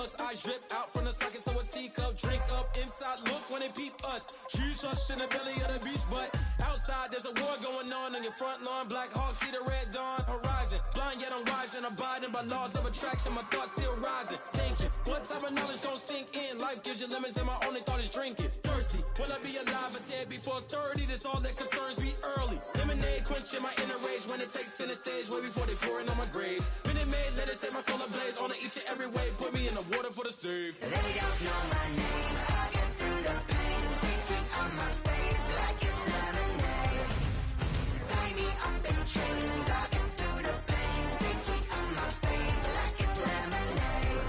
us. Eyes drip out from the socket to a teacup. Drink up inside, look when they peep us. Huge us in the belly of the beach, but outside there's a war going on your front lawn. Black Hawk, see the red dawn horizon. Blind yet I'm rising, abiding by laws of attraction. My thoughts still rising, thinking what type of knowledge don't sink in. Life gives you lemons and my only thought is drinking. Thirsty, will I be alive or dead before 30? That's all that concerns me early. Lemonade quenching my inner rage when it takes center stage way before they pour it on my grave. Minute Maid, let it set my soul ablaze on each and every way. Put me in the water for the save. They don't know my name. I get through the pain, tasting on my face like it's lemonade. Tie me up in chains. I get through the pain, tasting on my face like it's lemonade.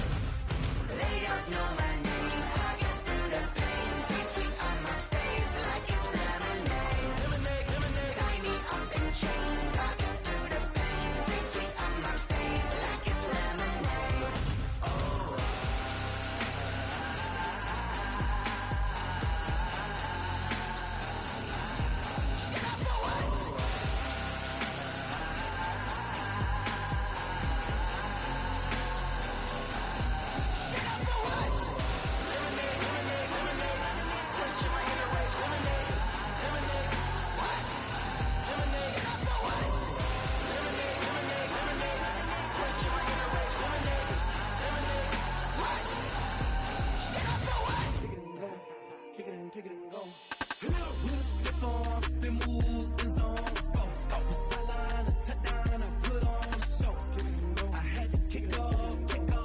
They don't know my name. I get through the pain, tasting on my face like it's lemonade. Lemonade, lemonade. Tie me up in chains. I get through the pain, tasting on my face like it's lemonade. Oh. Kick it and go. With a stiff arm, spin move, and zone, scope. Scope the sideline, a touchdown, I put on a show. I had to kick off and go.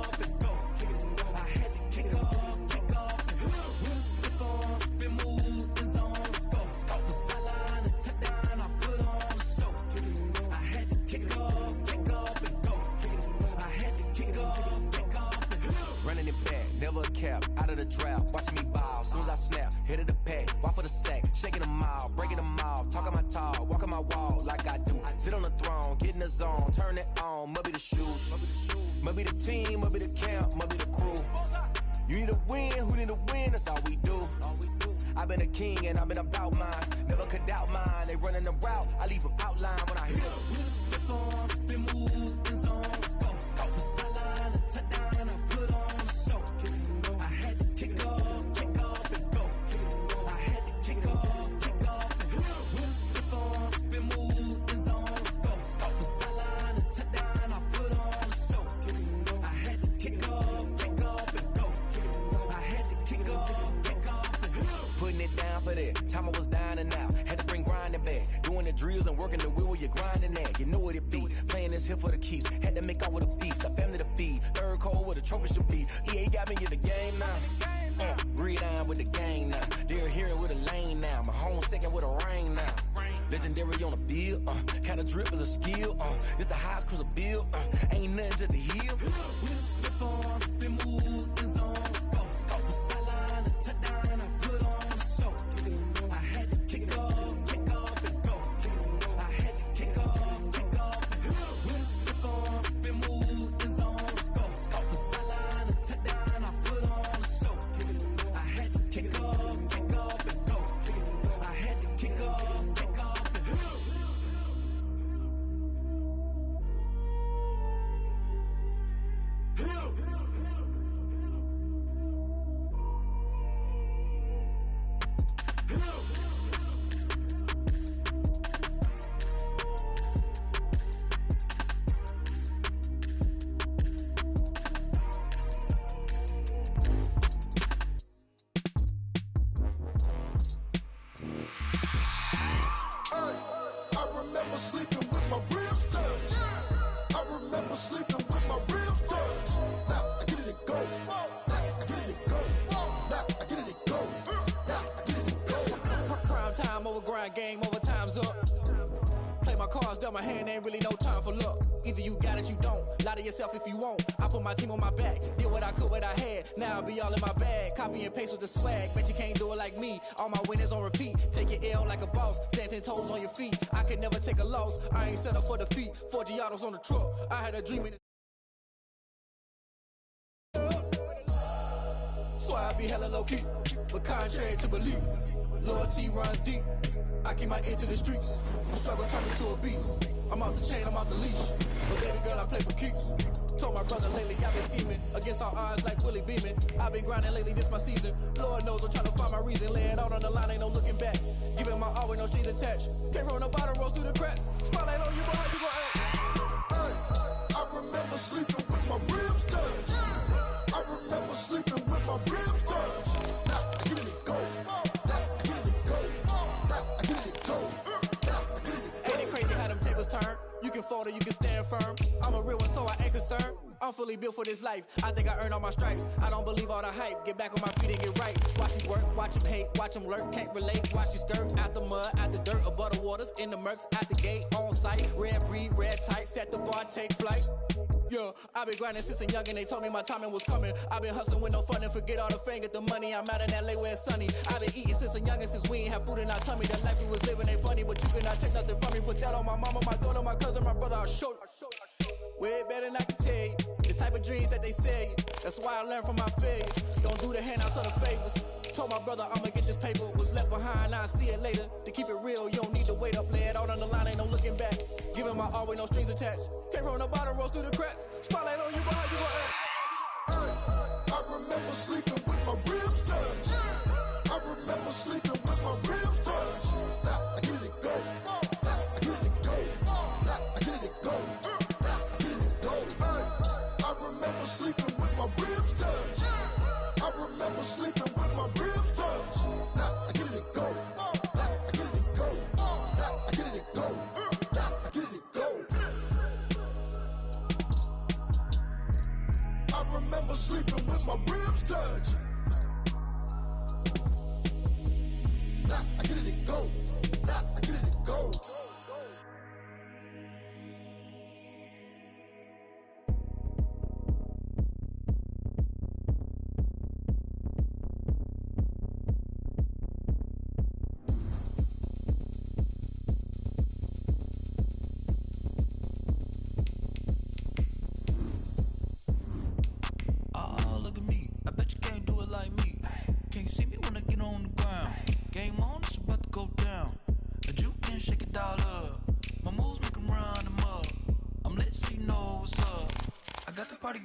I had to kick off and go. With a stiff arm, spin move, and zone, scope. Scope the sideline, a touchdown, I put on a show. I had to kick off and go. I had to kick off and go. Running it back, never a cap, out of the draft, watching me ball, soon as I snap, hit of the pack, walk for the sack, shaking them all, breaking them all, talking my talk, walking my wall like I do, sit on the throne, get in the zone, turn it on, must be the shoes, must be the team, must be the camp, must be the crew, you need a win, who need a win, that's all we do, I've been a king and I've been about mine, never could doubt mine, they running the route, I leave them outline when I hit them. With a stiff arm, spin move, and zone, scope, scope the sideline, a touchdown, I put on a show. I had to kick off and go. I had to kick off and go. With a stiff arm, spin move, and zone, scope, scope the sideline, a touchdown, I put on a show. I had to kick off and go. I had to kick off and go. Putting it down for that, time I was down and out, had to bring grinding back, doing the drills and working the wheel where you're grinding at, you know what it be, playing this here for the keeps, had to make off with a feast, a family to feed, third cold where the trophy should be, EA got me in the game now, breathe down with the gang now, they're here with a lane now, my home second with a rain now, legendary on the field, kinda drip is a skill, it's the highest cruiser bill, ain't nothing just the heel. With a stiff arm, spin move, and zone, scope, scope the sideline, a touchdown, I put on a show. I had to kick off and go. I had to kick off and go. With a stiff arm, spin move, and zone, scope, scope the sideline, a touchdown, I put on a show. I had to kick off and go. I had to kick off and go. I remember sleeping with my ribs touched. I remember sleeping with my ribs touched. Now I get it and go. Now I get it and go. Now I get it and go. Now I get it and go. Prime time over grind game, over time's up. Play my cards, dealt my hand, ain't really no time for luck. Either you got it, you don't. Lie to yourself if you won't. I put my team on my back, did what I could, what I had. Now I'll be all in my bag. Copy and paste with the swag. Bet you can't do it like me. All my winners on repeat. Take your L like a boss. Stand 10 toes on your feet. I can never take a loss. I ain't set up for defeat. 4 Giottos on the truck. I had a dream in why I be hella low-key. But contrary to belief, loyalty runs deep. I keep my ear to the streets. The struggle turned me to a beast. I'm off the chain, I'm off the leash. But baby girl, I play for keeps. Told my brother lately I've been scheming against all odds like Willie Beeman. I've been grinding lately, this my season. Lord knows I'm trying to find my reason. Lay it out on the line, ain't no looking back. Giving my all with no strings attached. Came from the bottom, rose through the cracks. Spotlight on you, boy, how you gon' act? I remember sleeping with my ribs touched. I remember sleeping with my ribs touched. Now I get it go. Now I get it go. Now I get it go. Now I get it go. Ain't it crazy how them tables turn? You can fold or you can stand firm. I'm a real one, so I ain't concerned. I'm fully built for this life. I think I earned all my stripes. I don't believe all the hype. Get back on my feet and get right. Watch me work, watch him hate, watch him lurk. Can't relate, watch you skirt. Out the mud, out the dirt, above the waters, in the murks, at the gate, on site. Red breed, red tight, set the bar, take flight. Yeah, I've been grinding since a young and they told me my timing was coming. I've been hustling with no fun and forget all the fame, get the money. I'm out in LA where it's sunny. I've been eating since a young and since we ain't have food in our tummy. The life we was living ain't funny, but you cannot take nothing from me. Put that on my mama, my daughter, my cousin, my brother, I'll show you. Way better than I can tell you. The type of dreams that they sell you. That's why I learned from my failures. Don't do the handouts or the favors. Told my brother I'ma get this paper. Was left behind, I'll see it later. To keep it real, you don't need to wait up. Lay it out on the line, ain't no looking back. Giving my all with no strings attached. Came from the bottom, rose through the cracks. Spotlight on you, boy, how you gon' act? I remember sleeping with my ribs touched. I remember sleeping with my ribs touched. Now I get it go. Now I get it go. Now I get it go. Now I get it go. I remember sleeping with my ribs touched. I remember sleeping with my ribs touched. Now I get it go. Now I get it go. Now I get it go. Now I get it go. I remember sleeping with my ribs touched. Now I get it go. Now I get it go.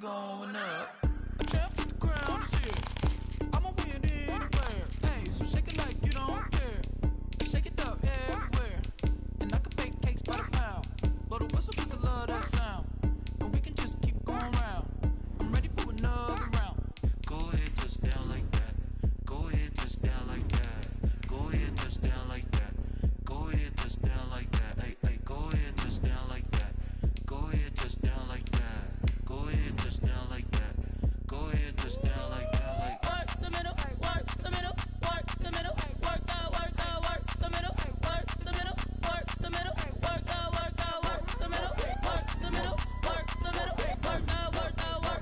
Going up, a champ with the crown is here. I'ma win anywhere. Hey, so shake it like you don't care. Shake it up everywhere. And I can bake cakes by the pound. Blow the whistle 'cause I love that sound. And we can just keep going round. I'm ready for another round. Go ahead, touch down like that. Go ahead, touch down like that. Go ahead, touch down like that. Go ahead, touch down like that. Hey, hey, go ahead, touch down like that. Go ahead, touch down like that. Go ahead, touch down like that. Go ahead, touch down like that. Like Work the middle, work the middle, work the middle, work the middle, work the middle, work the middle, work the middle, work the middle, work the middle, work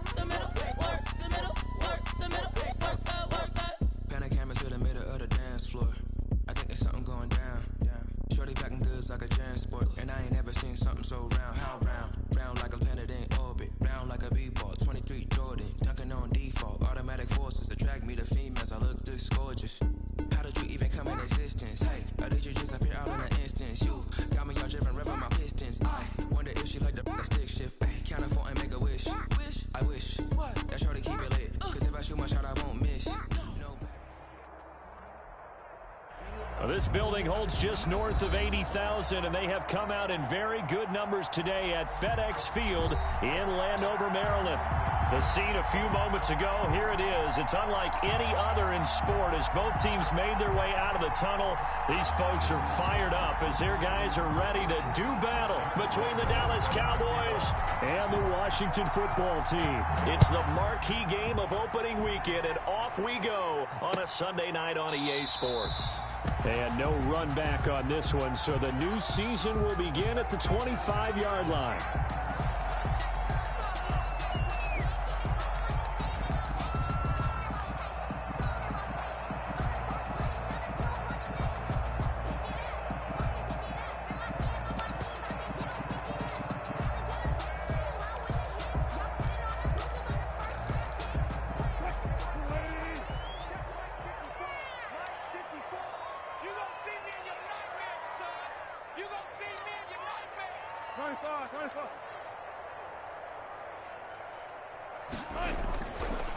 the middle, work the middle, work the middle, work the. Pan a camera to the middle of the dance floor. I think there's something going down. Shorty packing goods like a transport, and I ain't never seen something so round. How round? Round like a planet in orbit, round like a b-ball. 23 Jordan, dunking on default. Automatic forces attract me to females. I look this gorgeous. How did you even come in existence? Hey, or did you just appear out in an instance? You got me all driven, revving my pistons. I wonder if she like the stick shift. Hey, count a 4 and make a wish. I wish that shorty keep it lit. 'Cause if I shoot my shot, I won't miss. No. Well, this building holds just north of 80,000, and they have come out in very good numbers today at FedEx Field in Landover, Maryland. The scene a few moments ago, here it is. It's unlike any other in sport as both teams made their way out of the tunnel. These folks are fired up as their guys are ready to do battle between the Dallas Cowboys and the Washington football team. It's the marquee game of opening weekend, and off we go on a Sunday night on EA Sports. And no run back on this one, so the new season will begin at the 25-yard line.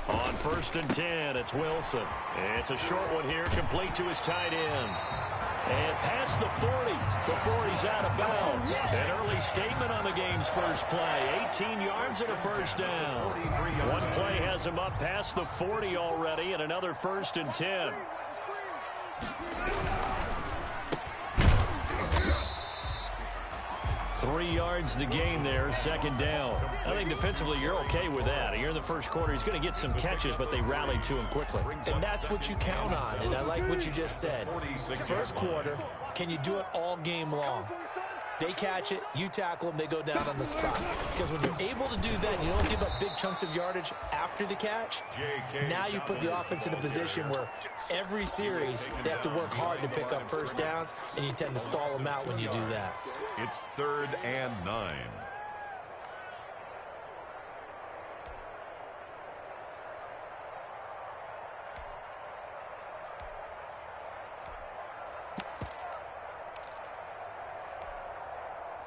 On 1st and 10, it's Wilson. It's a short one here, complete to his tight end. And past the 40 before he's out of bounds. An early statement on the game's first play. 18 yards and a first down. One play has him up past the 40 already, and another 1st and 10. Three yards the gain there, 2nd down. I think defensively you're okay with that. You're in the first quarter. He's going to get some catches, but they rallied to him quickly. And that's what you count on, and I like what you just said. First quarter, can you do it all game long? They catch it, you tackle them, they go down on the spot. Because when you're able to do that and you don't give up big chunks of yardage after the catch, now you put the offense in a position where every series they have to work hard to pick up first downs, and you tend to stall them out when you do that. It's 3rd and 9.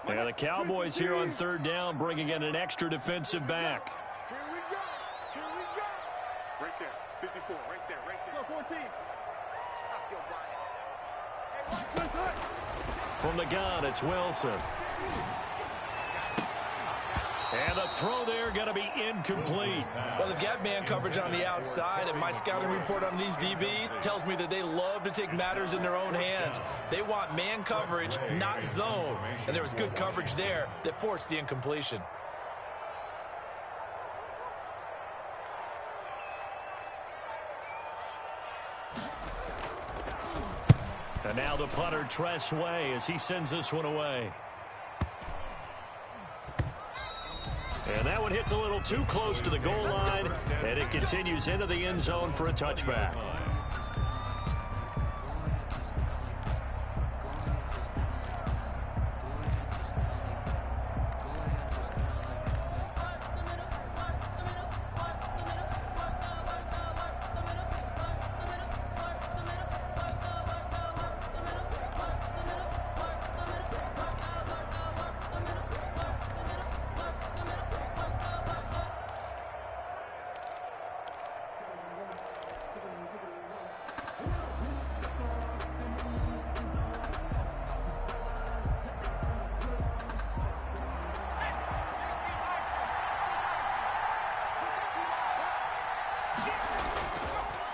And the Cowboys here on 3rd down, bringing in an extra defensive back. Here we go. Here we go. Right there. 54. Right there. Right there. 14. Stop your running. From the gun, it's Wilson. And the throw there going to be incomplete. Well, they've got man coverage on the outside, and my scouting report on these DBs tells me that they love to take matters in their own hands. They want man coverage, not zone. And there was good coverage there that forced the incompletion. And now the punter, Tress Way, as he sends this one away. And that one hits a little too close to the goal line, and it continues into the end zone for a touchback.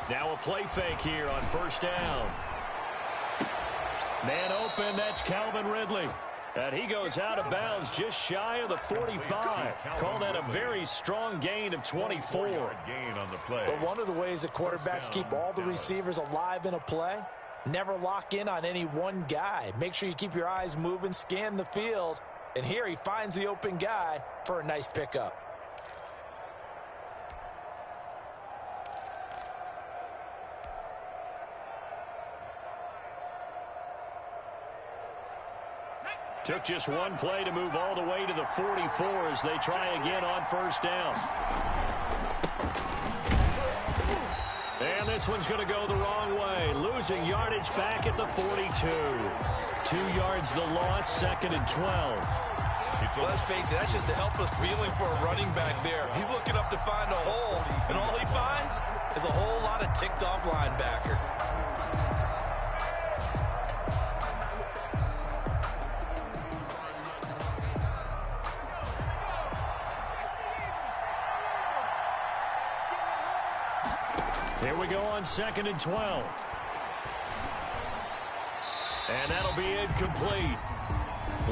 Now a play fake here on 1st down. Man open, that's Calvin Ridley. And he goes out of bounds just shy of the 45. Call that a very strong gain of 24. But one of the ways that quarterbacks keep all the receivers alive in a play, never lock in on any one guy. Make sure you keep your eyes moving, scan the field. And here he finds the open guy for a nice pickup. Took just one play to move all the way to the 44 as they try again on 1st down. And this one's going to go the wrong way. Losing yardage back at the 42. 2 yards the loss, 2nd and 12. Well, let's face it, that's just a helpless feeling for a running back there. He's looking up to find a hole, and all he finds is a whole lot of ticked-off linebacker. Here we go on 2nd and 12. And that'll be incomplete.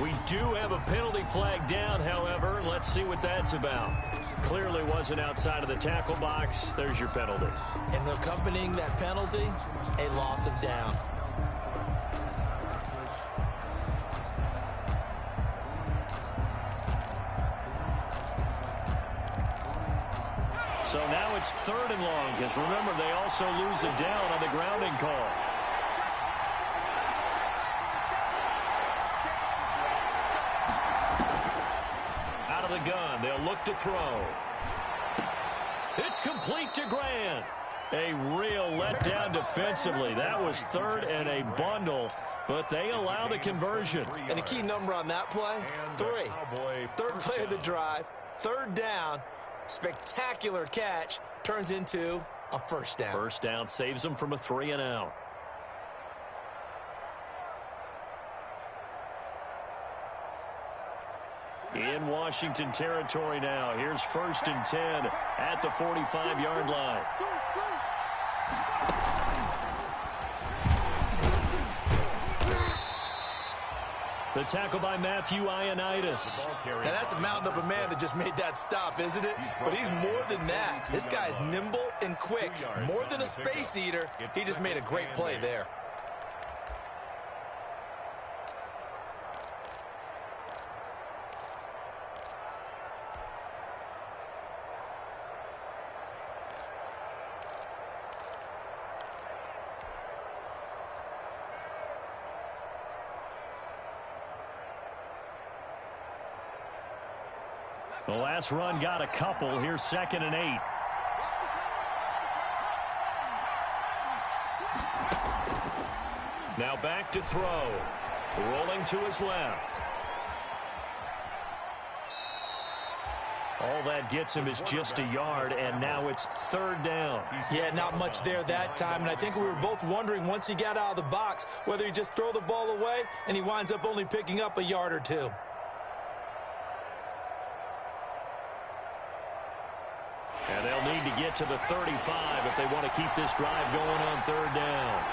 We do have a penalty flag down, however. Let's see what that's about. Clearly wasn't outside of the tackle box. There's your penalty. And accompanying that penalty, a loss of down. So now it's 3rd and long, because remember, they also lose a down on the grounding call. Out of the gun, they'll look to throw. It's complete to Grant. A real letdown defensively. That was 3rd and a bundle. but they allow the conversion. And the key number on that play, 3. Third play of the drive, third down, spectacular catch, turns into a first down. First down saves them from a 3-and-out. In Washington territory now. Here's 1st and 10 at the 45-yard line. The tackle by Matthew Ioannidis. Now that's a mountain of a man that just made that stop, isn't it? But he's more than that. This guy is nimble and quick. More than a space eater. He just made a great play there. The last run got a couple. Here's 2nd and 8. Now back to throw. Rolling to his left. All that gets him is just a yard, and now it's 3rd down. Yeah, not much there that time, and I think we were both wondering once he got out of the box whether he just throw the ball away, and he winds up only picking up a yard or 2. And they'll need to get to the 35 if they want to keep this drive going on 3rd down.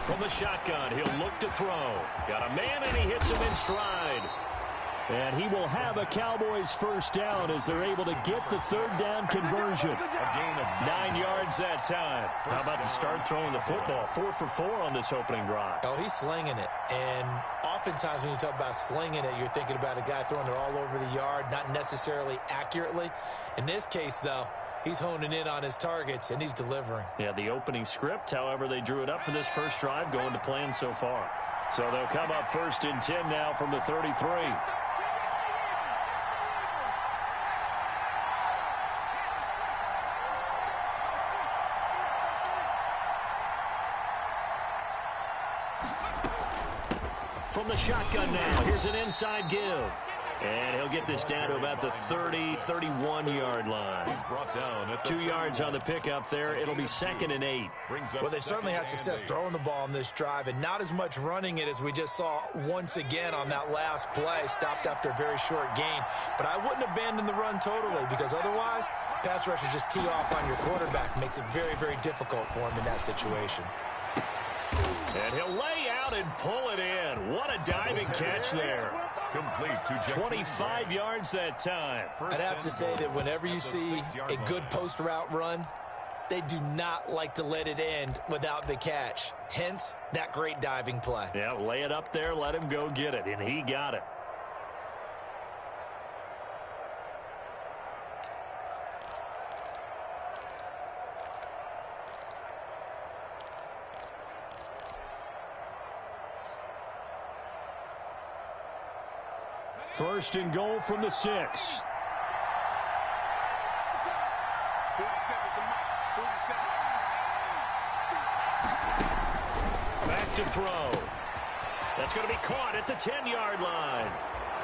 From the shotgun, he'll look to throw. Got a man, and he hits him in stride. And he will have a Cowboys first down as they're able to get the 3rd down conversion. A gain of 9 yards that time. How about to start throwing the football? 4 for 4 on this opening drive. Oh, he's slinging it. And oftentimes when you talk about slinging it, you're thinking about a guy throwing it all over the yard, not necessarily accurately. In this case, though, he's honing in on his targets, and he's delivering. Yeah, the opening script, however, they drew it up for this first drive, going to plan so far. So they'll come up 1st and 10 now from the 33. From the shotgun now, here's an inside give. And he'll get this down to about the 30-31-yard line. 2 yards on the pickup there. It'll be 2nd and 8. Well, they certainly had success throwing the ball on this drive, and not as much running it as we just saw once again on that last play. Stopped after a very short gain. But I wouldn't abandon the run totally, because otherwise, pass rushers just tee off on your quarterback. Makes it very, very difficult for him in that situation. And he'll lay out and pull it in. What a diving catch there. Complete to 25 yards that time. I'd have to say that whenever you see a good post route run, they do not like to let it end without the catch. Hence, that great diving play. Yeah, lay it up there, let him go get it, and he got it. First and goal from the 6. Back to throw. That's going to be caught at the 10-yard line.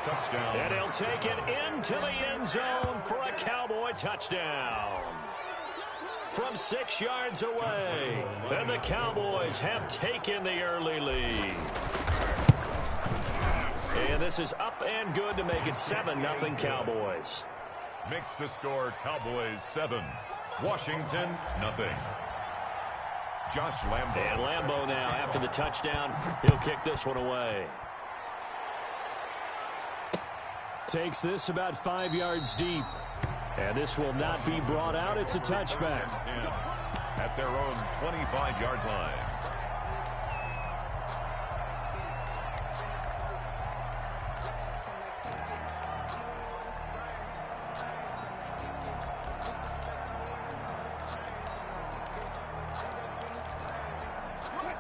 touchdown. And he'll take it into the end zone for a Cowboy touchdown. From 6 yards away, and the Cowboys have taken the early lead. And this is up and good to make it 7-0 Cowboys. Makes the score Cowboys 7, Washington 0. Josh Lambo. And Lambo now, after the touchdown, he'll kick this one away. Takes this about 5 yards deep. And this will not be brought out. It's a touchback. At their own 25-yard line.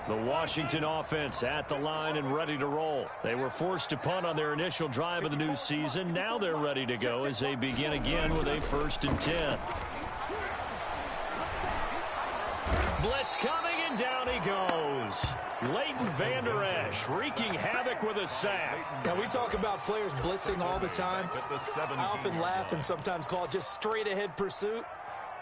The Washington offense at the line and ready to roll. They were forced to punt on their initial drive of the new season. Now they're ready to go as they begin again with a 1st and 10. blitz coming, and down he goes. Leighton Vander Esch wreaking havoc with a sack. Now, we talk about players blitzing all the time. I often laugh and sometimes call it just straight-ahead pursuit.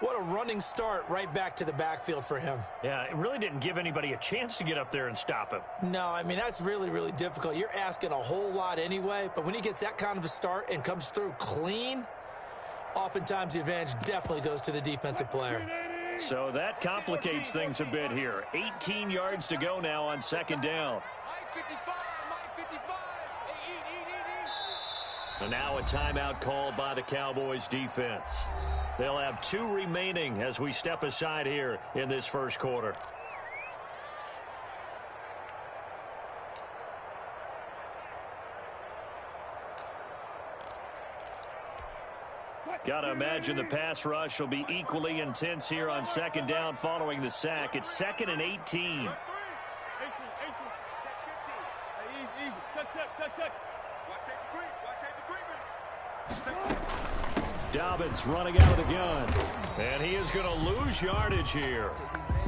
What a running start right back to the backfield for him. Yeah, it really didn't give anybody a chance to get up there and stop him. No, I mean, that's really, really difficult. You're asking a whole lot anyway, but when he gets that kind of a start and comes through clean, oftentimes the advantage definitely goes to the defensive player. So that complicates things a bit here. 18 yards to go now on second down. And now a timeout called by the Cowboys defense. They'll have 2 remaining as we step aside here in this first quarter. Got to imagine the pass rush will be equally intense here on second down following the sack. It's 2nd and 18. Dobbins running out of the gun. And he is going to lose yardage here.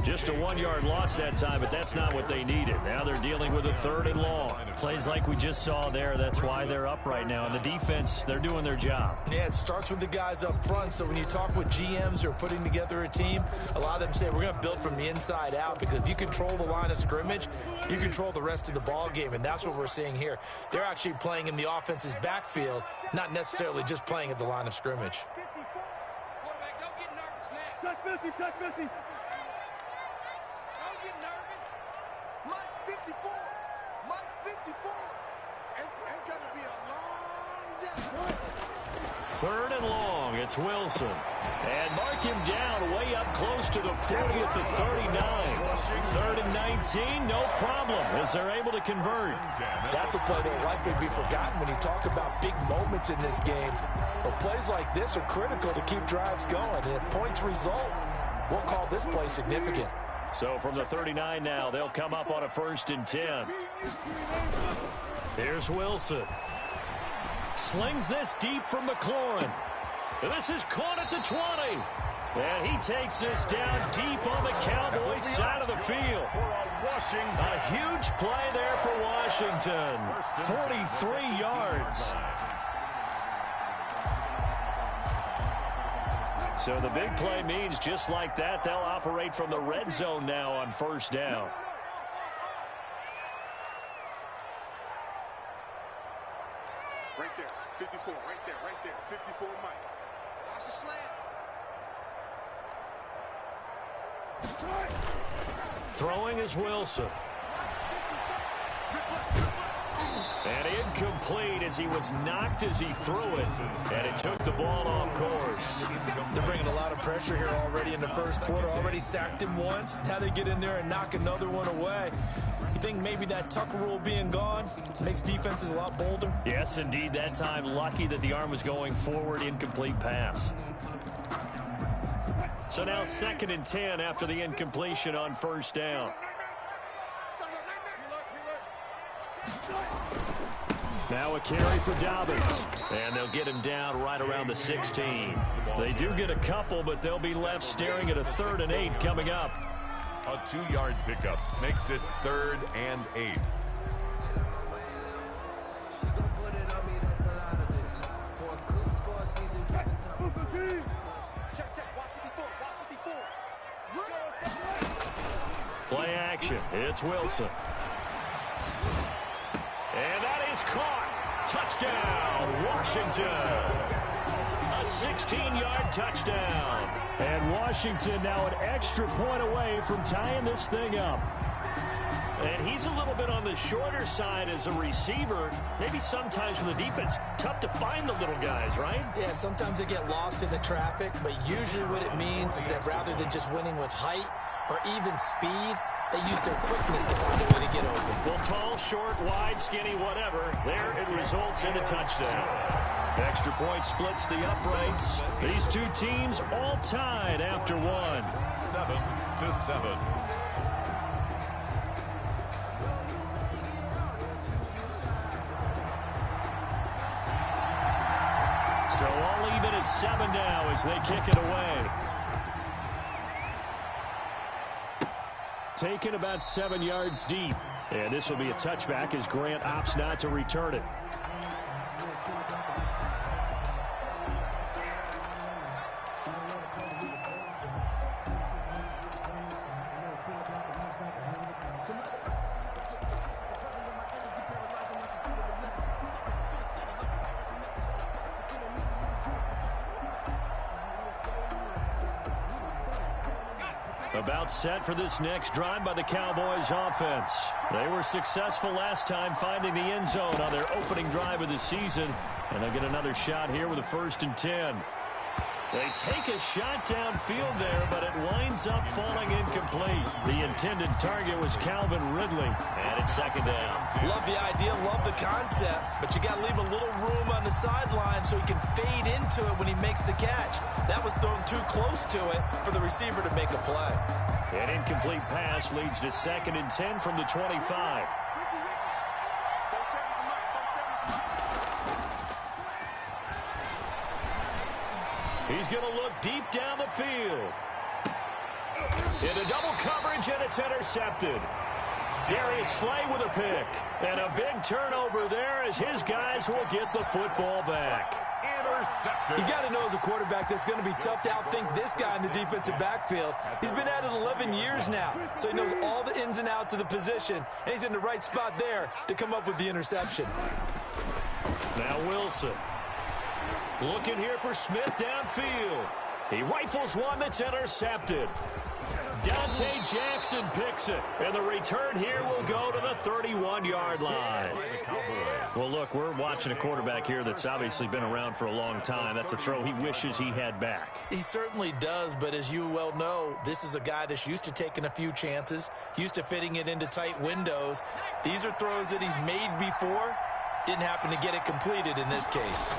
Just a 1-yard loss that time, but that's not what they needed. Now they're dealing with a 3rd and long. Plays like we just saw there, that's why they're up right now. And the defense, they're doing their job. Yeah, it starts with the guys up front. So when you talk with GMs who are putting together a team, a lot of them say we're going to build from the inside out, because if you control the line of scrimmage, you control the rest of the ball game, and that's what we're seeing here. They're actually playing in the offense's backfield, not necessarily just playing at the line of scrimmage. Touch 50, touch 50. Don't get nervous. Mike 54. Mike 54. It's going to be a long day. 3rd and long. It's Wilson. And mark him down way up close to the 40 at the 39. 3rd and 19, no problem, as they're able to convert. That's a play that will likely be forgotten when you talk about big moments in this game. But plays like this are critical to keep drives going. And if points result, we'll call this play significant. So from the 39 now, they'll come up on a 1st and 10. Here's Wilson. Slings this deep from McLaurin. This is caught at the 20. And he takes this down deep on the Cowboys side of the field. A huge play there for Washington. 43 yards. So the big play means just like that, they'll operate from the red zone now on 1st down. Right there, 54, right there, 54 Mike. Watch the slant. Throwing is Wilson. And incomplete as he was knocked as he threw it. And it took the ball off course. They're bringing a lot of pressure here already in the first quarter. Already sacked him once. Now they get in there and knock another one away. You think maybe that Tucker rule being gone makes defenses a lot bolder? Yes, indeed. That time, lucky that the arm was going forward. Incomplete pass. So now 2nd and 10 after the incompletion on 1st down. Now a carry for Dobbins. And they'll get him down right around the 16. They do get a couple, but they'll be left staring at a 3rd and 8 coming up. A 2-yard pickup makes it 3rd and 8. Play action. It's Wilson. And that is caught. Touchdown, Washington. A 16-yard touchdown. And Washington now an extra point away from tying this thing up. And he's a little bit on the shorter side as a receiver. Maybe sometimes for the defense, tough to find the little guys, right? Yeah, sometimes they get lost in the traffic, but usually what it means is that rather than just winning with height or even speed, they use their quickness to find a way to get open. Well, tall, short, wide, skinny, whatever. There it results in a touchdown. Extra point splits the uprights. These two teams all tied after one. 7-7. So all even at 7 now as they kick it away. taken about 7 yards deep. And this will be a touchback as Grant opts not to return it. About set for this next drive by the Cowboys offense. They were successful last time finding the end zone on their opening drive of the season. And they'll get another shot here with a 1st and 10. They take a shot downfield there, but it winds up falling incomplete. The intended target was Calvin Ridley, and it's 2nd down. Love the idea, love the concept, but you got to leave a little room on the sideline so he can fade into it when he makes the catch. That was thrown too close to it for the receiver to make a play. An incomplete pass leads to 2nd and 10 from the 25. He's going to look deep down the field. Into double coverage, and it's intercepted. Darius Slay with a pick. And a big turnover there as his guys will get the football back. Intercepted. You got to know as a quarterback that's going to be tough to outthink this guy in the defensive backfield. He's been at it 11 years now, so he knows all the ins and outs of the position, and he's in the right spot there to come up with the interception. Now Wilson. Looking here for Smith downfield. He rifles one that's intercepted. Dante Jackson picks it, and the return here will go to the 31-yard line. Well, look, we're watching a quarterback here that's obviously been around for a long time. That's a throw he wishes he had back. He certainly does, but as you well know, this is a guy that's used to taking a few chances, used to fitting it into tight windows. These are throws that he's made before. Didn't happen to get it completed in this case.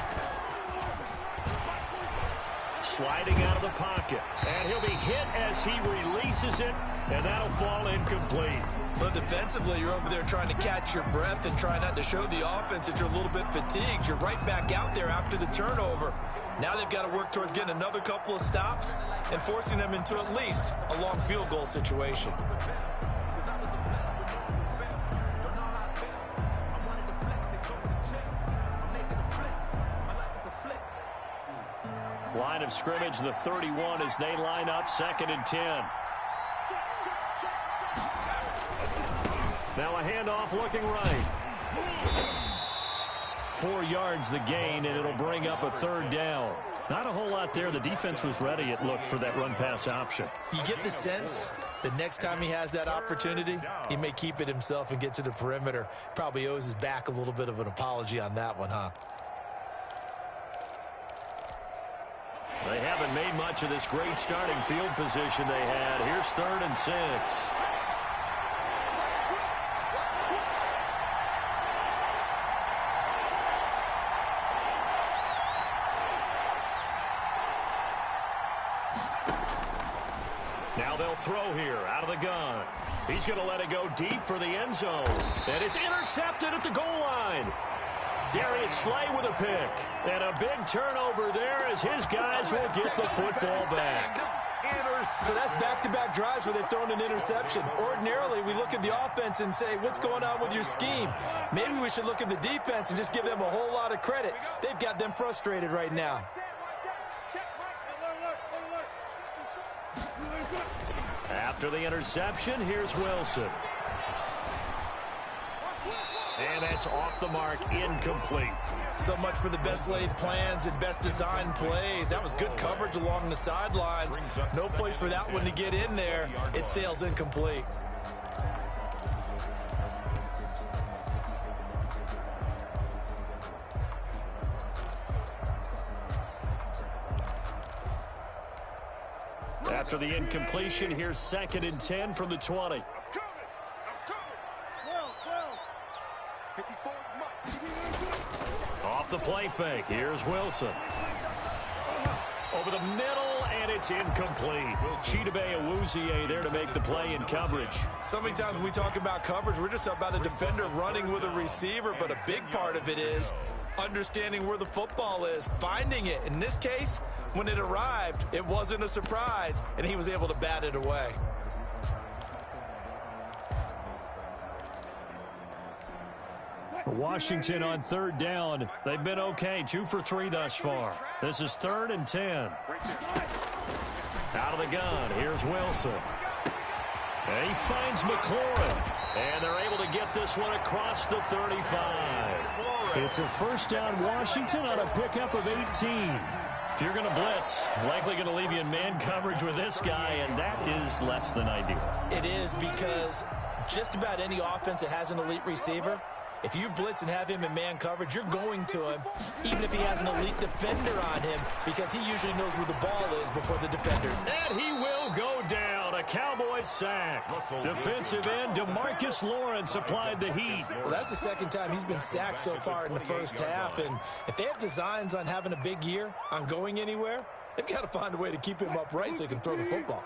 Sliding out of the pocket, and he'll be hit as he releases it, and that'll fall incomplete. Well, defensively, you're over there trying to catch your breath and try not to show the offense that you're a little bit fatigued. You're right back out there after the turnover. Now they've got to work towards getting another couple of stops and forcing them into at least a long field goal situation. Line of scrimmage, the 31, as they line up 2nd and 10. Now a handoff looking right. 4 yards the gain, and it'll bring up a 3rd down. Not a whole lot there. The defense was ready, it looked, for that run-pass option. You get the sense that next time he has that opportunity, he may keep it himself and get to the perimeter. Probably owes his back a little bit of an apology on that one, huh? They haven't made much of this great starting field position they had. Here's 3rd and 6. Now they'll throw here out of the gun. He's going to let it go deep for the end zone. And it's intercepted at the goal line. Darius Slay with a pick. And a big turnover there as his guys will get the football back. So that's back-to-back drives where they've thrown an interception. Ordinarily, we look at the offense and say, what's going on with your scheme? Maybe we should look at the defense and just give them a whole lot of credit. They've got them frustrated right now. After the interception, here's Wilson. And that's off the mark, incomplete. So much for the best laid plans and best designed plays. That was good coverage along the sidelines. No place for that one to get in there. It sails incomplete. After the incompletion, here's 2nd and 10 from the 20. Off the play fake, here's Wilson. Over the middle, and it's incomplete. Chidobe Awuzie there to make the play in coverage. So many times when we talk about coverage, we're just about a defender running with a receiver, but a big part of it is understanding where the football is, finding it. In this case, when it arrived, it wasn't a surprise, and he was able to bat it away. Washington on third down. They've been okay, 2 for 3 thus far. This is 3rd and 10. Out of the gun, here's Wilson. And he finds McLaurin. And they're able to get this one across the 35. It's a first down Washington on a pickup of 18. If you're going to blitz, likely going to leave you in man coverage with this guy, and that is less than ideal. It is, because just about any offense that has an elite receiver, if you blitz and have him in man coverage, you're going to him, even if he has an elite defender on him, because he usually knows where the ball is before the defender. And he will go down. A Cowboys sack. Defensive end DeMarcus Lawrence applied the heat. Well, that's the second time he's been sacked so far in the first half, and if they have designs on having a big year, on going anywhere, they've got to find a way to keep him upright so he can throw the football.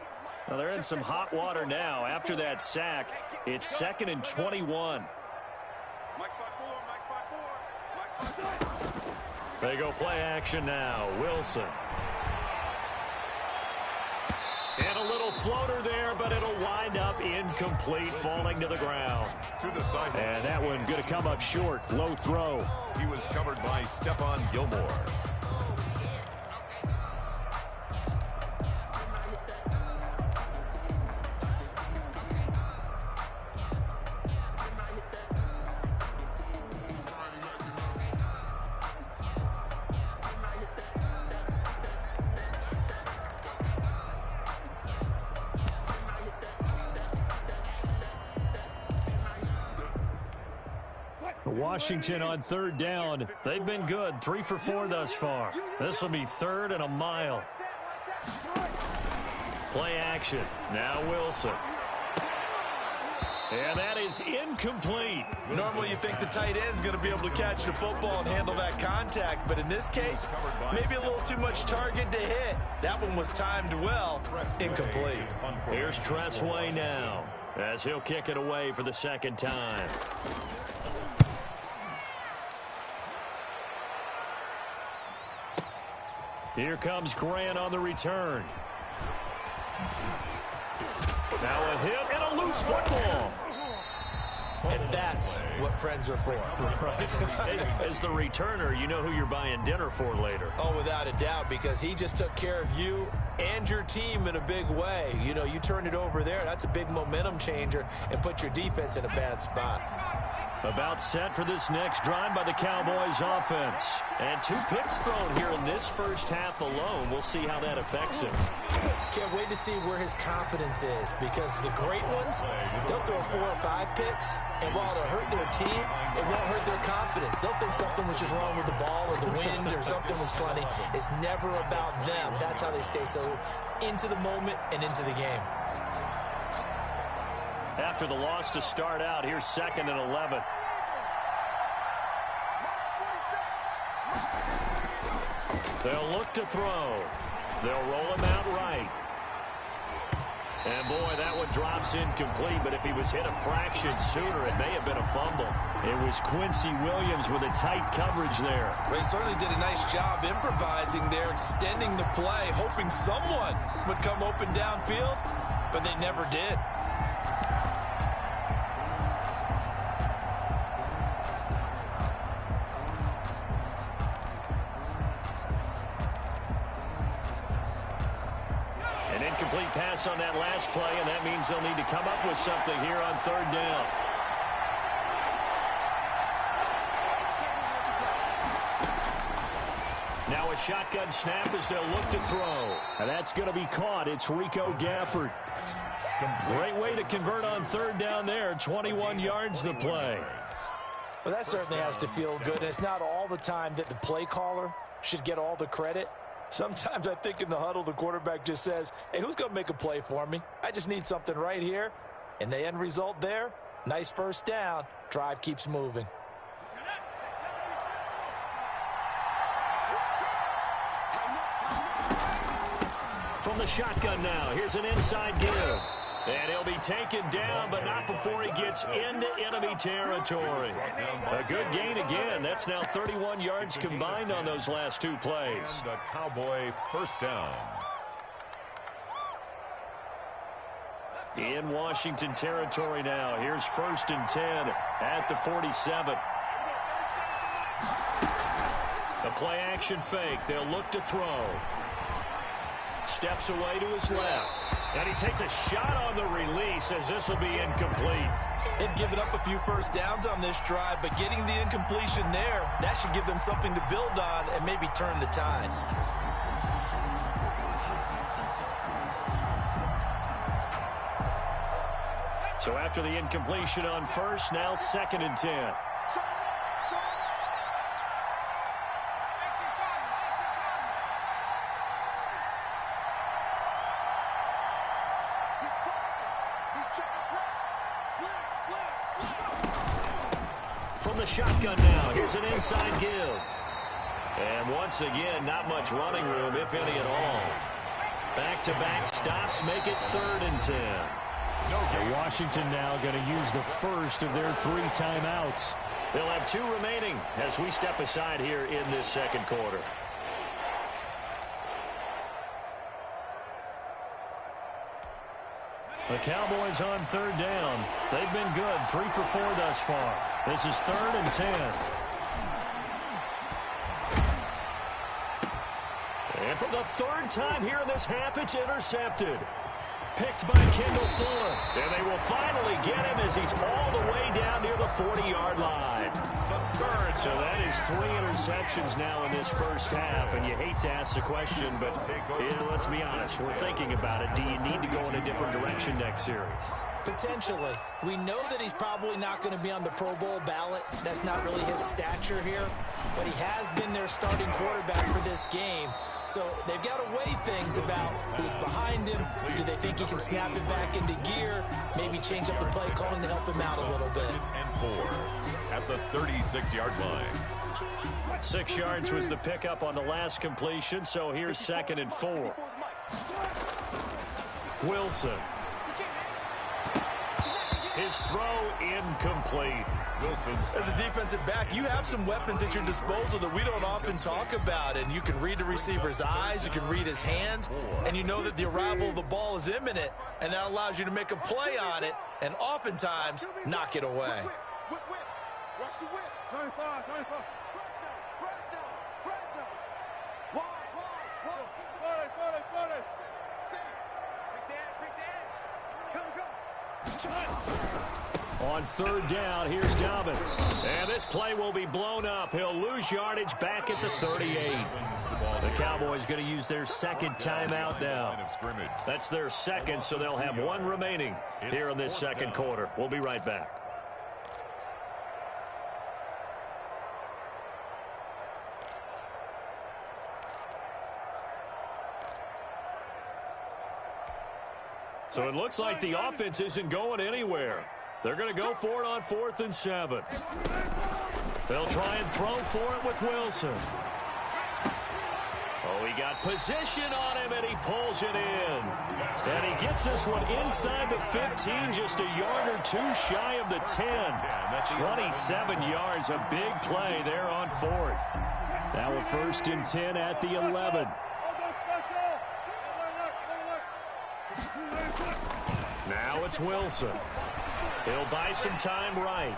Well, they're in some hot water now. After that sack, it's 2nd and 21. They go play action now. Wilson. And a little floater there, but it'll wind up incomplete, falling to the ground. And that one going to come up short. Low throw. He was covered by Stephon Gilmore. Washington on third down. They've been good. 3 for 4 thus far. This will be 3rd and a mile. Play action. Now Wilson. And that is incomplete. Normally you think the tight end's going to be able to catch the football and handle that contact, but in this case, maybe a little too much target to hit. That one was timed well. Incomplete. Here's Tressway now, as he'll kick it away for the second time. Here comes Grant on the return. Now a hit and a loose football. And that's what friends are for. As the returner, you know who you're buying dinner for later. Oh, without a doubt, because he just took care of you and your team in a big way. You know, you turned it over there. That's a big momentum changer and put your defense in a bad spot. About set for this next drive by the Cowboys offense. And 2 picks thrown here in this first half alone. We'll see how that affects him. Can't wait to see where his confidence is, because the great ones, they'll throw 4 or 5 picks, and while it'll hurt their team, it won't hurt their confidence. They'll think something was just wrong with the ball or the wind or something was funny. It's never about them. That's how they stay so into the moment and into the game. After the loss to start out, here's 2nd and 11. They'll look to throw. They'll roll him out right. And boy, that one drops incomplete, but if he was hit a fraction sooner, it may have been a fumble. It was Quincy Williams with a tight coverage there. Well, he certainly did a nice job improvising there, extending the play, hoping someone would come open downfield, but they never did. Incomplete pass on that last play, and that means they'll need to come up with something here on third down. Now a shotgun snap as they'll look to throw. And that's going to be caught. It's Rico Gafford. Great way to convert on third down there. 21 yards the play. Well, that certainly has to feel good. And it's not all the time that the play caller should get all the credit. Sometimes I think in the huddle, the quarterback just says, hey, who's going to make a play for me? I just need something right here. And the end result there, nice first down. Drive keeps moving. From the shotgun now, here's an inside give. And he'll be taken down, but not before he gets into enemy territory. A good gain again. That's now 31 yards combined on those last 2 plays. And a Cowboy first down. In Washington territory now. Here's 1st and 10 at the 47. A play-action fake. They'll look to throw. Steps away to his left. And he takes a shot on the release as this will be incomplete. They've given up a few first downs on this drive, but getting the incompletion there, that should give them something to build on and maybe turn the tide. So after the incompletion on first, now 2nd and 10. From the shotgun now, here's an inside give. And once again, not much running room, if any at all. Back-to-back stops make it 3rd and 10. Washington now going to use the first of their 3 timeouts. They'll have 2 remaining as we step aside here in this second quarter. The Cowboys on 3rd down. They've been good, 3 for 4 thus far. This is 3rd and 10. And for the 3rd time here in this half, it's intercepted. Picked by Kendall Fuller. And they will finally get him as he's all the way down near the 40-yard line. So that is 3 interceptions now in this first half. And you hate to ask the question, but let's be honest. We're thinking about it. Do you need to go in a different direction next series? Potentially. We know that he's probably not going to be on the Pro Bowl ballot. That's not really his stature here. But he has been their starting quarterback for this game. So they've got to weigh things about who's behind him. Do they think he can snap it back into gear? Maybe change up the play calling to help him out a little bit. 4 at the 36-yard line. 6 yards was the pickup on the last completion, so here's 2nd and 4. Wilson. His throw incomplete. As a defensive back, you have some weapons at your disposal that we don't often talk about, and you can read the receiver's eyes, you can read his hands, and you know that the arrival of the ball is imminent, and that allows you to make a play on it and oftentimes knock it away. Watch the whip. 95. On 3rd down, here's Dobbins. And this play will be blown up. He'll lose yardage back at the 38. The Cowboys going to use their 2nd timeout now. That's their 2nd, so they'll have 1 remaining here in this second quarter. We'll be right back. So it looks like the offense isn't going anywhere. They're going to go for it on 4th and 7. They'll try and throw for it with Wilson. Oh, he got position on him, and he pulls it in. And he gets this one inside the 15, just a yard or 2 shy of the 10. 27 yards, a big play there on 4th. Now a 1st and 10 at the 11. Now it's Wilson. He'll buy some time right.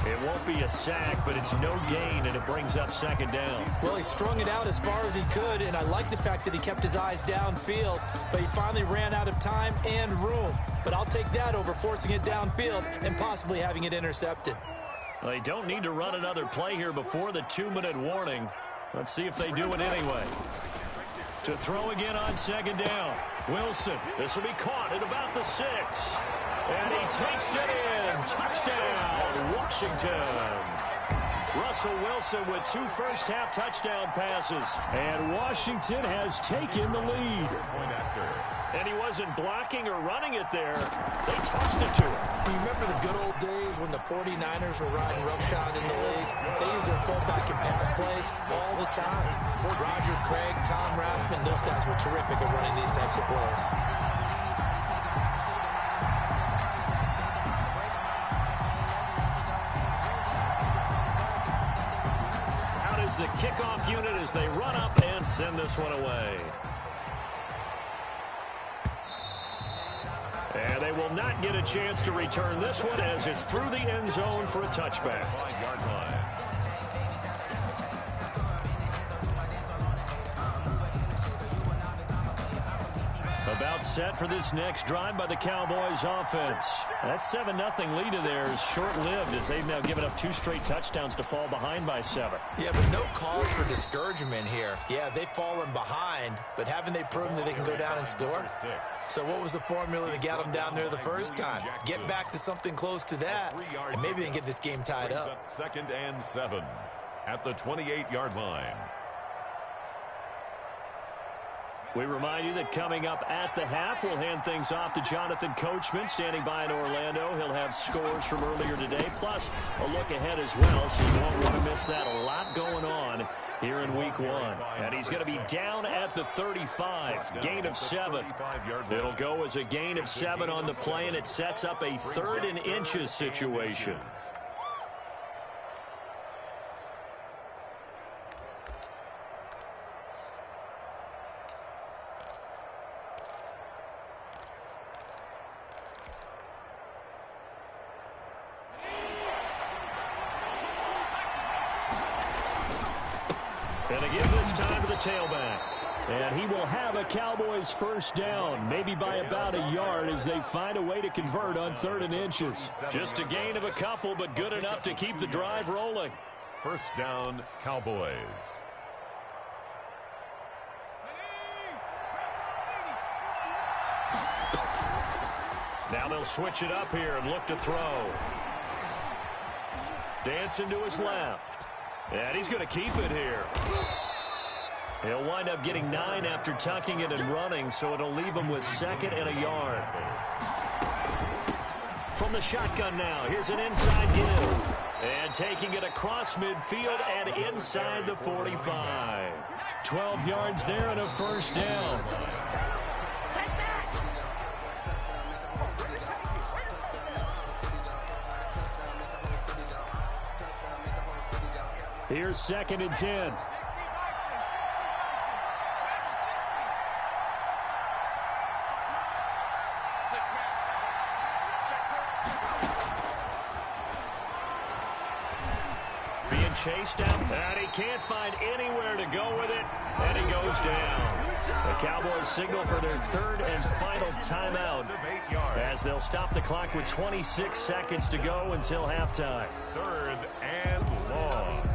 It won't be a sack, but it's no gain, and it brings up 2nd down. Well, he strung it out as far as he could, and I like the fact that he kept his eyes downfield, but he finally ran out of time and room. But I'll take that over forcing it downfield and possibly having it intercepted. They don't need to run another play here before the 2-minute warning. Let's see if they do it anyway. To throw again on 2nd down. Wilson, this will be caught at about the 6. And he takes it in. Touchdown, Washington. Russell Wilson with 2 first-half touchdown passes. And Washington has taken the lead. And he wasn't blocking or running it there. They tossed it to him. You remember the good old days when the 49ers were riding roughshod in the league? They used their fullback in pass plays all the time. Roger Craig, Tom Rathman, those guys were terrific at running these types of plays. Out is the kickoff unit as they run up and send this one away. And they will not get a chance to return this one as it's through the end zone for a touchback. 5-yard line. About set for this next drive by the Cowboys offense. That 7-0 lead of theirs is short-lived as they've now given up 2 straight touchdowns to fall behind by 7. Yeah, but no cause for discouragement here. Yeah, they've fallen behind, but haven't they proven that they can go down and score? So what was the formula that got them down there the first time? Get back to something close to that, and maybe they can get this game tied up. 2nd and 7 at the 28-yard line. We remind you that coming up at the half, we'll hand things off to Jonathan Coachman, standing by in Orlando. He'll have scores from earlier today, plus a look ahead as well, so you won't want to miss that. A lot going on here in Week 1. And he's going to be down at the 35, gain of 7. It'll go as a gain of 7 on the play, and it sets up a 3rd and inches situation. And again this time to the tailback. And he will have a Cowboys first down, maybe by about a yard as they find a way to convert on 3rd and inches. Just a gain of a couple, but good enough to keep the drive rolling. First down, Cowboys. Now they'll switch it up here and look to throw. Dancing to his left. And he's going to keep it here. He'll wind up getting 9 after tucking it and running, so it'll leave him with 2nd and a yard. From the shotgun now, here's an inside give. And taking it across midfield and inside the 45. 12 yards there and a first down. Here's 2nd and 10. Being chased down, and he can't find anywhere to go with it, and he goes down. The Cowboys signal for their 3rd and final timeout as they'll stop the clock with 26 seconds to go until halftime. 3rd and long.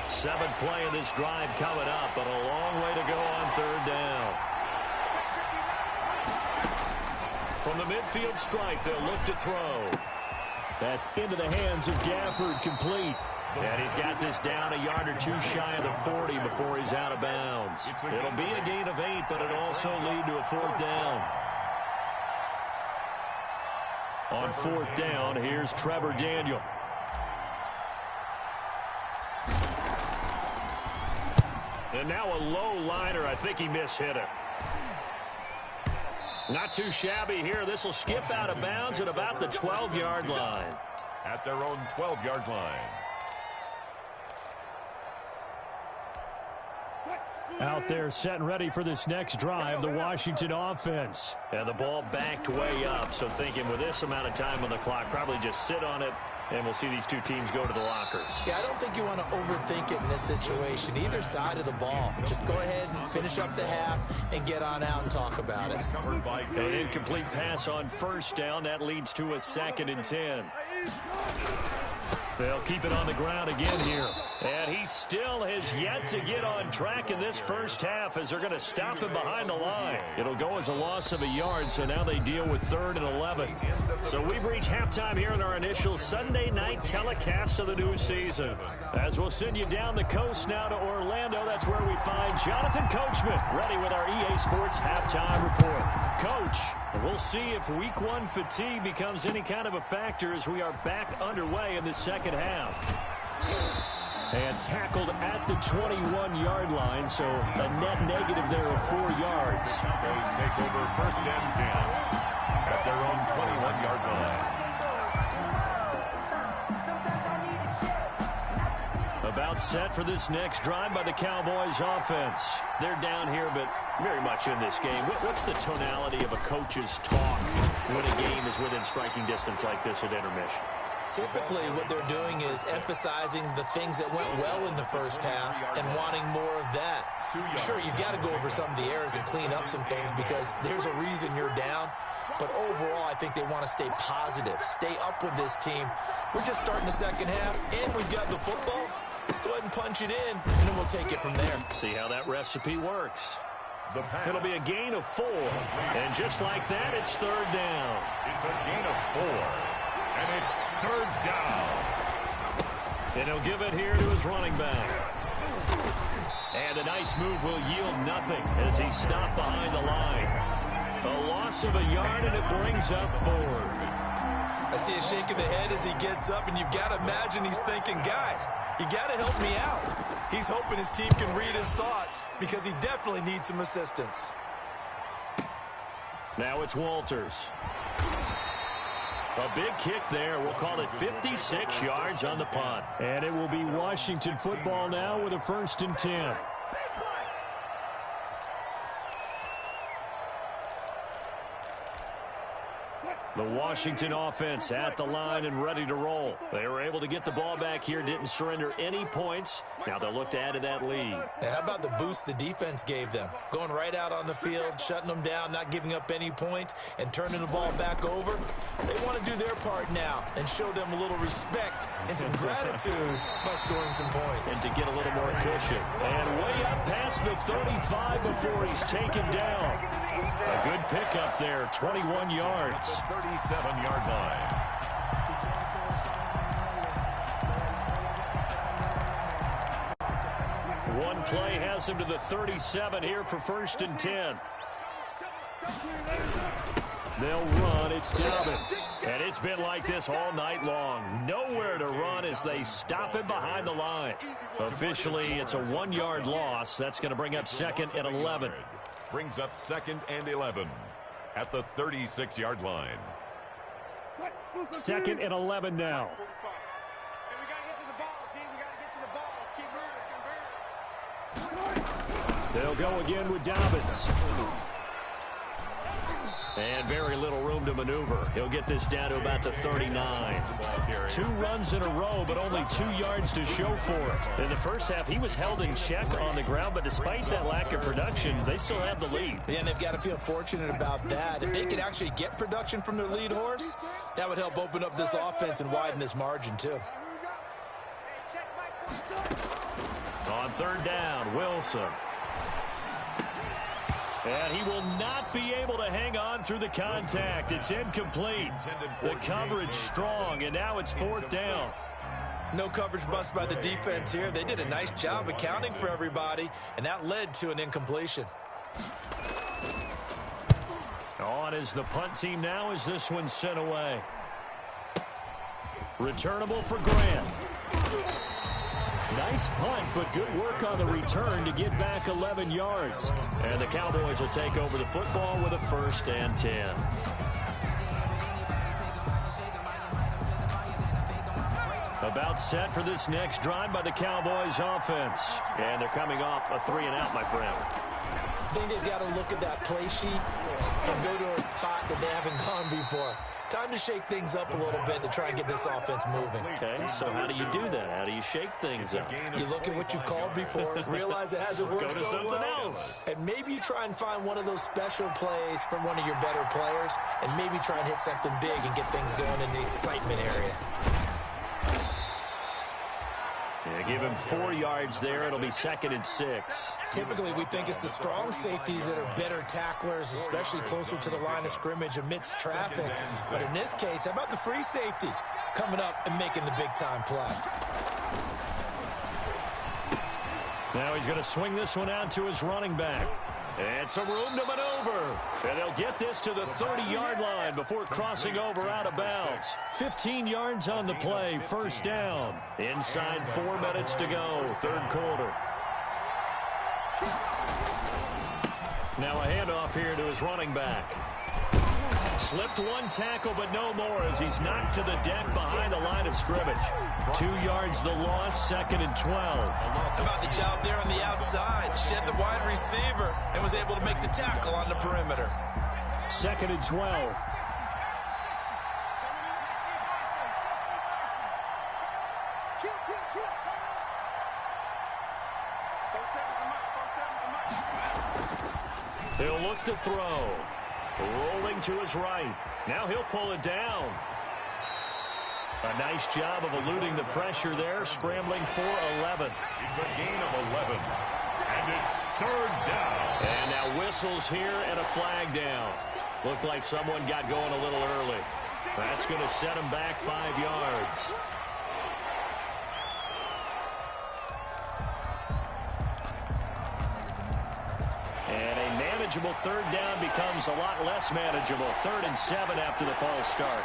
7th play of this drive coming up, but a long way to go on 3rd down. From the midfield stripe, they'll look to throw. That's into the hands of Gafford, complete. And he's got this down a yard or 2 shy of the 40 before he's out of bounds. It'll be a gain of 8, but it'll also lead to a 4th down. On 4th down, here's Trevor Daniel. And now a low liner. I think he mishit it. Not too shabby here. This will skip out of bounds at about the 12-yard line. At their own 12-yard line. Out there set and ready for this next drive, the Washington offense. And the ball backed way up, so thinking with this amount of time on the clock, probably just sit on it, and we'll see these 2 teams go to the lockers. Yeah, I don't think you want to overthink it in this situation. Either side of the ball. Just go ahead and finish up the half and get on out and talk about it. An incomplete pass on first down. That leads to a 2nd and 10. They'll keep it on the ground again here. And he still has yet to get on track in this first half as they're going to stop him behind the line. It'll go as a loss of a yard, so now they deal with 3rd and 11. So we've reached halftime here in our initial Sunday night telecast of the new season. As we'll send you down the coast now to Orlando, that's where we find Jonathan Coachman, ready with our EA Sports halftime report. Coach, we'll see if Week 1 fatigue becomes any kind of a factor as we are back underway in the second half. And tackled at the 21-yard line, so a net negative there of 4 yards. Cowboys take over 1st and 10 at their own 21-yard line. About set for this next drive by the Cowboys offense. They're down here, but very much in this game. What's the tonality of a coach's talk when a game is within striking distance like this at intermission? Typically, what they're doing is emphasizing the things that went well in the first half and wanting more of that. Sure, you've got to go over some of the errors and clean up some things because there's a reason you're down. But overall, I think they want to stay positive, stay up with this team. We're just starting the second half, and we've got the football. Let's go ahead and punch it in, and then we'll take it from there. See how that recipe works. It'll be a gain of 4. And just like that, it's third down. It's a gain of 4. And it's third down. And he'll give it here to his running back. And a nice move will yield nothing as he's stopped behind the line. A loss of a yard, and it brings up 4th. I see a shake of the head as he gets up, and you've got to imagine he's thinking, guys, you got to help me out. He's hoping his team can read his thoughts because he definitely needs some assistance. Now it's Walters. A big kick there. We'll call it 56 yards on the punt. And it will be Washington football now with a 1st and 10. The Washington offense at the line and ready to roll. They were able to get the ball back here, didn't surrender any points. Now they'll look to add to that lead. How about the boost the defense gave them? Going right out on the field, shutting them down, not giving up any points, and turning the ball back over. They want to do their part now and show them a little respect and some gratitude by scoring some points. And to get a little more cushion. And way up past the 35 before he's taken down. A good pickup there, 21 yards. 37-yard line. One play has him to the 37 here for 1st and 10. They'll run. It's Dobbins. And it's been like this all night long. Nowhere to run as they stop him behind the line. Officially, it's a 1-yard loss. That's going to bring up 2nd and 11. Brings up 2nd and 11 at the 36-yard line. 2nd and 11 now. They'll go again with Dobbins. And very little room to maneuver. He'll get this down to about the 39. 2 runs in a row, but only 2 yards to show for it. In the first half, he was held in check on the ground, but despite that lack of production, they still have the lead. Yeah, and they've got to feel fortunate about that. If they could actually get production from their lead horse, that would help open up this offense and widen this margin, too. On 3rd down, Wilson. And he will not be able to hang on through the contact. It's incomplete. The coverage strong, and now it's 4th down. No coverage bust by the defense here. They did a nice job accounting for everybody, and that led to an incompletion. On is the punt team now as this one's sent away. Returnable for Grant. Nice punt, but good work on the return to get back 11 yards. And the Cowboys will take over the football with a 1st and 10. About set for this next drive by the Cowboys offense. And they're coming off a 3-and-out, my friend. I think they've got to look at that play sheet and go to a spot that they haven't gone before. Time to shake things up a little bit to try and get this offense moving. Okay, so how do you do that? How do you shake things up? You look at what you've called before, realize it hasn't worked Go to so something well, else. and maybe you try and find one of those special plays from one of your better players, and maybe try and hit something big and get things going in the excitement area. Yeah, give him 4 yards there. It'll be 2nd and 6. Typically, we think it's the strong safeties that are better tacklers, especially closer to the line of scrimmage amidst traffic. But in this case, how about the free safety coming up and making the big-time play? Now he's going to swing this one out to his running back. And some room to maneuver. And they'll get this to the 30-yard line before crossing over out of bounds. 15 yards on the play, 1st down. Inside 4 minutes to go, 3rd quarter. Now a handoff here to his running back. Slipped one tackle, but no more as he's knocked to the deck behind the line of scrimmage. 2 yards the loss, 2nd and 12. How about the job there on the outside? Shed the wide receiver and was able to make the tackle on the perimeter. 2nd and 12. He'll look to throw. Rolling to his right. Now he'll pull it down. A nice job of eluding the pressure there, scrambling for 11. It's a gain of 11. And it's third down. And now whistles here and a flag down. Looked like someone got going a little early. That's going to set him back 5 yards. And a manageable third down becomes a lot less manageable. 3rd and 7 after the false start.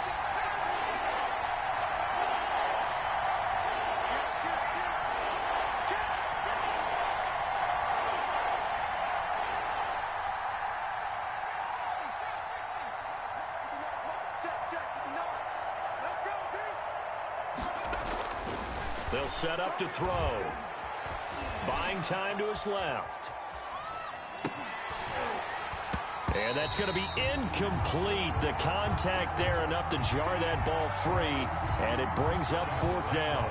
They'll set up to throw. Buying time to his left. And that's going to be incomplete. The contact there enough to jar that ball free, and it brings up 4th down.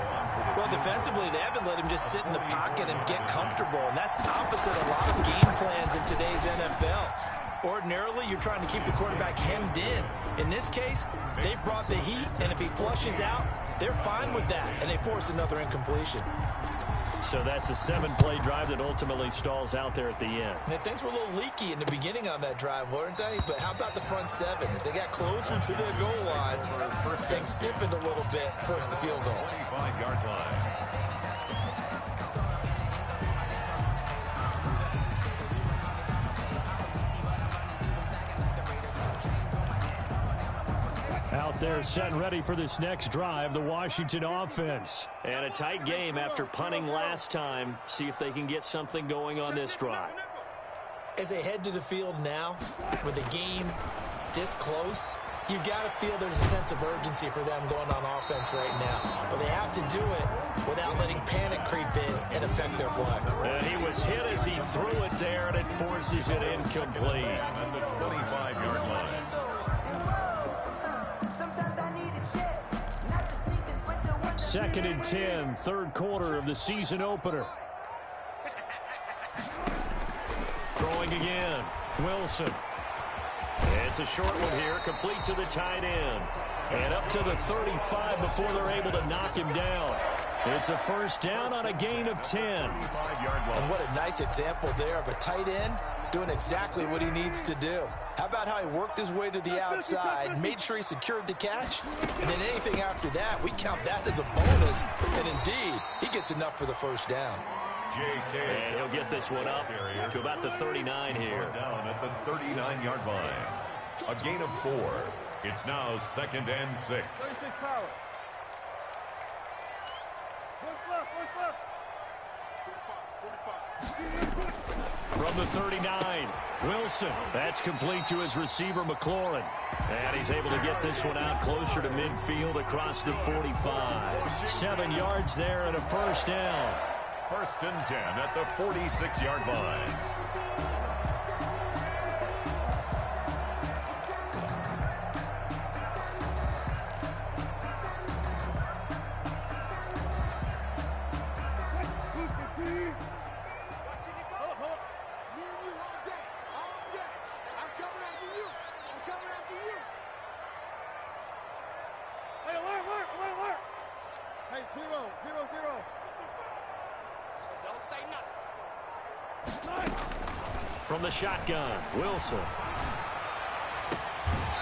Well, defensively, they haven't let him just sit in the pocket and get comfortable, and that's opposite a lot of game plans in today's NFL. Ordinarily, you're trying to keep the quarterback hemmed in. In this case, they've brought the heat, and if he flushes out, they're fine with that, and they force another incompletion. So that's a 7-play drive that ultimately stalls out there at the end. And things were a little leaky in the beginning on that drive, weren't they? But how about the front 7? As they got closer to the goal line, things stiffened a little bit, forced the field goal. 25-yard line. Out there set and ready for this next drive, the Washington offense. And a tight game after punting last time. See if they can get something going on this drive. As they head to the field now, with the game this close, you've got to feel there's a sense of urgency for them going on offense right now. But they have to do it without letting panic creep in and affect their play. And he was hit as he threw it there, and it forces it incomplete. At the 25-yard line. 2nd and 10, 3rd quarter of the season opener. Throwing again, Wilson. It's a short one here, complete to the tight end. And up to the 35 before they're able to knock him down. It's a 1st down on a gain of 10. And what a nice example there of a tight end doing exactly what he needs to do. How about how he worked his way to the outside, made sure he secured the catch, and then anything after that, we count that as a bonus. And indeed, he gets enough for the 1st down. And he'll get this one up to about the 39 here. Down at the 39-yard line. A gain of 4. It's now 2nd and 6. From the 39, Wilson. That's complete to his receiver, McLaurin. And he's able to get this one out closer to midfield across the 45. 7 yards there and a 1st down. 1st and 10 at the 46-yard line. From the shotgun, Wilson.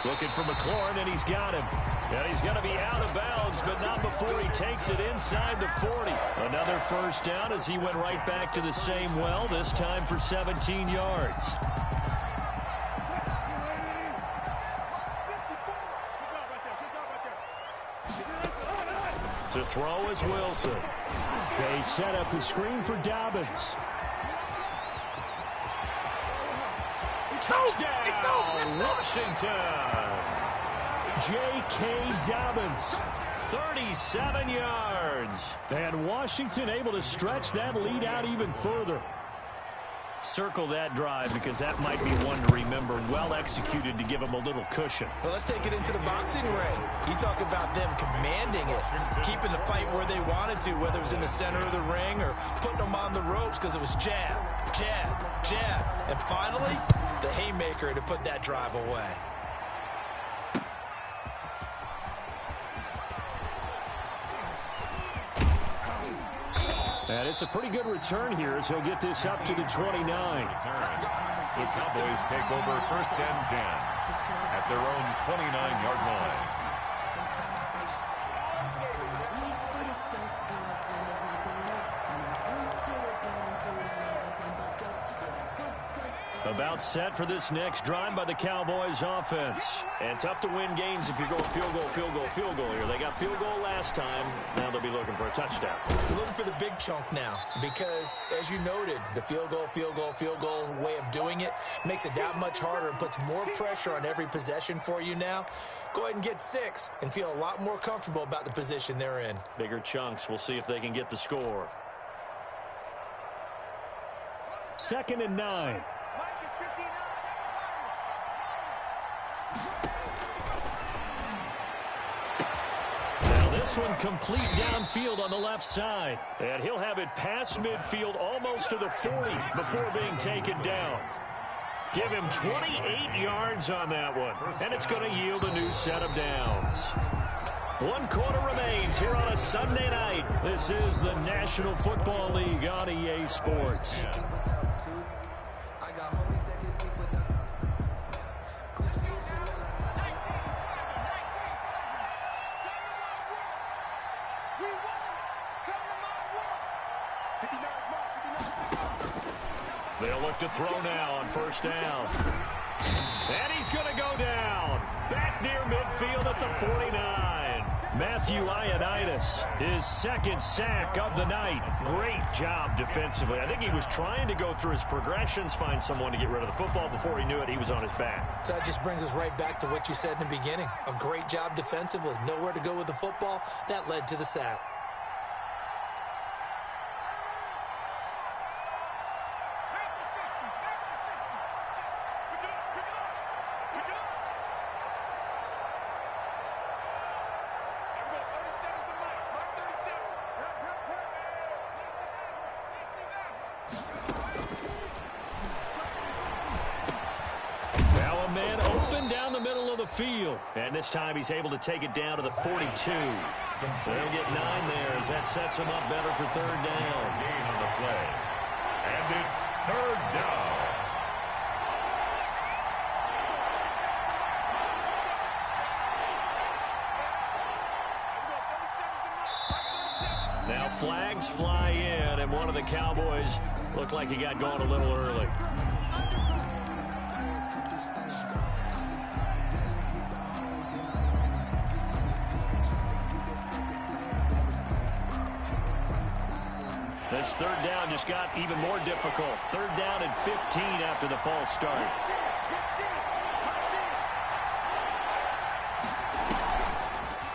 Looking for McLaurin, and he's got him. And he's going to be out of bounds, but not before he takes it inside the 40. Another 1st down as he went right back to the same well, this time for 17 yards. To throw is Wilson. They set up the screen for Dobbins. Touchdown, Washington. J.K. Dobbins, 37 yards. And Washington able to stretch that lead out even further. Circle that drive because that might be one to remember. Well executed to give them a little cushion. Well, let's take it into the boxing ring. You talk about them commanding it, keeping the fight where they wanted to, whether it was in the center of the ring or putting them on the ropes because it was jab, jab, jab. And finally, the haymaker to put that drive away. And it's a pretty good return here as he'll get this up to the 29. The Cowboys take over 1st and 10 at their own 29-yard line. About set for this next drive by the Cowboys offense. And tough to win games if you're going field goal, field goal, field goal here. They got field goal last time. Now they'll be looking for a touchdown. They're looking for the big chunk now because, as you noted, the field goal, field goal, field goal way of doing it makes it that much harder and puts more pressure on every possession for you now. Go ahead and get 6 and feel a lot more comfortable about the position they're in. Bigger chunks. We'll see if they can get the score. 2nd and 9. This one complete downfield on the left side. And he'll have it past midfield almost to the 40 before being taken down. Give him 28 yards on that one. And it's going to yield a new set of downs. 1 quarter remains here on a Sunday night. This is the National Football League on EA Sports. They'll look to throw now on 1st down. And he's going to go down. Back near midfield at the 49. Matthew Ioannidis, his 2nd sack of the night. Great job defensively. I think he was trying to go through his progressions, find someone to get rid of the football. Before he knew it, he was on his back. So that just brings us right back to what you said in the beginning. A great job defensively. Nowhere to go with the football. That led to the sack. Field. And this time he's able to take it down to the 42. They'll get 9 there as that sets him up better for 3rd down. Gain on the play. And it's 3rd down. Now flags fly in, and one of the Cowboys looked like he got going a little early. This 3rd down just got even more difficult. 3rd down and 15 after the false start.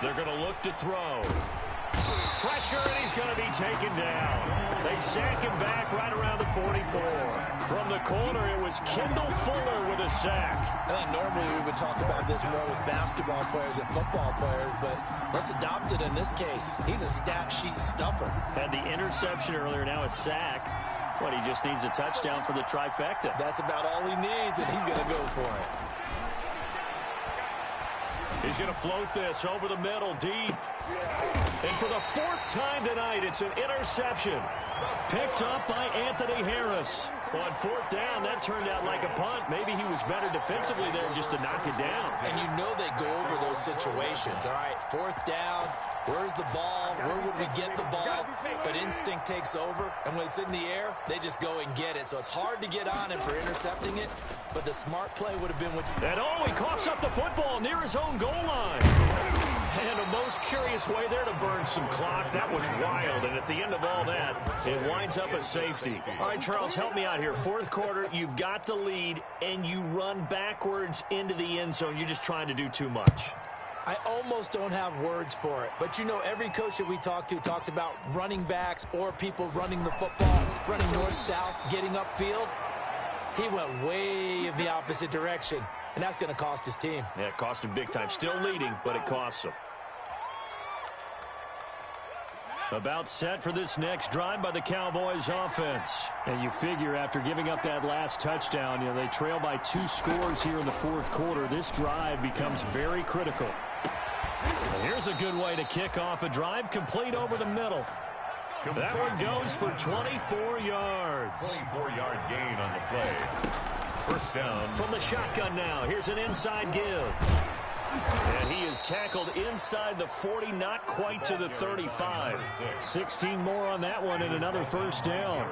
They're going to look to throw. Pressure, and he's going to be taken down. They sack him back right around the 44. From the corner, it was Kendall Fuller with a sack. I think normally we would talk about this more with basketball players and football players, but let's adopt it in this case. He's a stat sheet stuffer. Had the interception earlier, now a sack. But he just needs a touchdown for the trifecta. That's about all he needs, and he's going to go for it. He's going to float this over the middle, deep. And for the 4th time tonight, it's an interception. Picked up by Anthony Harris. On 4th down, that turned out like a punt. Maybe he was better defensively there just to knock it down. And you know they go over those situations. All right, 4th down, where's the ball? Where would we get the ball? But instinct takes over, and when it's in the air, they just go and get it. So it's hard to get on him for intercepting it, but the smart play would have been with... And he coughs up the football near his own goal line. And a most curious way there to burn some clock. That was wild, and at the end of all that, it winds up a safety. All right, Charles, help me out here. 4th quarter, you've got the lead, and you run backwards into the end zone. You're just trying to do too much. I almost don't have words for it, but you know every coach that we talk to talks about running backs or people running the football, running north-south, getting upfield. He went way in the opposite direction, and that's going to cost his team. Yeah, it cost him big time. Still leading, but it costs him. About set for this next drive by the Cowboys offense. And you figure after giving up that last touchdown, they trail by 2 scores here in the fourth quarter. This drive becomes very critical. And here's a good way to kick off a drive, complete over the middle. That one goes for 24 yards. 24-yard gain on the play. First down. From the shotgun now, here's an inside give. And he is tackled inside the 40, not quite to the 35. 16 more on that one and another first down.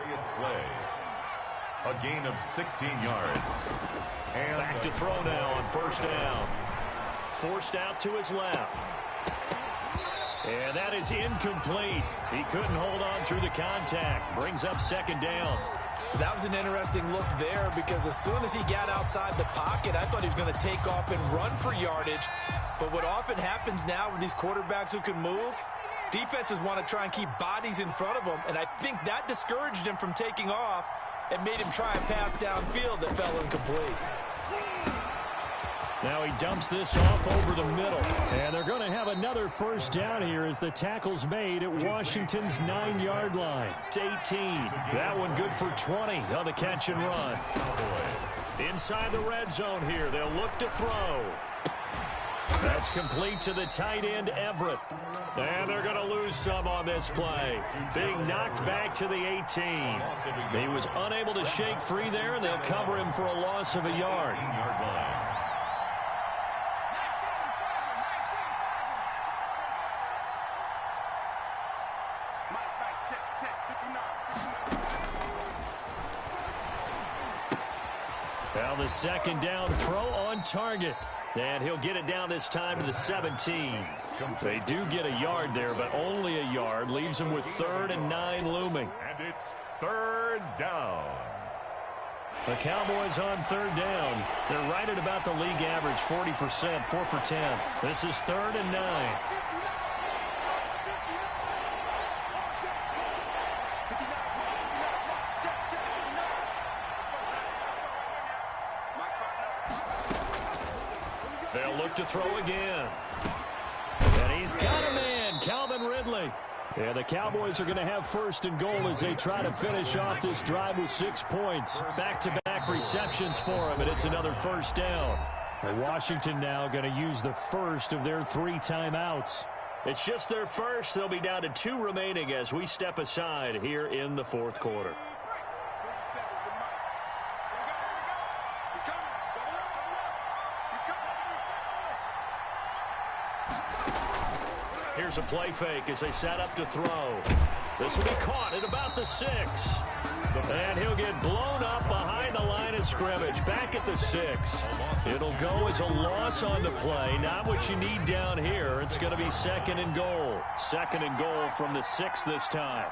A gain of 16 yards. And back to throw now on first down. Forced out to his left. And that is incomplete. He couldn't hold on through the contact. Brings up second down. That was an interesting look there because as soon as he got outside the pocket, I thought he was going to take off and run for yardage. But what often happens now with these quarterbacks who can move, defenses want to try and keep bodies in front of them. And I think that discouraged him from taking off and made him try a pass downfield that fell incomplete. Now he dumps this off over the middle. And they're going to have another first down here as the tackle's made at Washington's 9-yard line. It's 18. That one good for 20 on the catch and run. Inside the red zone here. They'll look to throw. That's complete to the tight end, Everett. And they're going to lose some on this play. Being knocked back to the 18. He was unable to shake free there, and they'll cover him for a loss of a yard. Now the second down throw on target. And he'll get it down this time to the 17. They do get a yard there, but only a yard. Leaves them with 3rd and 9 looming. And it's 3rd down. The Cowboys on 3rd down. They're right at about the league average, 40%, 4 for 10. This is 3rd and 9. They'll look to throw again. And he's got a man, Calvin Ridley. Yeah, the Cowboys are going to have 1st and goal as they try to finish off this drive with 6 points. Back-to-back receptions for him, and it's another first down. And Washington now going to use the first of their 3 timeouts. It's just their first. They'll be down to 2 remaining as we step aside here in the fourth quarter. Here's a play fake as they set up to throw. This will be caught at about the 6. And he'll get blown up behind the line of scrimmage. Back at the 6. It'll go as a loss on the play. Not what you need down here. It's going to be 2nd and goal. 2nd and goal from the 6 this time.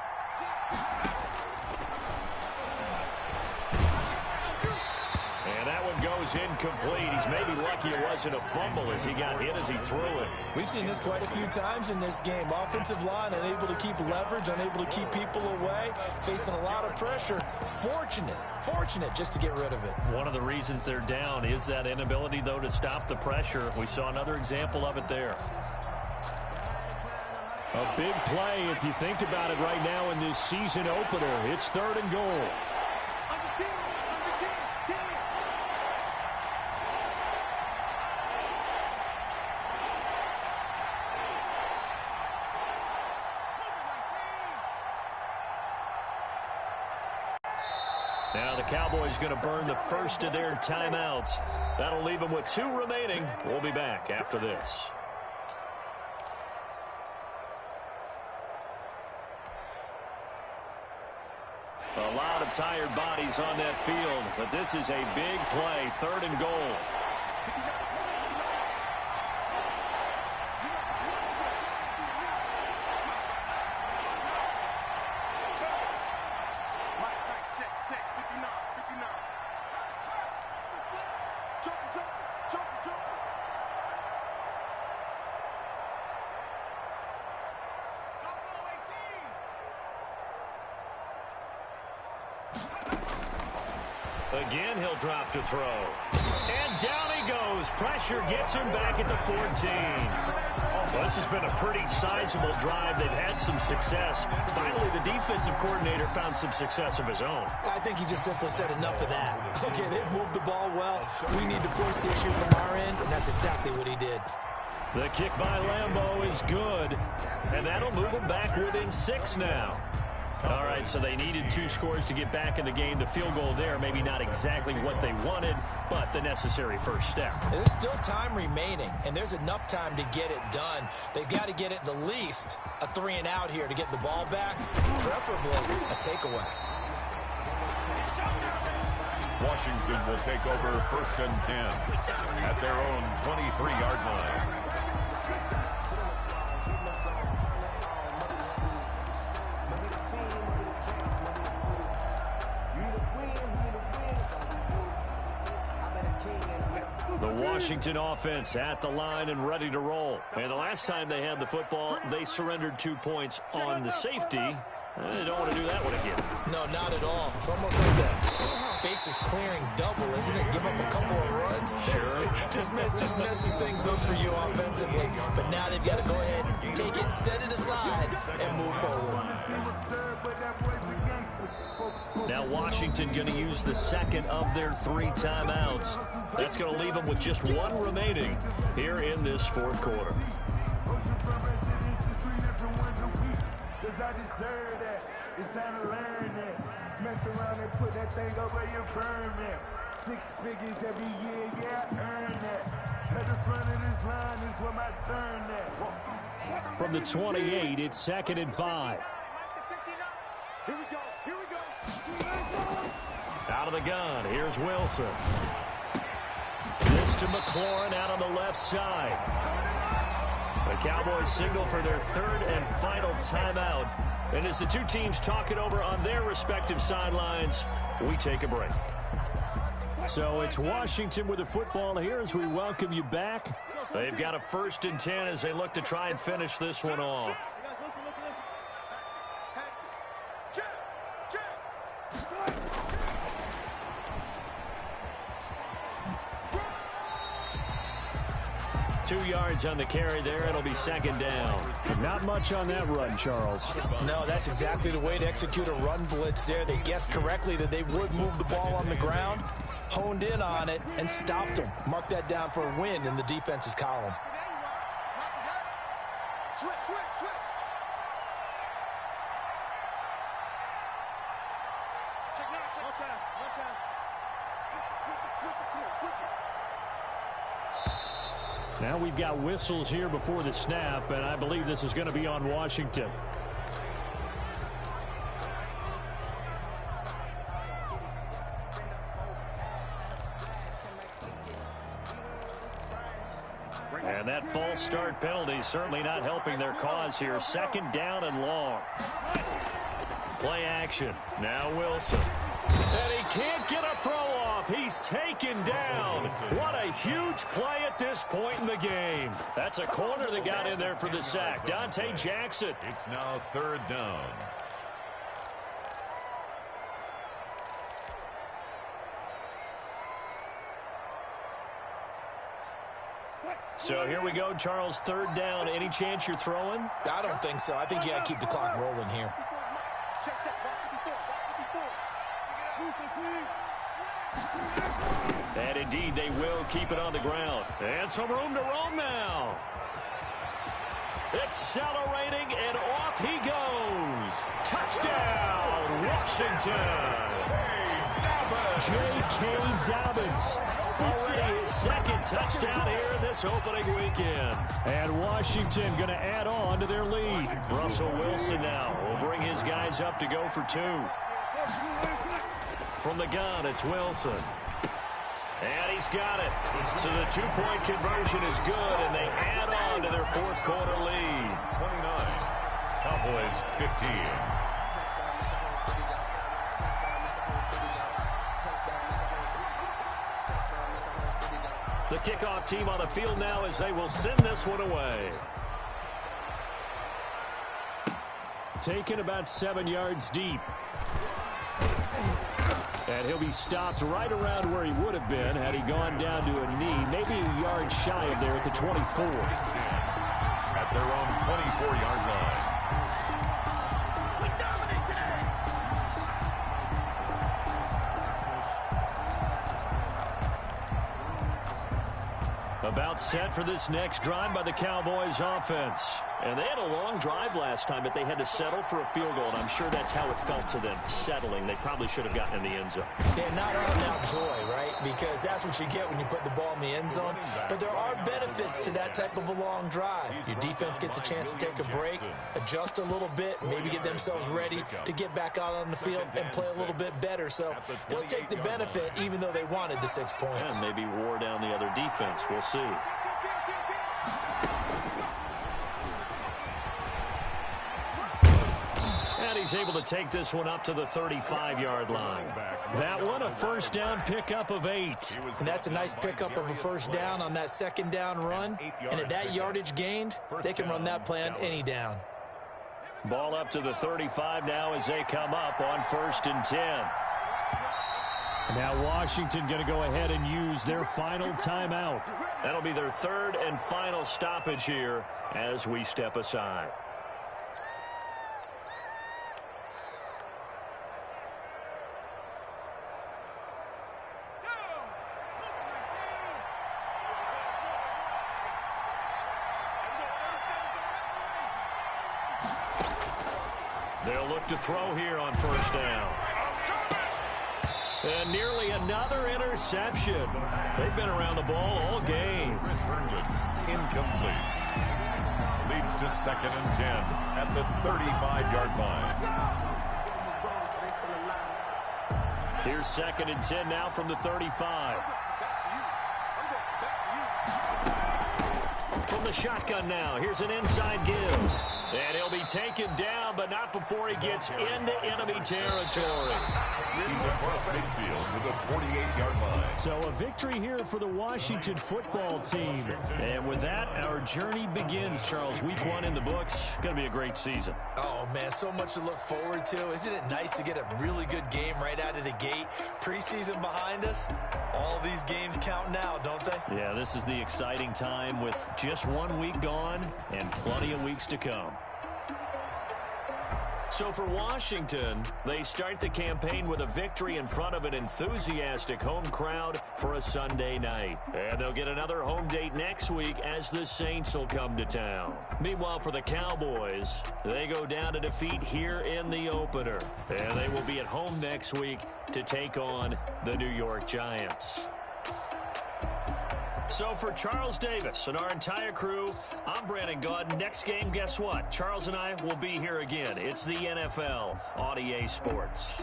Goes incomplete. He's maybe lucky it wasn't a fumble as he got hit as he threw it. We've seen this quite a few times in this game. Offensive line unable to keep leverage, unable to keep people away, facing a lot of pressure. Fortunate just to get rid of it. One of the reasons they're down is that inability, though, to stop the pressure. We saw another example of it there. A big play if you think about it right now in this season opener. It's 3rd and goal. Now the Cowboys going to burn the first of their timeouts. That'll leave them with 2 remaining. We'll be back after this. A lot of tired bodies on that field, but this is a big play, 3rd and goal. Again, he'll drop to throw. And down he goes. Pressure gets him back at the 14. Well, this has been a pretty sizable drive. They've had some success. Finally, the defensive coordinator found some success of his own. I think he just simply said enough of that. Okay, they've moved the ball well. We need to force the issue from our end, and that's exactly what he did. The kick by Lambeau is good, and that'll move them back within 6 now. All right, so they needed 2 scores to get back in the game. The field goal there, maybe not exactly what they wanted, but the necessary first step. There's still time remaining, and there's enough time to get it done. They've got to get at the least a 3-and-out here to get the ball back, preferably a takeaway. Washington will take over 1st and 10 at their own 23-yard line. The Washington offense at the line and ready to roll. And the last time they had the football, they surrendered 2 points on the safety. They don't want to do that one again. No, not at all. It's almost like a bases clearing double, isn't it? Give up a couple of runs. Sure. just messes things up for you offensively. But now they've got to go ahead, take it, set it aside, and move forward. Now Washington going to use the second of their 3 timeouts. That's going to leave them with just 1 remaining here in this 4th quarter. It's time to learn that. Mess around and put that thing up where you burn that. 6 figures every year, yeah, I earn that. At the front of this line is where my turn at. From the 28, it's 2nd and 5. Here we go, here we go. Out of the gun, here's Wilson. This to McLaurin out on the left side. The Cowboys signal for their 3rd and final timeout. And as the 2 teams talk it over on their respective sidelines, we take a break. So it's Washington with the football here as we welcome you back. They've got a 1st and 10 as they look to try and finish this one off. Two yards on the carry there. It'll be 2nd down. Not much on that run, Charles. No, that's exactly the way to execute a run blitz there. They guessed correctly that they would move the ball on the ground, honed in on it, and stopped them. Mark that down for a win in the defense's column. Switch. Check now, check. Left down. Switch it. Now we've got whistles here before the snap, and I believe this is going to be on Washington. And that false start penalty certainly not helping their cause here. 2nd down and long. Play action. Now Wilson. And he can't get a throw off. He's taken down. What a huge play at this point in the game. That's a corner that got in there for the sack. Dante Jackson. It's now 3rd down. So here we go, Charles, 3rd down. Any chance you're throwing? I don't think so. I think you got to keep the clock rolling here. And indeed, they will keep it on the ground. And some room to roam now. Accelerating, and off he goes. Touchdown, Washington. J.K. Dobbins. Already his 2nd touchdown here in this opening weekend. And Washington going to add on to their lead. Russell Wilson now will bring his guys up to go for 2. From the gun, it's Wilson. And he's got it. So the 2-point conversion is good, and they add on to their 4th quarter lead. 29. Cowboys 15. The kickoff team on the field now as they will send this one away. Taken about 7 yards deep. And he'll be stopped right around where he would have been had he gone down to a knee, maybe a yard shy of there at the 24. At their own 24-yard line. About set for this next drive by the Cowboys offense. And they had a long drive last time, but they had to settle for a field goal, and I'm sure that's how it felt to them, settling. They probably should have gotten in the end zone. Yeah, not out-and-out joy, right? Because that's what you get when you put the ball in the end zone. But there are benefits to that type of a long drive. Your defense gets a chance to take a break, adjust a little bit, maybe get themselves ready to get back out on the field and play a little bit better. So they'll take the benefit even though they wanted the 6 points. And maybe wore down the other defense. We'll see. And he's able to take this one up to the 35-yard line. That one a first down pickup of 8. And that's a nice pickup of a first down on that second down run. And at that yardage gained, they can run that play on any down. Ball up to the 35 now as they come up on 1st and 10. Now Washington going to go ahead and use their final timeout. That'll be their 3rd and final stoppage here as we step aside. They'll look to throw here on 1st down. And nearly another interception. They've been around the ball all game. Incomplete. Leads to 2nd and 10 at the 35-yard line. Here's 2nd and 10 now from the 35. From the shotgun now, here's an inside give. And he'll be taken down, but not before he gets into enemy territory. He's across midfield to the 48-yard line. So a victory here for the Washington football team. And with that, our journey begins, Charles. Week 1 in the books. Going to be a great season. Oh, man, so much to look forward to. Isn't it nice to get a really good game right out of the gate? Preseason behind us. All these games count now, don't they? Yeah, this is the exciting time with just 1 week gone and plenty of weeks to come. So for Washington, they start the campaign with a victory in front of an enthusiastic home crowd for a Sunday night. And they'll get another home date next week as the Saints will come to town. Meanwhile, for the Cowboys, they go down to defeat here in the opener. And they will be at home next week to take on the New York Giants. So for Charles Davis and our entire crew, I'm Brandon Gaudin. Next game, guess what? Charles and I will be here again. It's the NFL on EA Sports.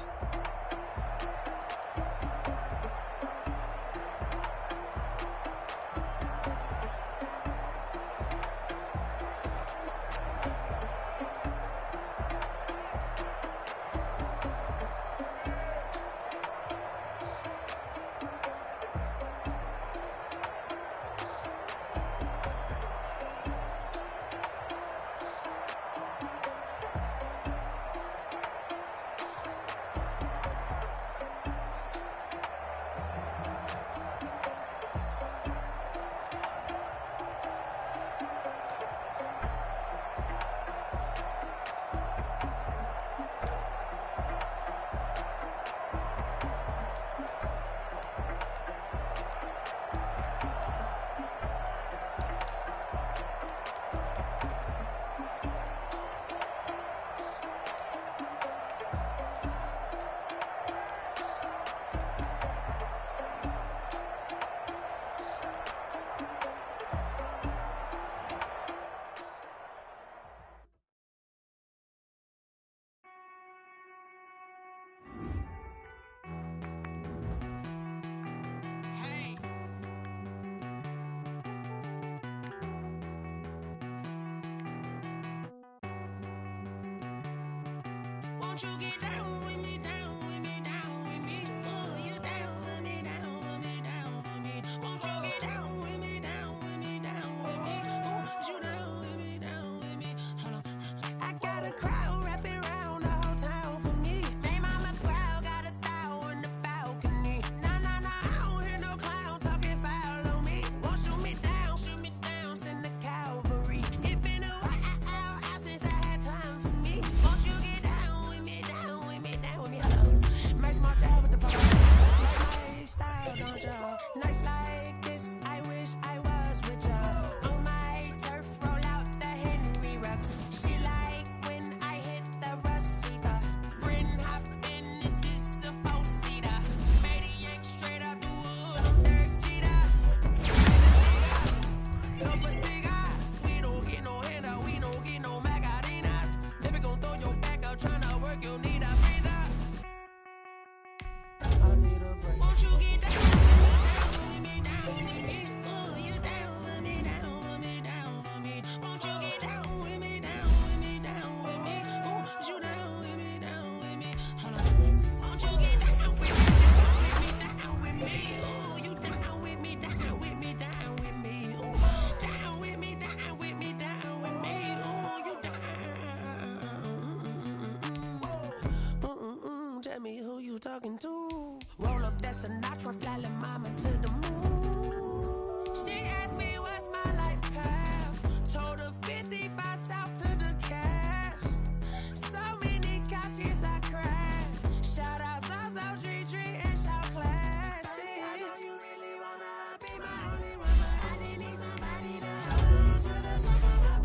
Won't you get down with me, down with me, down with me? Oh, you down with me, down with me, down with me. Won't you get down with me, down with me, down with me? Oh, you down with me, down with me? Hold on. I got a crowd wrapping around the whole town for me. They mama proud, got 1,000 about talking to. Roll up that Sinatra, fly la mama to the moon. She asked me what's my life path. Told her 55 south to the cab. So many couches I cried. Shout out Zazo, Tree Tree, and shout classic. I know you really wanna be my only one, but I didn't need somebody to hold to the fuck up.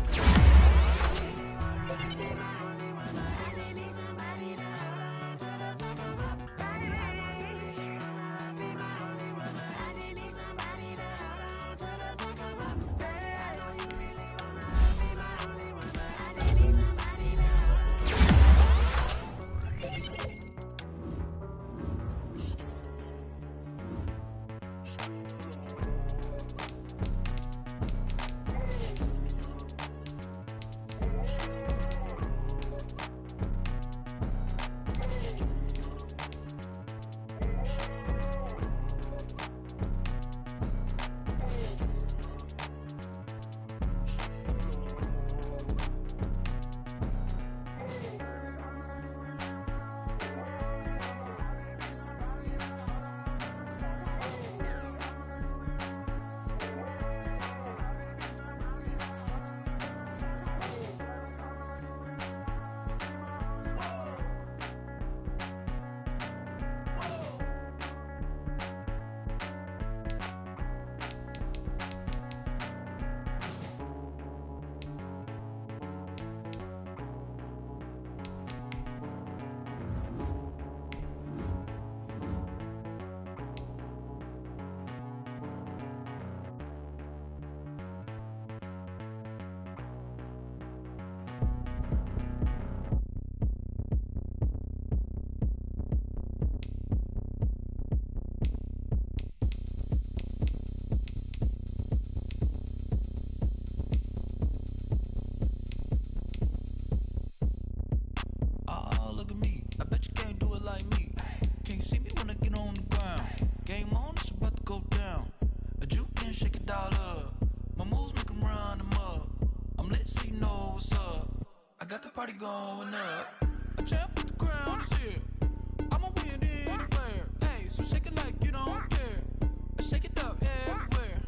Party going up. A champ with the crown is here. I'ma win anywhere. Hey, so shake it like you don't care. I shake it up everywhere.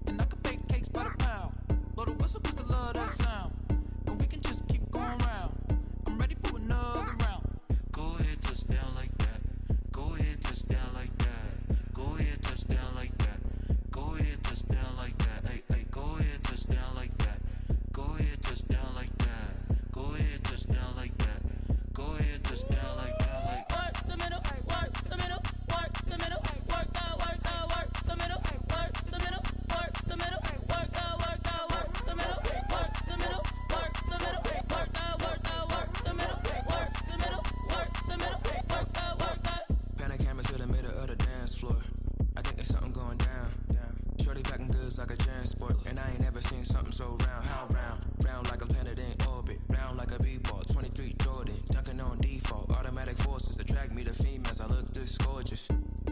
And I can bake cakes by the pound. Blow the whistle cause I love that sound. And we can just keep going round. I'm ready for another round. Go ahead, touch down like that. Go ahead, touch down like that. Go ahead, touch down like that. Go ahead, touch down like that. Hey, hey, go ahead, touch down like that. Go ahead, touch down like that. Go ahead, touch down like that. Go ahead, touch down like that. Like work the middle, work the middle, work the middle, work the middle, work the middle, work the middle, work the middle, work the middle, work the middle, work the middle, work the middle, work the middle, work the. Pan a camera to the middle of the dance floor. I think there's something going down. Shorty packing goods like a transport, and I ain't never seen something so round. How round? Round like a planet in orbit, round like a b-ball. 23 Jordan, dunking on default. Automatic forces attract me to females. I look this gorgeous.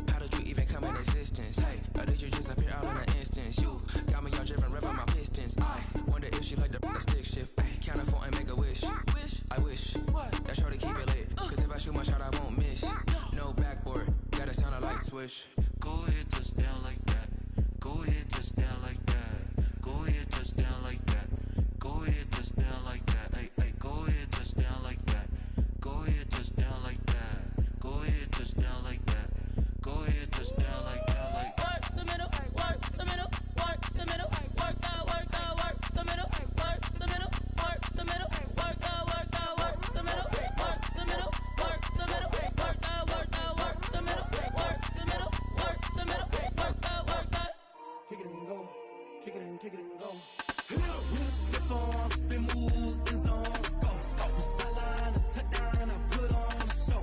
How did you even come in existence? Hey, or did you just appear out in an instance? You got me all driven, revving my pistons. I wonder if she like the stick shift. Ay, count it 4 and make a wish. I wish that shorty keep it lit. Cause if I shoot my shot, I won't miss. No backboard, gotta sound a light switch. Go ahead, touch down like that. Go ahead, touch down like that. Go ahead, touch down like that. Go ahead, touch down like that. Hey, hey, go ahead, touch down like that. Go ahead, touch down like that. Go ahead, touch down like that. Go ahead, touch down like that. Like work the middle, work the middle, work the middle, work the middle, work the middle, work the middle, work the middle, work the middle, work the middle, work the middle, work the middle, work the middle, work the. Kick it and go, kick it and go. We'll step on, spin move, is on, go. Sideline, a touchdown, I put on a show.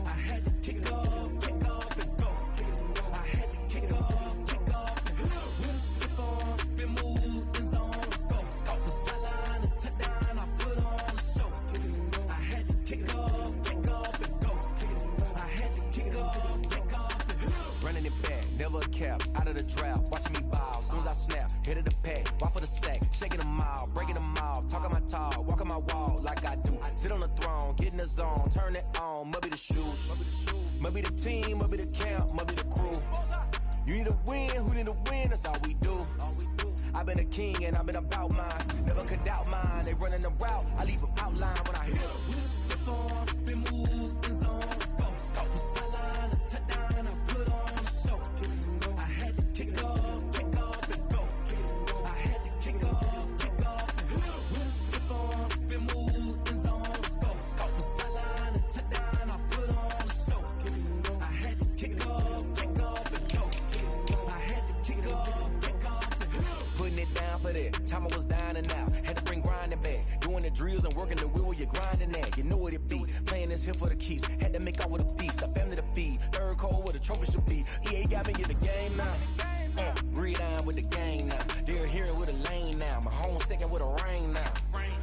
I had to kick off and go. I had to kick off and go. We'll step on, spin move, is on, go. Sideline, a touchdown, I put on a show. I had to kick off and go. I had to kick off and go. Running it back, never never a cap. Out of the drought, watching me ball. Soon as I snap, hit of the pack, walk for the sack, shaking them all, breaking them off, talking my talk, walking my wall like I do. Sit on the throne, get in the zone, turn it on. Must be the shoes, must be the team, must be the camp, must be the crew. You need a win, who need a win? That's all we do. I've been a king and I've been about mine. Never could doubt mine. They running the route, I leave them outline when I hit them. Step on, spin, move, in zone, go. From sideline to touchdown, I put on a show. I had to kick off and go. I had to kick off and go. Step on, spin, move, in zone, go. From sideline to touchdown, I put on a show. I had to kick off and go. I had to kick off and go. Putting it down for that. Time I was down and out. Had to bring grinding back. Doing the drills and working the wheel where you're grinding at. You know what it be. Playing this here for the keeps. Had to make out with a feast. A family to feed. Third cold where the trophy should be. EA got me in the game now. Breathe down with the game now. They're here with a lane now. My home second with a rain now.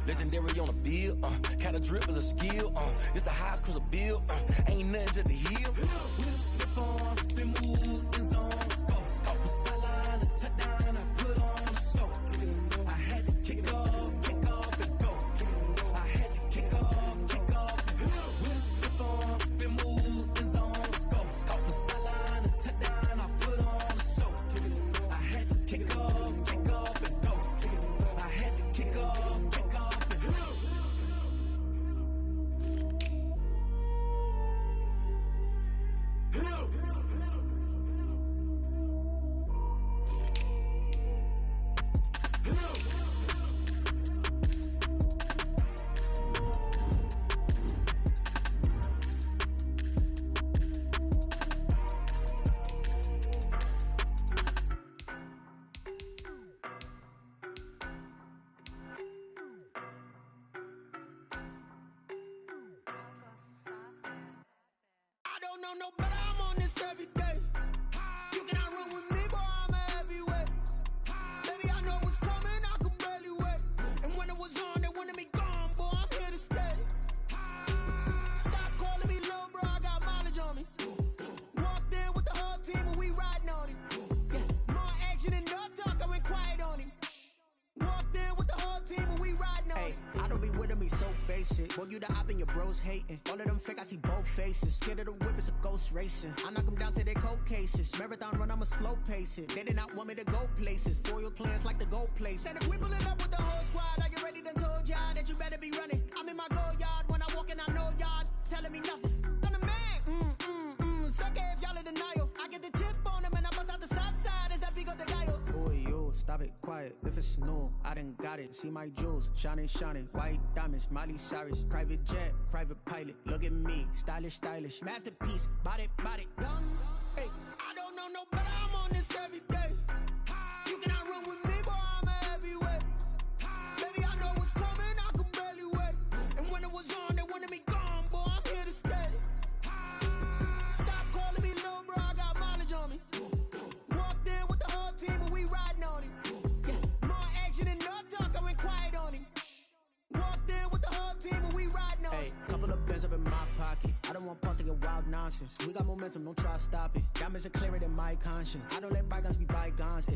Legendary on the field. Kind of drip is a skill. It's the highest cruiser bill. Ain't nothing just the hill. Step on, spin, move, in zone, go. From sideline to touchdown, I put on a show. I had to kick off and go. I had to kick off and go. Step on, spin, move, in zone, go. From sideline to touchdown, I put on a show. I had to kick off and go. I had to kick off and go. I don't know no better, I'm on this every day. You cannot run with me, boy, I'm a heavyweight. Baby, I know what's coming, I could barely wait. And when it was on, they wanted me gone, boy, I'm here to stay. Stop calling me little bro, I got mileage on me. Walked in with the whole team and we riding on him. Yeah, more action and no talk, I went quiet on him. Walked in with the whole team and we riding on him. I don't be with me so basic. Boy, you the op and your bros hating. All of them fake, I see both faces. Scared of the whip, it's a ghost racing. I knock them down to their cold cases. Marathon run, I'ma slow pace it. They did not want me to go places. Foil plans like the gold place. And if we pulling up with the whole squad, are you ready? Done told y'all that you better be running. I'm in my go yard when I walk in, I know y'all telling me nothing. I'm the man, suck it if y'all in denial. I get the chip on them and I bust out the south side. Is that big of the guy? Boy, yo, stop it, quiet. If it's new, I done got it. See my jewels, shining, shining. White diamonds, Miley Cyrus. Private jet, private pilot. Look at me, stylish, stylish. Masterpiece, body, young. Hey, I don't know no better, I'm on this every day. You cannot run with me, boy, I'm a heavyweight. Baby, I know what's coming, I could barely wait. And when it was on, they wanted me gone, boy, I'm here to stay. Stop calling me little bro, I got mileage on me. Walked in with the whole team and we riding on him. Yeah, more action and no talk, I went quiet on him. Walked in with the whole team and we riding on him. Hey, couple of bands up in my pocket. I don't want pussy and wild nonsense. We got momentum, don't try to stop it. Diamonds are clearer than my conscience. I don't let bygones be bygones.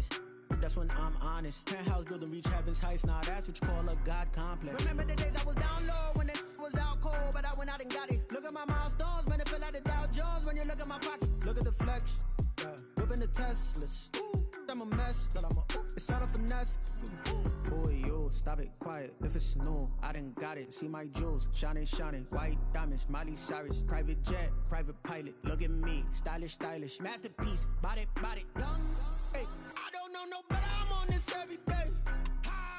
That's when I'm honest. Penthouse building reach heaven's heights. Nah, that's what you call a God complex. Remember the days I was down low when it was out cold, but I went out and got it. Look at my milestones, man, it feel like the Dow Jones when you look at my pocket. Look at the flex, yeah. Whipping the Teslas. I'm a mess, but it's all a finesse. Boy, yo, stop it, quiet. If it's new, I done got it. See my jewels, shining, shining. White diamonds, Miley Cyrus. Private jet, private pilot. Look at me, stylish, stylish. Masterpiece, body, young. Hey, I don't know no better, I'm on this every day.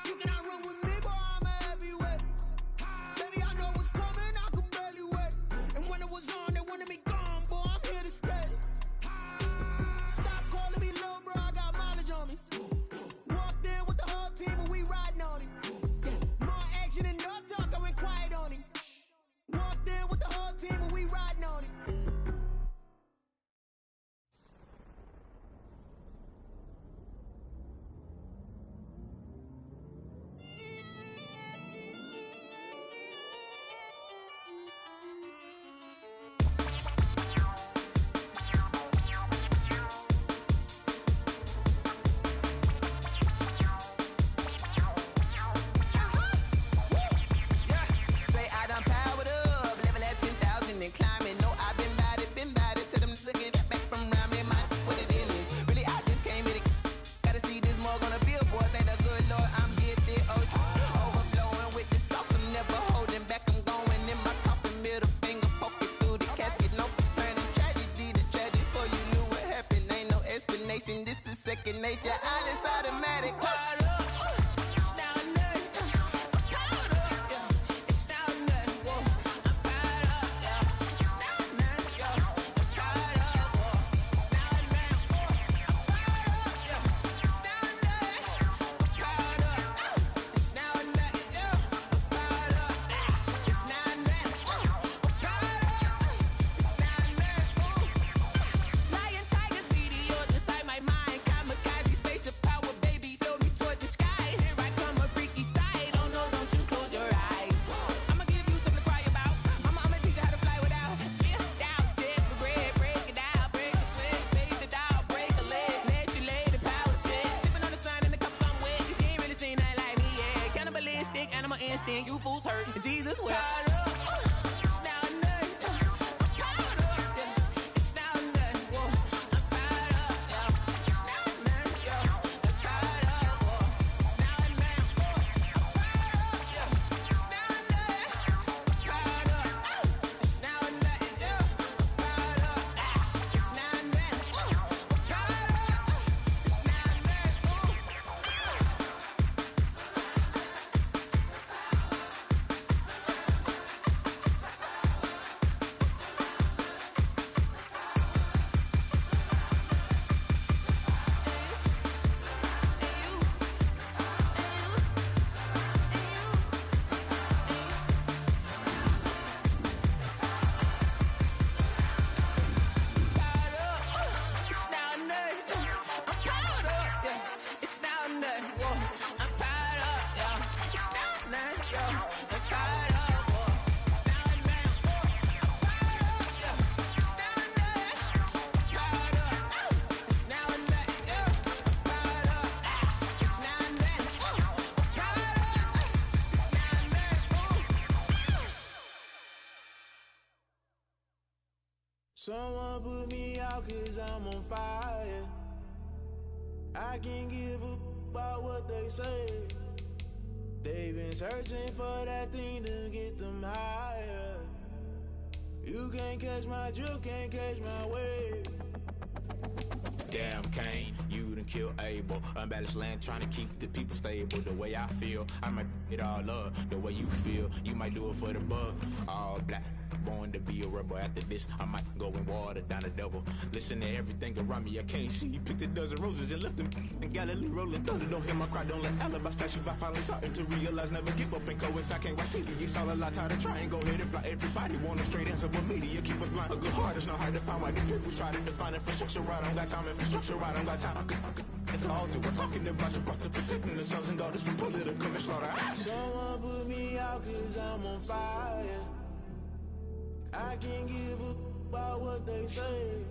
You cannot run with me, boy, I'm a heavyweight. Baby, I know what's coming, I could barely wait. And when it was on, they wanted me gone, boy, I'm here to stay. Stop calling me little bro, I got mileage on me. Walked in with the whole team and we riding on him. Yeah, more action and no talk, I went quiet on him. Walked in with the whole team and we riding on him. second nature. All is automatic. You fools hurt. Jesus will. Someone put me out 'cause I'm on fire. I can't give up about what they say. They've been searching for that thing to get them higher. You can't catch my drift, can't catch my wave. Damn, Kane, you done killed Abel. Unbalanced land, trying to keep the people stable. The way I feel, I might it all up. The way you feel, you might do it for the buck. All black, born to be a rebel. After this, I might go and water down the devil. Listen to everything around me, I can't see. Picked a dozen roses and left them in Galilee rolling thunder. Don't hear my cry, don't let alibis pass you. I finally starting to realize, never give up and coincide. I can't watch TV, it's all a lot, tired of trying. Go ahead and fly. Everybody want a straight answer, but media keep us blind. A good heart is not hard to find. Why the people try to define infrastructure right? I don't got time, infrastructure right, I don't got time. I could talk to. We're talking about you, about to protecting the sons and daughters from political and slaughter. Someone put me out 'cause I'm on fire. I can't give up about what they say.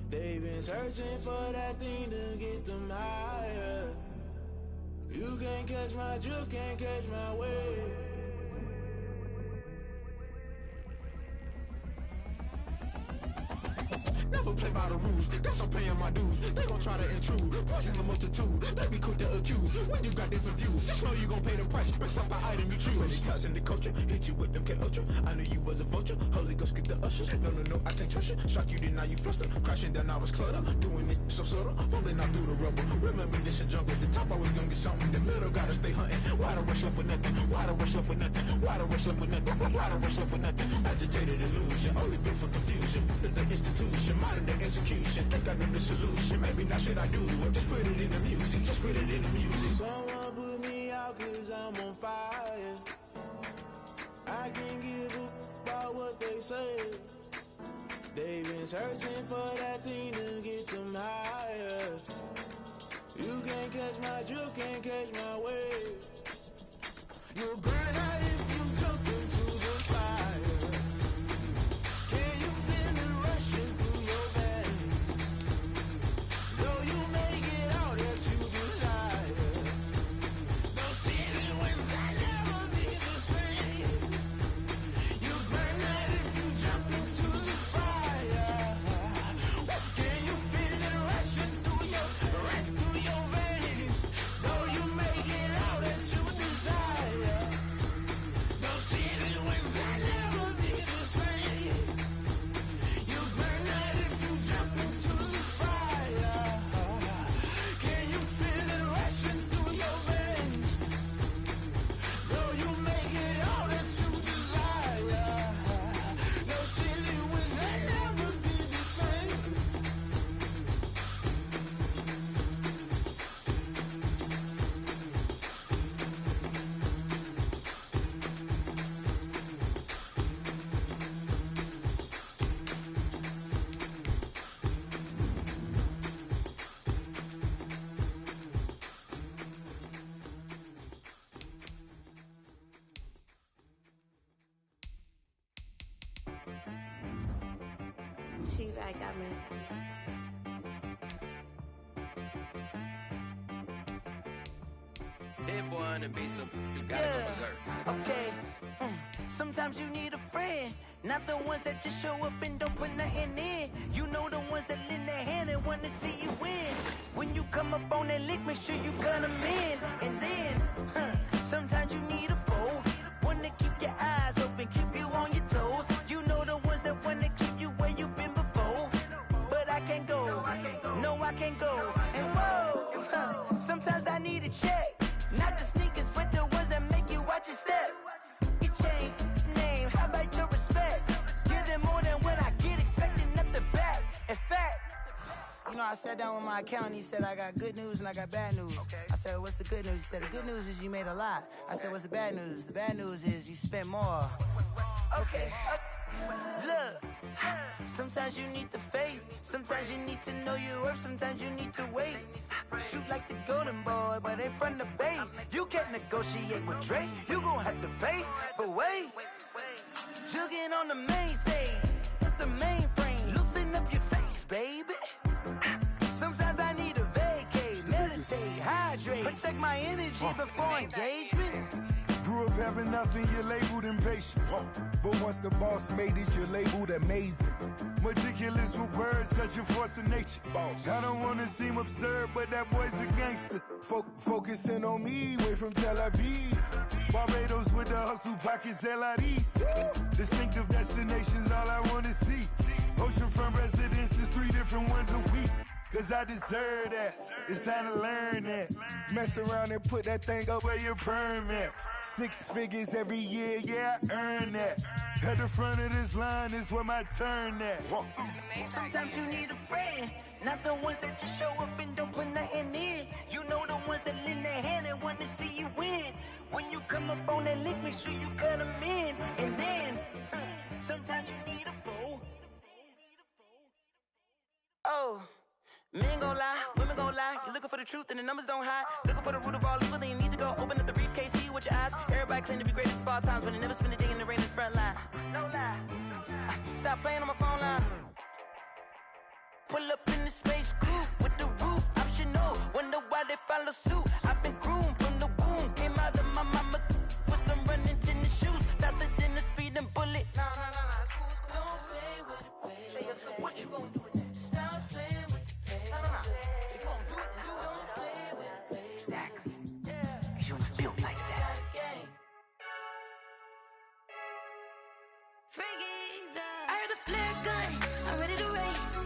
They've been searching for that thing to get them higher. You can't catch my drift, can't catch my wave. Never play by the rules, guess I'm paying my dues. They gon' try to intrude, poison the multitude. They be quick to accuse, when you got different views. Just know you gon' pay the price, based off the item you choose. Many times in the culture, hit you with them K Ultra. I knew you was a vulture, Holy Ghost get the ushers. No, I can't trust you. Shock you, then now you fluster. Crashing down, I was cluttered. Doing this so subtle, falling out through the rubble. Remember this in jungle, the top I was gonna get something. The middle gotta stay hunting. Why the rush left for nothing? Why the rush left for nothing? Why the rush left for nothing? Why the rush left for nothing? Agitated illusion, only built for confusion. The institution, modern day execution. Think I know the solution. Maybe not shit I do. Just put it in the music. Just put it in the music. Someone put me out 'cause I'm on fire. I can't give up about what they say. They've been searching for that thing to get them higher. You can't catch my drift, can't catch my wave. You'll burn out if you jump into the fire. Can you feel it rushing through your veins? Though you make it out that you desire. No ceiling when that never be the same. You burn out if you jump into the fire. Can you feel it rushing through your veins? Though you make it out that you desire. She-Rag got me. Hit one and be some. You gotta go berserk. Okay. Sometimes you need a friend, not the ones that just show up and don't put nothing in. You know the ones that lend their hand and want to see you win. When you come up on that lick, make sure you cut them in. And then, sometimes you need a foe, one to keep your eyes open, keep you on your toes. You know the ones that want to keep you where you've been before. But I can't go, no I can't go. And whoa, sometimes I need a check. Not the sneakers, but the ones that make you watch your step. Your chain, name, how about your respect? Give them more than what I get, expecting nothing back. In fact, you know, I sat down with my accountant, he said, I got good news and I got bad news. I said, what's the good news? He said, the good news is you made a lot. I said, what's the bad news? The bad news is you spent more. Okay. Look, sometimes you need the faith, sometimes you need to know your worth, sometimes you need to wait. Shoot like the golden boy, but ain't from the bay. You can't negotiate with Drake, you gon' have to pay. But wait, jugging on the main stage, with the mainframe, loosen up your face, baby. Sometimes I need a vacate, meditate, hydrate, protect my energy before engagement. Grew up having nothing, you're labeled impatient. But once the boss made it, you're labeled amazing. Meticulous with words, such a force of nature. I don't wanna seem absurd, but that boy's a gangster. Focusing on me, way from Tel Aviv. Barbados with the hustle pockets, LIDs. Distinctive destinations, all I wanna see. Oceanfront residences, 3 different ones a week. Cause I deserve that, it's time to learn that. Mess around and put that thing up where your permit. 6 figures every year, yeah, I earn that. At the front of this line is where my turn at. Sometimes you need a friend, not the ones that just show up and don't put nothing in. You know the ones that lend their hand and want to see you win. When you come up on that lick, make sure you cut them in. And then, sometimes you need a foe. Oh. Men gon' lie, women gon' lie. You're looking for the truth and the numbers don't hide. Looking for the root of all evil, then you need to go open up the briefcase, see with your eyes. Everybody claim to be greatest of all times, but they never spend a day in the rain in the front line. No lie. Stop playing on my phone line. Pull up in the space coupe with the roof optional. Wonder why they follow suit. I've been groomed from the womb. Came out of my mama with some running tennis shoes. Faster than the speeding bullet. No, it's cool. Don't play with it, baby. Say, what you gon' do? Stop playing. If you don't do it, then don't play with it. Exactly. Cause you ain't built like that. I heard a flare gun, I'm ready to race.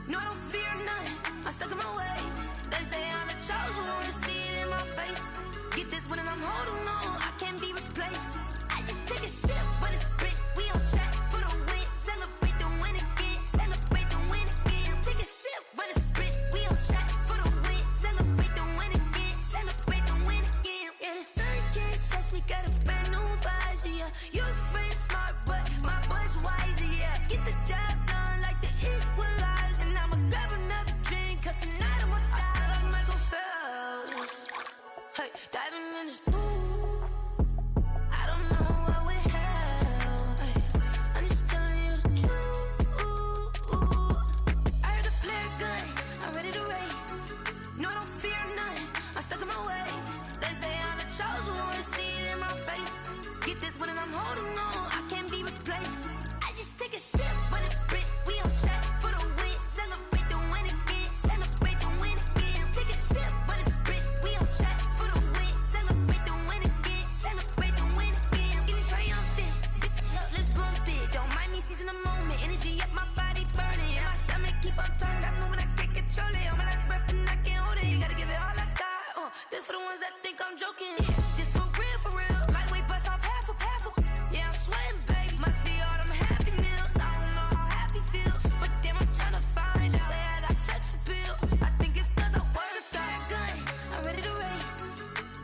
No, I don't fear none, I'm stuck in my ways. They say I'm the chosen one, to see it in my face. Get this one and I'm holding on, I can't be replaced. I just take a sip, but it's split. We on track for the win. Celebrate the win again, celebrate the win again. Take a sip, but it's split. We on track for the win. Celebrate the win again, celebrate the win again. Yeah, the sun can't touch me, got a brand new visor, yeah. Your friend smart, but my boy's wiser, yeah. Get the job done like the equalizer. And I'ma grab another drink, cause tonight I'ma die like Michael Phelps. Hey, diving in this pool, I don't know what we have. Hey, I'm just telling you the truth. I heard a flare gun, I'm ready to race. No, I don't fear none, I'm stuck in my ways. They say I'm the chosen one, to see it in my face. Get this one and I'm holding on, I can't be replaced. I just take a sip, but it's split. We on track for the win. Celebrate the win again, celebrate the win again. Take a sip, but it's split. We on track for the win. Celebrate the win again, celebrate the win again. Getting triumphant, let's bump it. Don't mind me seizing the moment. Energy up my body burning, and my stomach keep on turning. Stop moving, I can't control it. On my last breath and I can't hold it. You gotta give it all I got. This for the ones that think I'm joking. This for real. Lightweight bust off half a. Yeah, I'm sweating, baby. Must be all them happy meals. I don't know how happy feels, but damn, I'm tryna find you. Say I got sex appeal. I think it's cause I work that gun. I'm ready to race.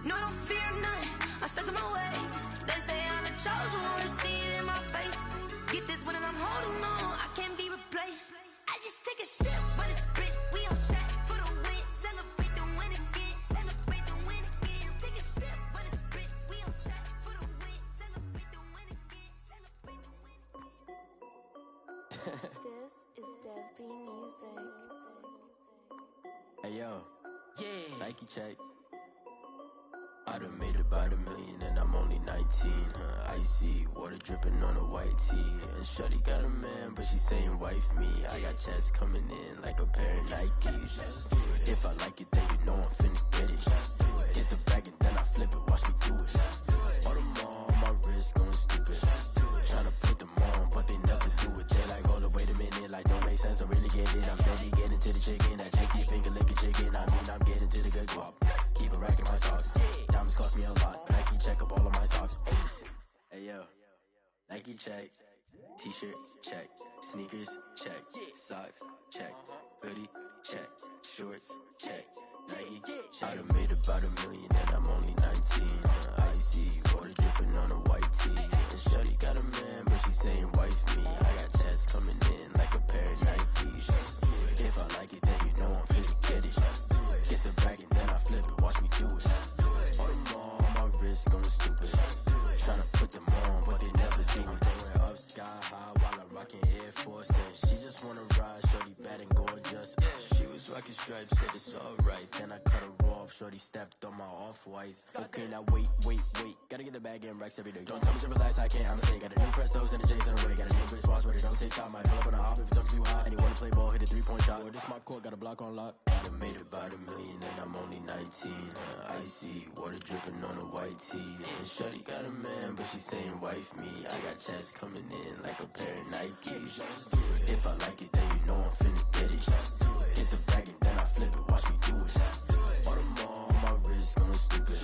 No, I don't fear none. I'm stuck in my ways. They say I'm the chosen one, to see it in my face. Get this one and I'm holding on, I can't be replaced. I just take a sip, but it's split. We on track for the win. Celebrate the win again. Celebrate the win again. Take a sip. Hey yo, Nike check. I done made about $1 million and I'm only 19. Icy water dripping on a white tee. And shorty got a man, but she saying wife me. I got checks coming in like a pair of Nikes. If I like it, then you know I'm finna get it. Get the bag and then I flip it, watch me do it. All them on my wrist going stupid. Tryna put them on, but they never do it. They like, hold up, wait a minute, like don't make sense, don't really get it. I'm steady getting to the chicken, that tasty finger licking chicken. I mean, I'm getting to the good guap. Keep a rack in my sauce. Diamonds cost me a lot. Nike check up all of my stocks. Hey yo, Nike check. T-shirt check. Sneakers check. Socks check. Hoodie check. Shorts check. Nike check. I done made about $1 million and I'm only 19. Icy water dripping on a white tee. And shorty got a man, but she saying wife me. I got checks coming in like a pair of Nikes. If I like it, then you know I'm finna get it. Get the bag and then I flip it, watch me do it. All them on my wrist going stupid. Tryna put them on, but they never do it. Going up sky high while I'm rocking Air Force. And she just wanna ride, shorty bad and gorgeous. She was rocking stripes, said it's alright. Then I cut her off, shorty stepped on my off-whites. Okay, now wait. Gotta get the bag and racks every day. Don't tell me to relax, I can't, I'm saying. Got a new Prestos and a Jason away. Got a new Chris Watch, but it don't take time. Might pull up on a hop if it talks too hot. And he wanna play ball, hit a 3-point shot. Or this my court, got a block on lock. I done made about $1 million and I'm only 19. Icy water dripping on a white tee. And shorty got a man, but she saying wife me. I got checks coming in like a pair of Nikes. If I like it, then you know I'm finna get it. Hit the bag and then I flip it, watch me do it. All them on my wrist going stupid.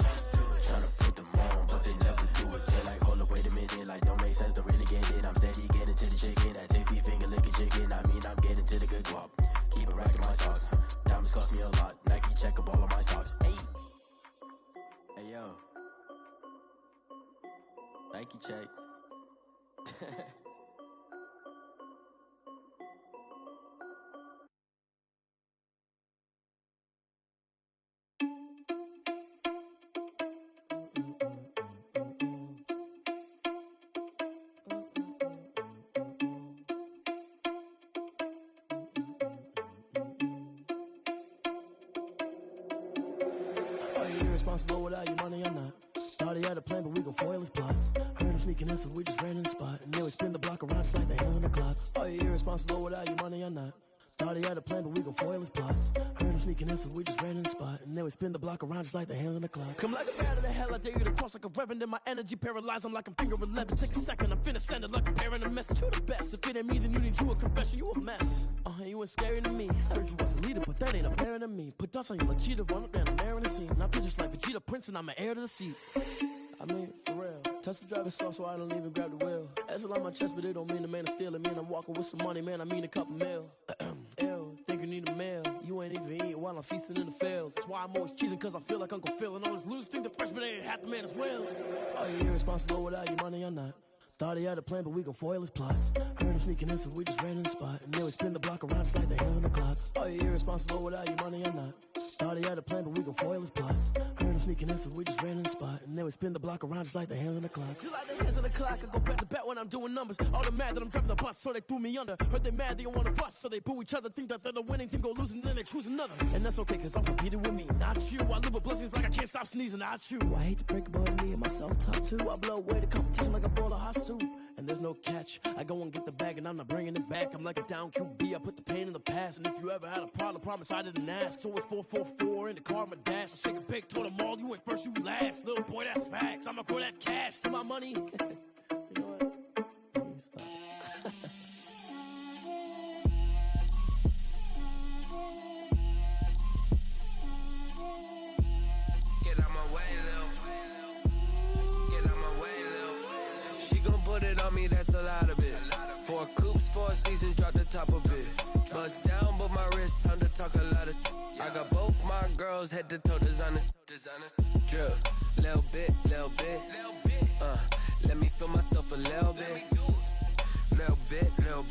Tryna put them on, but they never do it. They like, hold up, wait a minute, like don't make sense, don't really get it. I'm steady getting to the chicken, that tasty finger licking chicken. I mean, I'm getting to the good guap. Keep a rack in my socks. Diamonds cost me a lot. Nike check up all of my stocks. Hey yo, Nike check. Irresponsible without your money or not. Thought he had a plan, but we gon' foil his plot. Heard him sneaking in, so we just ran in the spot. And then we spin the block around just like the hands on the clock. Are you irresponsible without your money or not? Thought he had a plan, but we gon' foil his plot. Heard him sneaking in, so we just ran in the spot. And then we spin the block around just like the hands on the clock. Come like a bat of the hell, I dare you to cross like a reverend. And my energy paralyzed, I'm like I'm finger 11. Take a second, I'm finna send it like a parent a message. You the best, if it ain't me, then you need you a confession. You a mess, you ain't scary to me. Heard you was the leader, but that ain't apparent to me. Put dust on you like cheetah, run up down the air in the scene. Now put just like Vegeta Prince, and I'm an heir to the seat. I mean, for real. Touch the driver's soft, so I don't even grab the wheel. That's on my chest, but it don't mean the man is stealing. Mean I'm walking with some money, man, I mean a couple mil. Ew, think you need a meal. You ain't even eating while I'm feasting in the field. That's why I'm always cheesing, cause I feel like Uncle Phil. And all those losers think the freshman ain't half the man as well. Are you irresponsible without your money or not? Thought he had a plan, but we gon' foil his plot. Heard him sneaking in, so we just ran in the spot. And then we spin the block around just like the hands on the clock. Are you irresponsible without your money or not? Thought he had a plan, but we gon' foil his plot. Heard him sneaking in, so we just ran in the spot. And then we spin the block around just like the hands on the clock. Just like the hands on the clock, I go back to back when I'm doing numbers. All the mad that I'm driving the bus, so they threw me under. Heard they mad, they don't wanna bust, so they boo each other. Think that they're the winning team, go losing, then they choose another. And that's okay, cause I'm competing with me, not you. I live with blessings like I can't stop sneezing, not you. I hate to break about me and myself top two. I blow away the competition like a bowl of hot soup. And there's no catch. I go and get the bag and I'm not bringing it back. I'm like a down QB, I put the pain in the past. And if you ever had a problem, promise I didn't ask. So it's 444 in the car, my dash. I shake a big, told them all, you went first, you last. Little boy, that's facts. I'ma throw that cash to my money. You know what? Let me stop. Get out my way, Lil. Get out my way, Lil. She gon' put it on me, that's a lot of it. 4 coops, 4 seasons, drop the top of it. Bust down, but my wrist, time to talk a lot of. I got both my girls head to toe designer. Drip, little bit. Let me feel myself a little bit. Little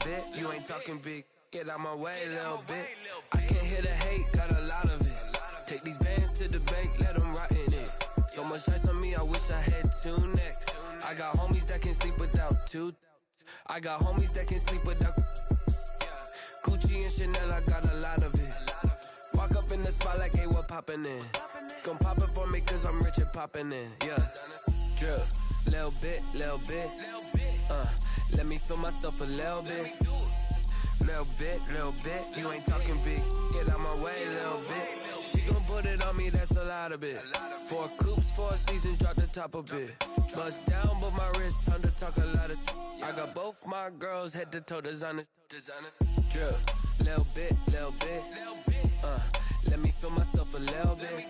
bit. You ain't talking big. Get out my way, little bit. I can't hear the hate, got a lot of it. Take these bands to the bank, let them rot in it. So much ice on me, I wish I had 2 necks. I got homies that can sleep without 2. I got homies that can sleep without Gucci and Chanel, I got a lot of it. Walk up in the spot hopping in. Gon' pop it for me cause I'm rich and popping in. Yeah, drip, little bit. Let me feel myself a little bit. Little bit. You ain't talking big. Get out my way, little bit. She gon' put it on me, that's a lot of it. 4 coops, 4 seasons, drop the top a bit. Bust down, but my wrist, time to talk a lot of. I got both my girls head to toe designer. Drip, little bit. Let me feel myself a little bit.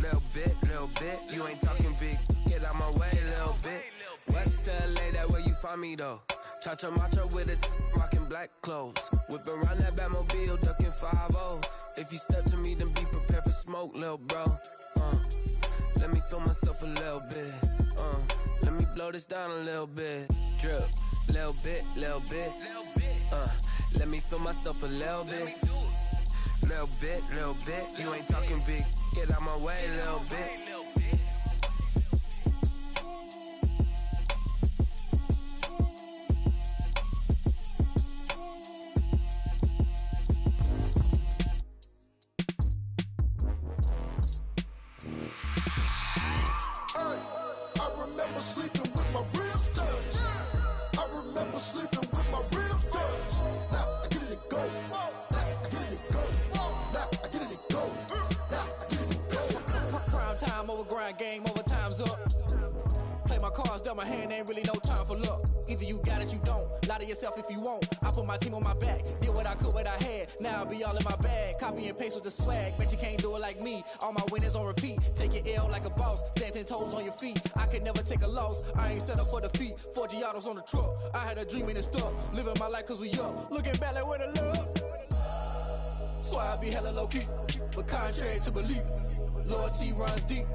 Little bit. You ain't talking big. Get out my way, little bit. West LA, that where you find me though. Cha-cha macha with it, rockin' black clothes. Whip around that Batmobile, ducking 5-0. If you step to me, then be prepared for smoke, lil' bro. Let me feel myself a little bit. Let me blow this down a little bit. Drip, little bit. Let me feel myself a little bit. Little bit. You ain't talking big. Get out my way, little bit. Game over, time's up. Play my cards dealt my hand, ain't really no time for luck. Either you got it, you don't. Lie to yourself if you won't. I put my team on my back, did what I could, what I had. Now I'll be all in my bag. Copy and paste with the swag. Bet you can't do it like me. All my winners on repeat. Take your L like a boss. Stand 10 toes on your feet. I can never take a loss. I ain't set up for defeat. 4 Giottos on the truck. I had a dream and it stuck. Living my life cause we up. Looking back like where the love. So I be hella low key. But contrary to belief, loyalty runs deep.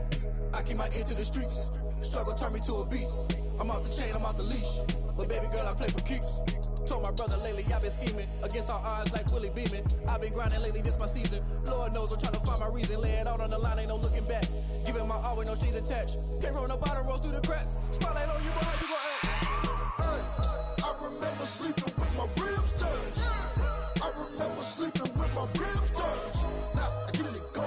I keep my ear to the streets. Struggle turned me to a beast. I'm off the chain, I'm off the leash. But baby girl, I play for keeps. Told my brother lately, I've been scheming. Against all odds like Willie Beeman. I've been grinding lately, this my season. Lord knows I'm trying to find my reason. Lay it out on the line, ain't no looking back. Giving my all with no strings attached. Came from the bottom, rose through the cracks. Spotlight on you, boy, how you gon' act? I remember sleeping with my ribs touched. I remember sleeping with my ribs touched. Now I get it go.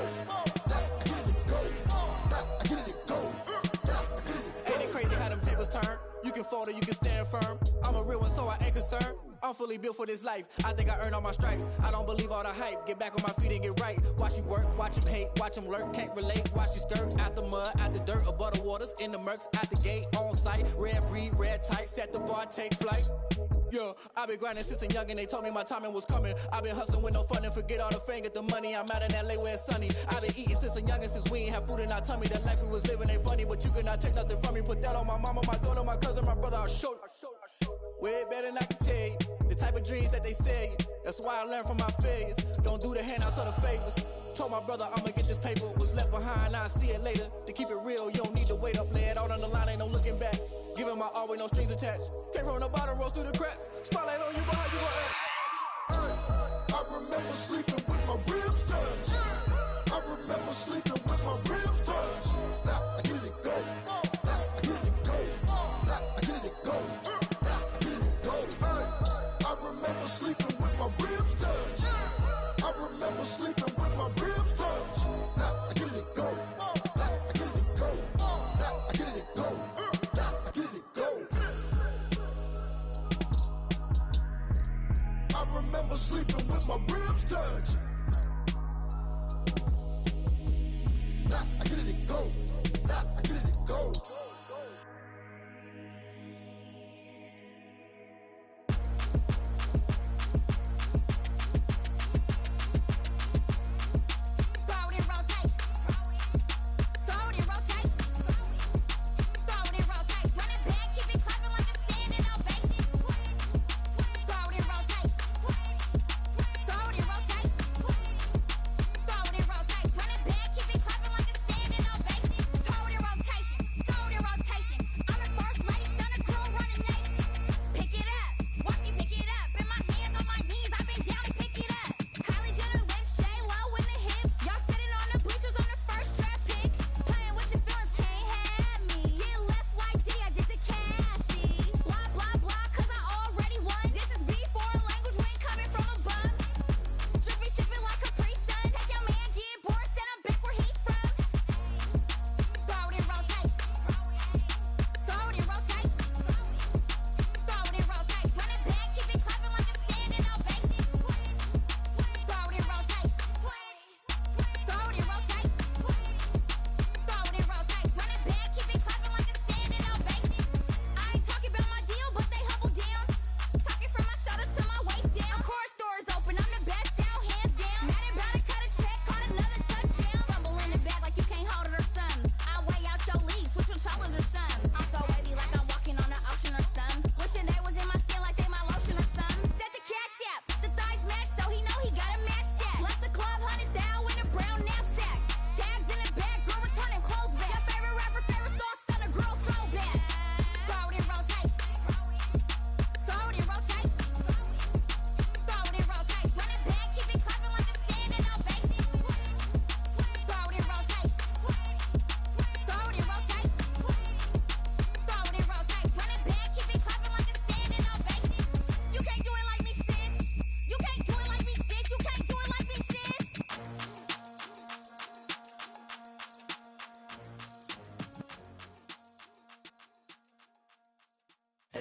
You can fold or you can stand firm. I'm a real one, so I ain't concerned. I'm fully built for this life. I think I earned all my stripes. I don't believe all the hype. Get back on my feet and get right. Watch you work, watch him hate, watch him lurk. Can't relate, watch you skirt. Out the mud, out the dirt, above the waters, in the murks, out the gate, on site. Red breed, red tight, set the bar, take flight. Yeah, I've been grinding since a young and they told me my timing was coming. I've been hustling with no fun and forget all the fame, get the money. I'm out in LA where it's sunny. I've been eating since a young and since we ain't have food in our tummy. The life we was living ain't funny, but you cannot take nothing from me. Put that on my mama, my daughter, my cousin, my brother, I'll show you. Way better than I can tell you. The type of dreams that they sell you. That's why I learned from my failures. Don't do the handouts or the favors. Told my brother I'ma get this paper. Was left behind, I'll see it later. To keep it real, you don't need to wait up. Lay it out on the line, ain't no looking back. Giving my all with no strings attached. Came from the bottom, rose through the cracks. Spotlight on you, boy, how you gon' act? I remember sleeping with my ribs touched. I remember sleeping with my ribs touched. Now I get it go. Now I get it go. Now I get it go. Now I get it go. I remember sleeping with my ribs touched. I remember sleeping with my ribs touched. Now I get it go. Now I get it go. Now I get it go. Now I get it go. I remember sleeping with my ribs touched.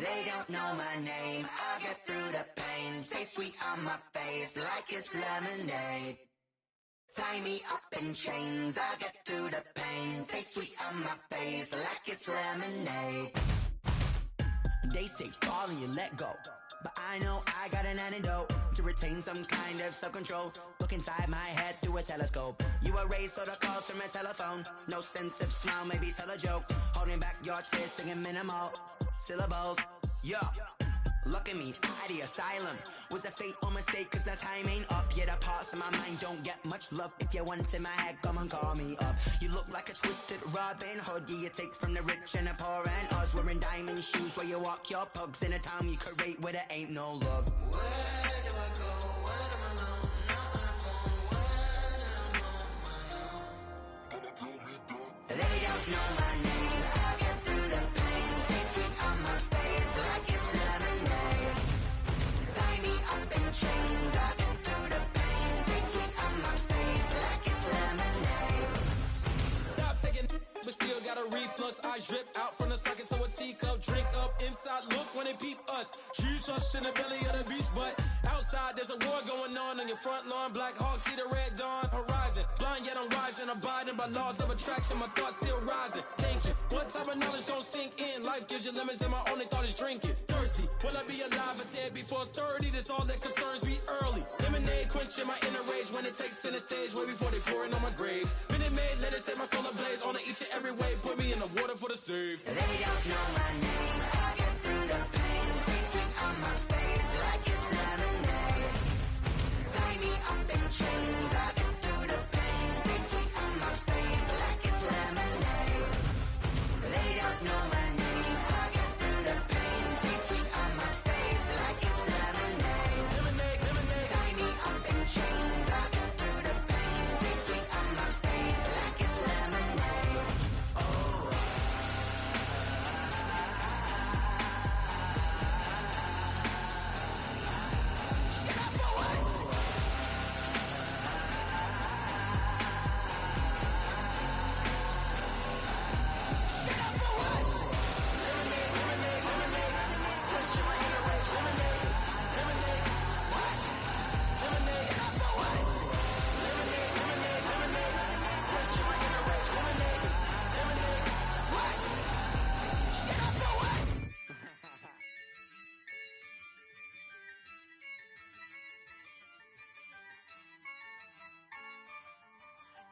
They don't know my name, I'll get through the pain. Taste sweet on my face like it's lemonade. Tie me up in chains, I'll get through the pain. Taste sweet on my face like it's lemonade. They say fall and you let go, but I know I got an antidote to retain some kind of self-control. Look inside my head through a telescope. You erase all the calls from a telephone. No sense of smile, maybe tell a joke. Holding back your tears, singing minimal syllables. Yo, look at me, out the asylum. Was a fate or mistake, cause the time ain't up. Yeah, the parts of my mind don't get much love. If you want in my head, come and call me up. You look like a twisted Robin Hood. Yeah, you take from the rich and the poor and us. Wearing diamond shoes where you walk your pugs. In a town you create where there ain't no love. Where do I go? When I'm alone, not on the phone, when I'm on my own. They don't know my name, I'll get through the pain. Taste sweet on my face like it's lemonade. Tie me up in chains, I'll get through the pain. Taste sweet on my face like it's lemonade. Stop taking but still got a reflux. I drip out from the socket to a teacup. Drink up inside, look when they peep us. She's us in the belly of the beast, but outside there's a war going on your front lawn. Black Hawk, see the red dawn horizon. Blind yet I'm rising, abiding by laws of attraction. My thoughts still rising, thinking what type of knowledge gon' sink in? Life gives you lemons and my only thought is drinking. Thirsty, will I be alive or dead before 30? That's all that concerns me early. Lemonade quenching my inner rage when it takes center stage way before they pour it on my grave. Minute Maid, let it set my soul ablaze on each and every way. Put me in the water for the save. They don't know my name, I'll get through the pain. Taste sweet on my face like it's lemonade. Tie me up in chains, I'll get through the pain. Taste sweet on my face like it's lemonade. They don't know my name, I'll get through the pain. Taste sweet on my face like it's lemonade. Lemonade, lemonade. Tie me up in chains, I'll get through the pain. Taste sweet on my face like it's lemonade.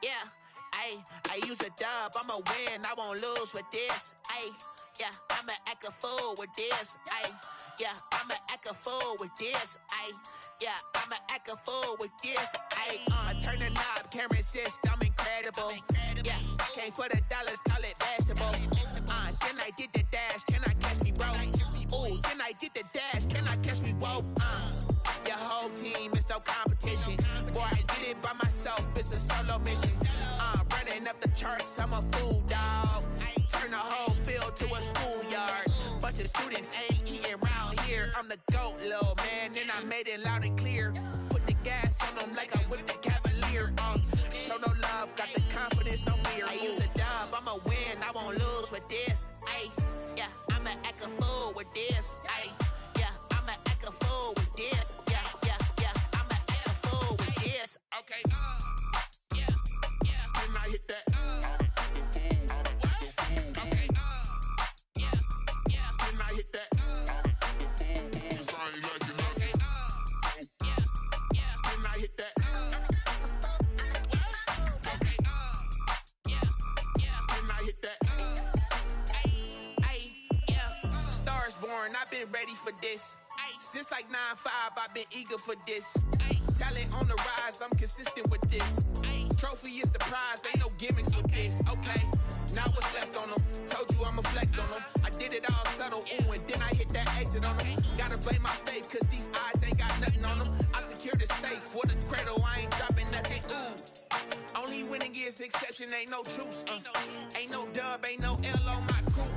Yeah, I use a dub, I'ma win, I won't lose with this. Yeah, I'ma act a fool with this. Yeah, I'ma act a fool with this. Yeah, I'ma act a fool with this. I turn the knob, can't resist, I'm incredible. Yeah, came for the dollars, call it vegetable. Then I did the dash, can I catch me, bro? Ooh, then I did the dash, can I catch me, whoa? Your whole team is no competition. Boy, I did it by myself, it's a solo mission. Running up the charts, I'm a fool, dog. Turn the whole field to a schoolyard. Bunch of students ain't eating round here. I'm the GOAT, little man, and I made it loud and clear. Put the gas on them like I'm with the Cavalier. Show no love, got the confidence, no fear. I use a dub, I'ma win, I won't lose with this. Yeah, I'ma act a fool with this. Yeah, I'ma act a fool with this. Yeah, I'ma act a fool with this. Okay, yeah, and I hit that. Okay, yeah, and I hit that. And I hit that. Okay, and I hit that. Yeah. Stars born, I've been ready for this. Since like 9-5, I've been eager for this. Talent on the rise, I'm consistent with this. Trophy is the prize, ain't no gimmicks with this. Okay, now what's left on them? Told you I'ma flex on them. I did it all subtle, ooh, and then I hit that exit on them. Gotta blame my faith, cause these eyes ain't got nothing on them. I secured the safe for the cradle, I ain't dropping nothing, ooh. Only winning is exception, ain't no truce. Ain't no dub, ain't no L on my crew.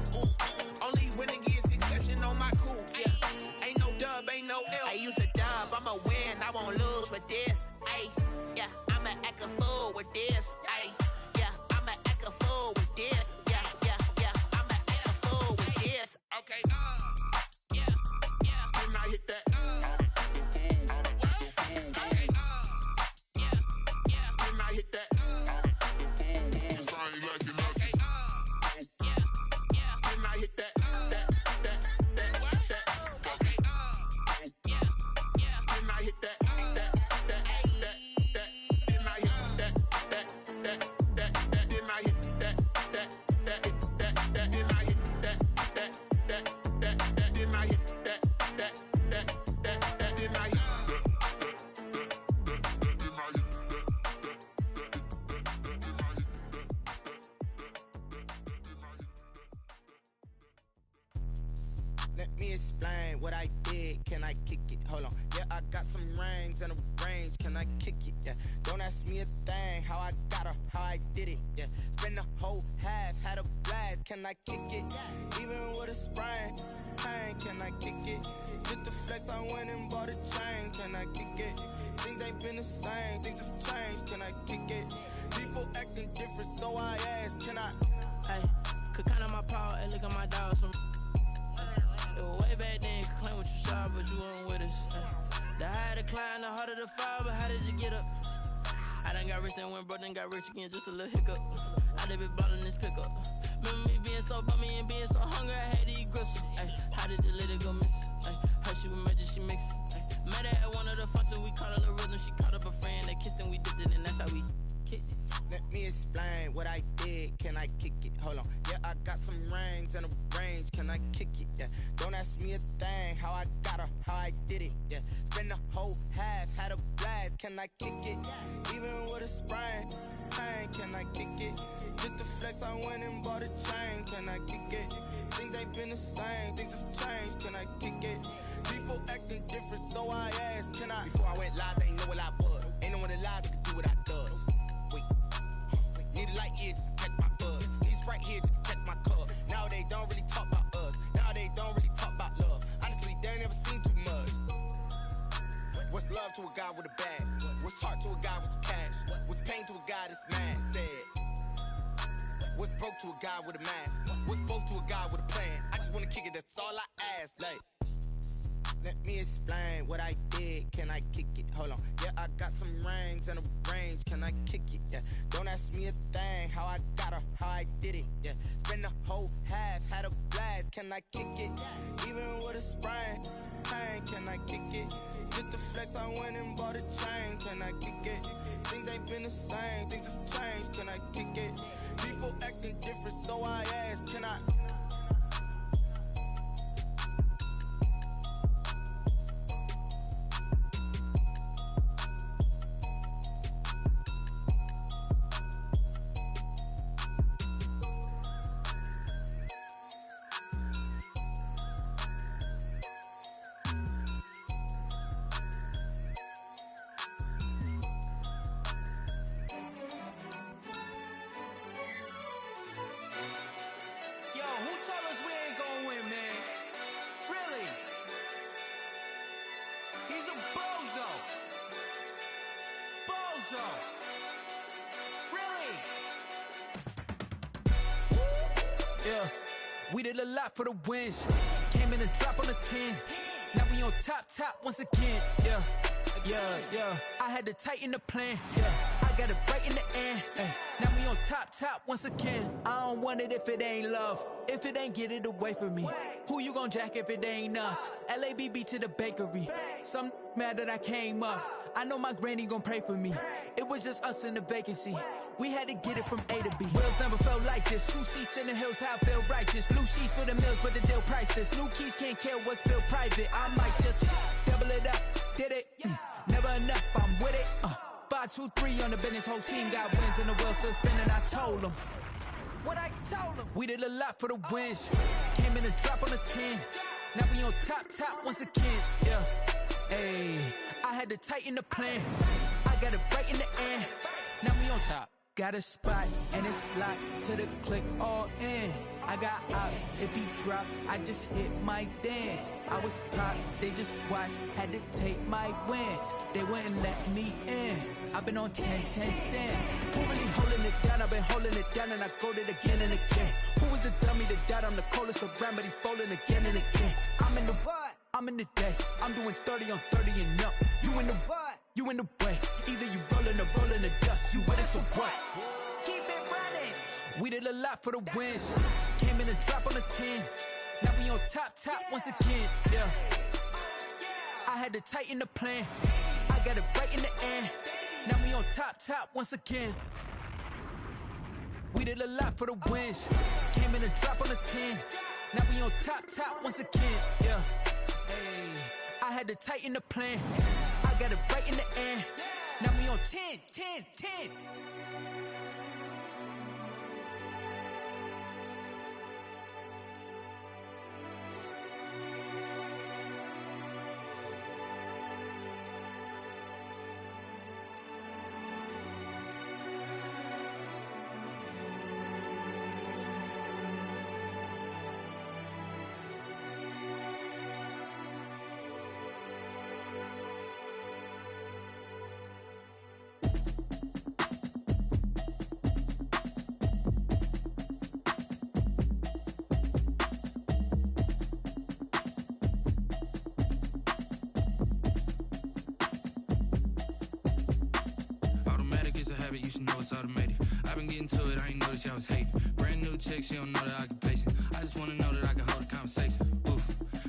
Only winning is exception on my crew. Yeah, ain't no dub, ain't no L. I use a dub, I'ma win, I won't lose with this. Yeah, I'ma act a fool with this. Yeah, I'ma act a fool with this. Yeah, I'ma act a fool with this. Okay, I hit that. Cause I ain't liking nothing. Then I hit that. Then I hit that. Let me explain what I did. Can I kick it? Hold on. Yeah, I got some rings and a range. Can I kick it? Yeah. Don't ask me a thing. How I got her, how I did it. Yeah. Spend the whole half, had a blast. Can I kick it? Even with a sprain. Pain, can I kick it? Just the flex, I went and bought a chain. Can I kick it? Things ain't been the same. Things have changed. Can I kick it? People acting different, so I ask. Can I? Hey, could count on my power and look at my dogs from. It was way back then, could claim what you saw, but you weren't with us. The higher the climb, the harder the fall, but how did you get up? I done got rich and went broke, then got rich again, just a little hiccup. I done been ballin' this pickup. Remember me being so bummy and being so hungry, I had to eat gristle. How did the lady go miss? Her she was magic, she mixed. Met her at one of the functions, we caught her the rhythm, she caught up a friend, they kissed and we dipped it, and that's how we kicked it. Let me explain what I did. Can I kick it? Hold on. Yeah, I got some rings and a range. Can I kick it? Yeah. Don't ask me a thing. How I got her, how I did it. Yeah. Spend the whole half, had a blast. Can I kick it? Even with a sprain. Pain, can I kick it? Just the flex, I went and bought a chain. Can I kick it? Things ain't been the same. Things have changed. Can I kick it? People acting different, so I asked. Can I? Before I went live, they ain't know what I was. Ain't no one alive that could do what I does. Wait. Need a light here just to catch my buzz. Need Sprite here just to catch my cup. Now they don't really talk about us. Now they don't really talk about love. Honestly, they ain't never seen too much. What's love to a guy with a bag? What's heart to a guy with some cash? What's pain to a guy that's mad? Said. What's broke to a guy with a mask? What's both to a guy with a plan? I just wanna kick it, that's all I ask. Like, let me explain what I did. Can I kick it? Hold on. Yeah, I got some rings and a range. Can I kick it? Yeah. Don't ask me a thing. How I got her, how I did it. Yeah. Spend the whole half, had a blast. Can I kick it? Even with a sprain. Pain, can I kick it? Just the flex, I went and bought a chain. Can I kick it? Things ain't been the same. Things have changed. Can I kick it? People acting different, so I ask. Can I? Yo, who told us we ain't gonna win, man? Really? He's a bozo. Bozo. Really? Yeah, we did a lot for the wins. Came in and drop on the 10. Now we on top once again. Yeah. I had to tighten the plan. Yeah, I got it right in the end. Now we on top once again. I don't want it if it ain't love. If it ain't, get it away from me. Who you gon' jack if it ain't us? LABB to the bakery. Some mad that I came up. I know my granny gon' pray for me. It was just us in the vacancy. We had to get it from A to B. Wheels never felt like this. 2 seats in the hills, how I feel righteous. Blue sheets for the mills, but the deal priceless. New keys can't kill what's built private. I might just double it up. Did it? Never enough, I'm with it. 5, 2, 3 on the business. Whole team got wins and the wheels still spinning. I told them what I told them. We did a lot for the wins. Came in and drop on the 10. Now we on top once again. Yeah. Hey, I had to tighten the plan. I got it right in the end. Now we on top. Got a spot and it's locked to the click all in. I got ops, if he drop, I just hit my dance. I was pop, they just watched, had to take my wins. They wouldn't let me in. I've been on 10 cents. Who really holding it down? I've been holding it down and I go it again and again. Who was the dummy that died? I'm the coldest around, but he folding again and again. I'm in the what? I'm in the day. I'm doing 30 on 30 and up. You in the what? You in the way. Either you rolling or rolling the dust. You with us lot for the wins. Came in a drop on the 10. Now we on top once again, yeah. I had to tighten the plan. I got it right in the end. Now we on top once again. We did a lot for the wins. Came in a drop on the 10. Now we on top once again, yeah. Hey, I had to tighten the plan. I got it right in the end. Now we on 10. You should know it's automated. I've been getting to it, I ain't noticed y'all was hating. Brand new chick, she don't know the occupation. I just wanna know that I can hold a conversation. Oof,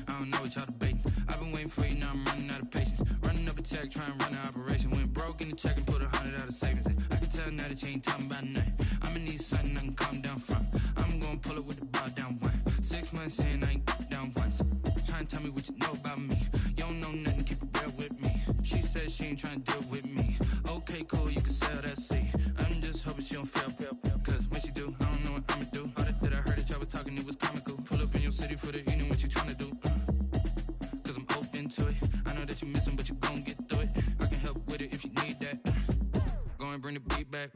I don't know what y'all debating. I've been waiting for you, now I'm running out of patience. Running up a check, trying to run an operation. Went broke in the check and put 100 out of savings in. I can tell now that you ain't talking about nothing. I'ma need something I can calm down from. I'm gonna pull it with the bar down one. 6 months in, I ain't down once. Trying to tell me what you know about me. You don't know nothing, keep it real with me. She said she ain't trying to deal with me. Okay, cool, you can sell that seat. I'm just hoping she don't fail. Cause when she do, I don't know what I'ma do. All that I heard that y'all was talking, it was comical. Pull up in your city for the evening, what you tryna do? Cause I'm open to it. I know that you missing, but you gon' get through it. I can help with it if you need that. Go and bring the beat back.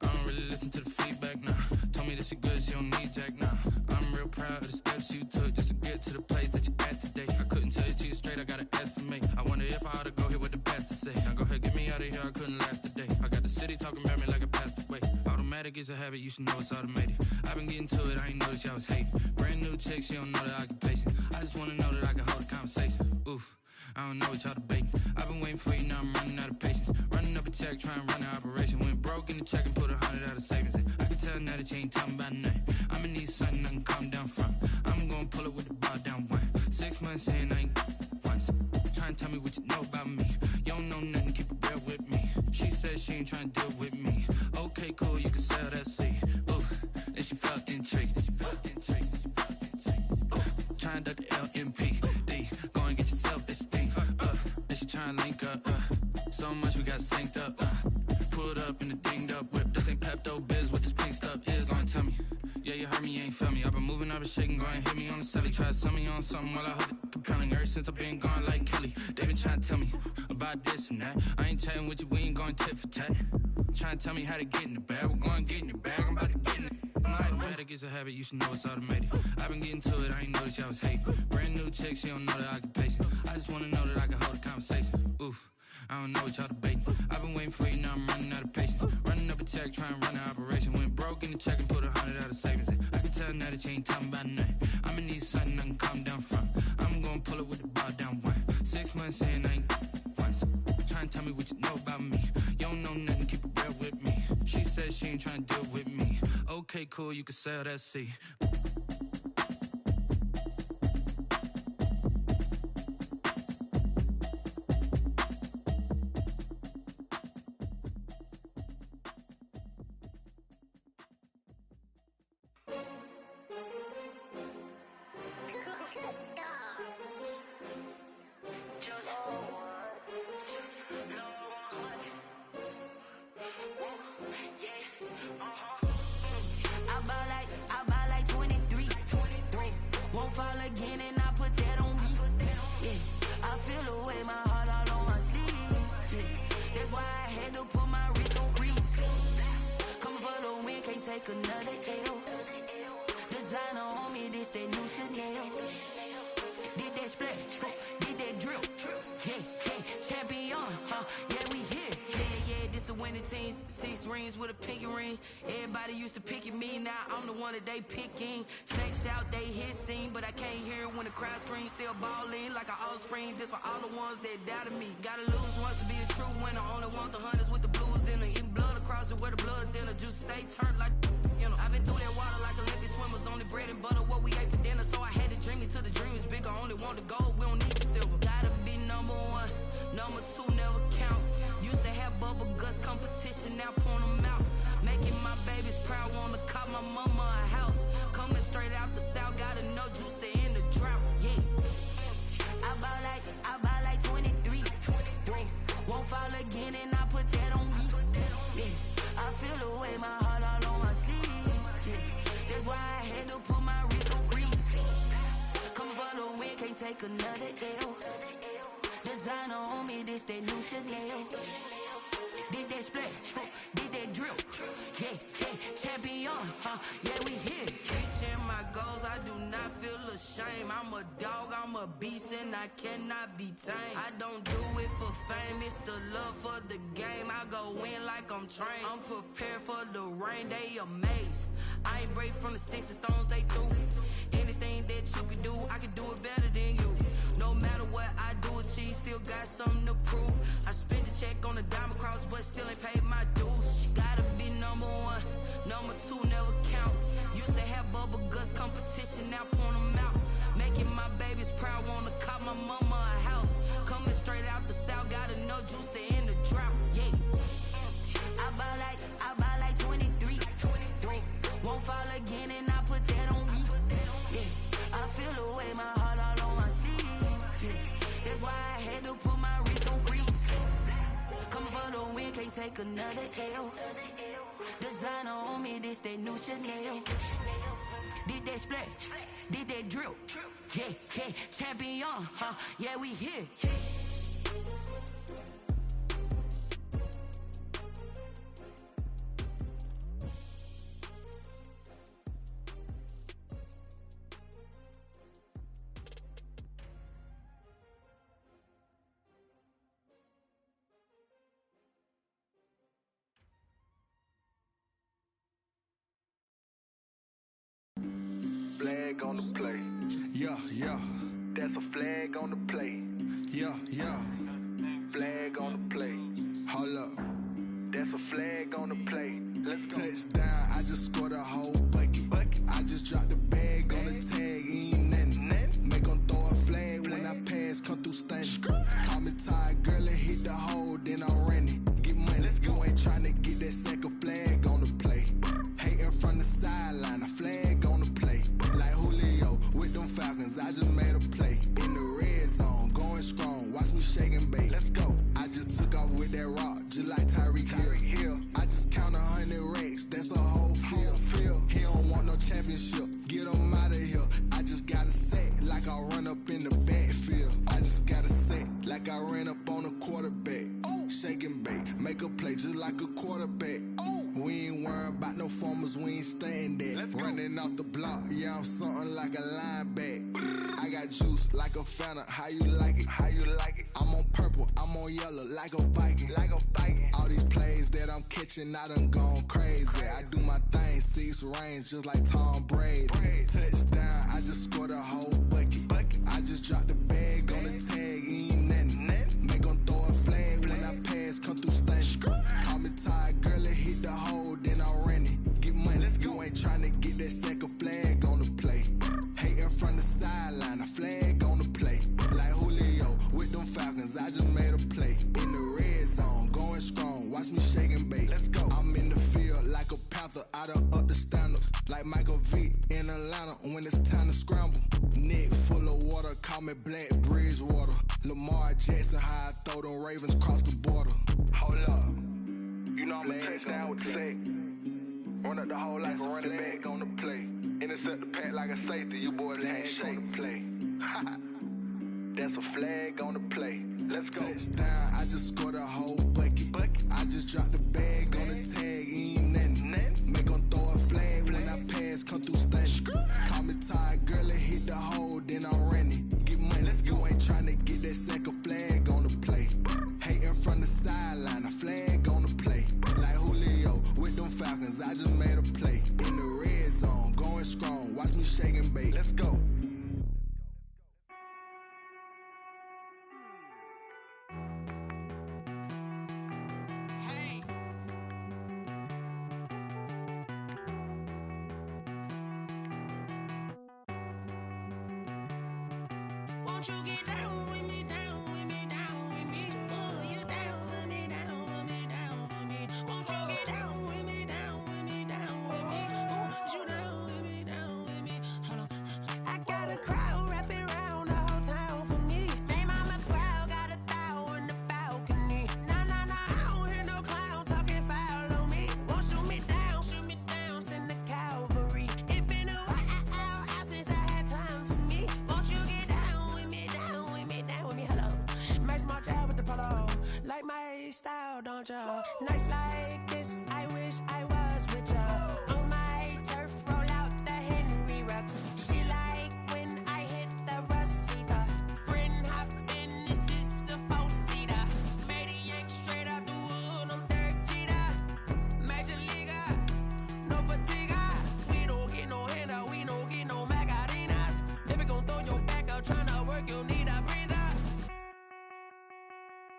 I don't really listen to the feedback, nah. Told me that she good, she don't need jack, nah. I'm real proud of the steps you took just to get to the place that you at today. I couldn't tell you to you straight, I gotta estimate. I wonder if I ought to go here with the pastor say. Now go ahead, get me out of here, I couldn't last a day. I got the city talking about me like I passed away. Automatic is a habit, you should know it's automated. I've been getting to it, I ain't noticed y'all was hating. Brand new chick, she don't know the occupation. I just wanna know that I can hold a conversation. Oof, I don't know what y'all debating. I've been waiting for you, now I'm running out of patience. Running up a check, trying to run an operation. Went broke in the check and put 100 out of savings in. I can tell now that you ain't talking about nothing. I'ma need something I can calm down from. I'm gonna pull it with the bar down one. 6 months in, I ain't once. Trying to tell me what you know about me. You don't know nothing, keep it real with me. She said she ain't trying to deal with me. Okay, cool, you can sell that seat. Ooh, and she felt intrigued. Trying to duck the LMPD. Go and get your self-esteem. And she trying to link up. So much we got synced up. Pulled up in the dinged up whip. This ain't Pepto-Biz, what this pink stuff is. Go and tell me. Yeah, you heard me, you ain't felt me. I've been moving, I've been shaking, go and hit me on the celly. Try to sell me on something while I hold it compelling. Ever since I've been gone like Kelly, they been trying to tell me about this and that. I ain't chatting with you, we ain't going tit for tat. Trying to tell me how to get in the bag. We're going to get in the bag, I'm about to get in it. I'm like, automatic is a habit, you should know it's automated. I've been getting to it, I ain't noticed y'all was hating. Brand new chick, she don't know the occupation. I just wanna know that I can hold a conversation. Oof, I don't know what y'all debating. I've been waiting for you, now I'm running out of patience. Running up a check, trying to run an operation. Went broke in the check and put 100 out of savings in. I can tell now that you ain't talking about nothing. I'ma need something I can calm down from. I'm gonna pull it with the bar down one. 6 months in, I ain't once. Trying to tell me what you know about me. You don't know nothing, keep it real with me. She said she ain't trying to deal with me. Okay, cool, you can sell that seat. They picking snakes out, they hissing, but I can't hear when the crowd screams. Still balling like an offspring. This for all the ones that doubted me. Gotta lose once to be a true winner. Only want the hunters with the blues in it. Eating blood across it where the blood thinner. Juice stay turned like, you know. I've been through that water like only bread and butter what we ate for dinner. So I had to dream it till the dream is bigger. Only want the gold, we don't need the silver. Gotta be number one, number two never count. Used to have bubble guts competition, now point them out. Making my babies proud, wanna cop my mama a house. Coming straight out the south, got enough juice to end the drought. Yeah. I bought like 23. Won't fall again and I put that on me. Yeah. I feel the way, my heart all on my sleeve. Yeah. That's why I had to put my wrist on freeze. Coming for the win, can't take another L. Designer on me, this that new Chanel. Did that splash, did that drill. Yeah, champion, yeah, we here. Reaching my goals, I do not feel ashamed. I'm a dog, I'm a beast, and I cannot be tamed. I don't do it for fame, it's the love for the game. I go in like I'm trained. I'm prepared for the rain, they amazed. I ain't break from the sticks and stones they threw. Anything that you can do, I can do it better than you. No matter what I do, achieve, still got something to prove. I spent the check on the diamond cross, but still ain't paid my dues. Gotta be number one, number two never count. Used to have bubble guts competition, now point them out. Making my babies proud, wanna cop my mama a house. Coming straight out the south, got enough juice to end the drought. Yeah. I bought like 23. Won't fall again and I put that on me. Yeah. I feel the way, my heart all on my sleeve. Yeah. That's why I had to put my wrist on freeze. Coming for the win, can't take another L. Designer on me, this that new Chanel. Did that splash, did that drill. Yeah, champion, yeah, we here. Flag on the play. Yeah. That's a flag on the play. Yeah. Flag on the play. Hold up. That's a flag on the play. Let's go. Touchdown, I just scored a whole bucket. I just dropped the bag on the tag, ain't nothing. Make 'em throw a flag when I pass, come through stunning. Call me tired, girl, and hit the hole, then I'm running. Get money, you ain't tryna get that second flag on the play. Hating from the sideline, a flag on the play. Like Julio with them Falcons, I just made a play. In the red zone, going strong, watch me shake and bake. Let's go. I just took off with that rock, just like Tyreek Hill. I just count 100 racks, that's a whole field. He don't want no championship, get him out of here. I just got a set, like I run up in the backfield. I just got a set, like I ran up on a quarterback. Shake and bake, make a play just like a quarterback. We ain't worrying about no formers, we ain't staying there. Running off the block, yeah, I'm something like a linebacker. I got juice like a Fanta, how you like it? I'm on purple, I'm on yellow, like a Viking. All these plays that I'm catching, I done gone crazy. I do my thing, 6 range, just like Tom Brady. Touchdown, I just scored a whole bucket. I just dropped the bag on the tag, ain't nothing. Make 'em throw a flag when I pass, come through stunning. Call me tired, girl, and hit the hole, then I'm running. Get money, you ain't tryna get that second flag on the play. Hating from the sideline, a flag on the play. Like Julio with them Falcons, I just made a play. In the red zone, going strong, watch me shake and bake. I'm in the field like a Panther, I done up the standards. Like Michael Vick in Atlanta when it's time to scramble. Neck full of water, call me Black Bridgewater. Lamar Jackson, how I throw them Ravens cross the border. Hold up. You know I'm a touchdown with the sack. Run up the hole like a running back on the play. Intercept the pack like a safety. You boys ain't shake the play. That's a flag on the play. Let's go. Touchdown, I just scored a whole bucket. I just dropped the bag on the tag, ain't nothing. Make 'em throw a flag when I pass, come through stunning. Call me tired, girl, and hit the hole, then I'm running. Get money, you ain't tryna get that second flag on the play. Hating from the sideline, a flag on the play. Like Julio with them Falcons, I just made a play. In the red zone, going strong, watch me shake and bake. Let's go. Won't you get down with me, down with me, down with me? Oh, you down with me, down with me, down with me. Won't you get down with me, down with me, down with me? Oh, you down with me, down with me? Hold on. I got a crowd wrapping around the whole town for me. Name on my crowd, got a thou in the balcony. Nah, nah, nah, I don't hear no clown talking foul on me. Won't shoot me down, send the cavalry. It been a while since I had time for me. Won't you get down with me, down with me, down with me? Hello. Max March out with the polo. Like my style, don't ya? Nights like this, I wish I was with ya. On my turf, roll out the Henry Rux. She like when I hit the receiver. Friend hop in, this is a four-seater. Made a yank straight out the wood, I'm Derek Jeter. Major leaguer, no fatigue. We don't get no handout, we don't get no Macarinas. Never gon' throw your back out, tryna work, you'll need a breather.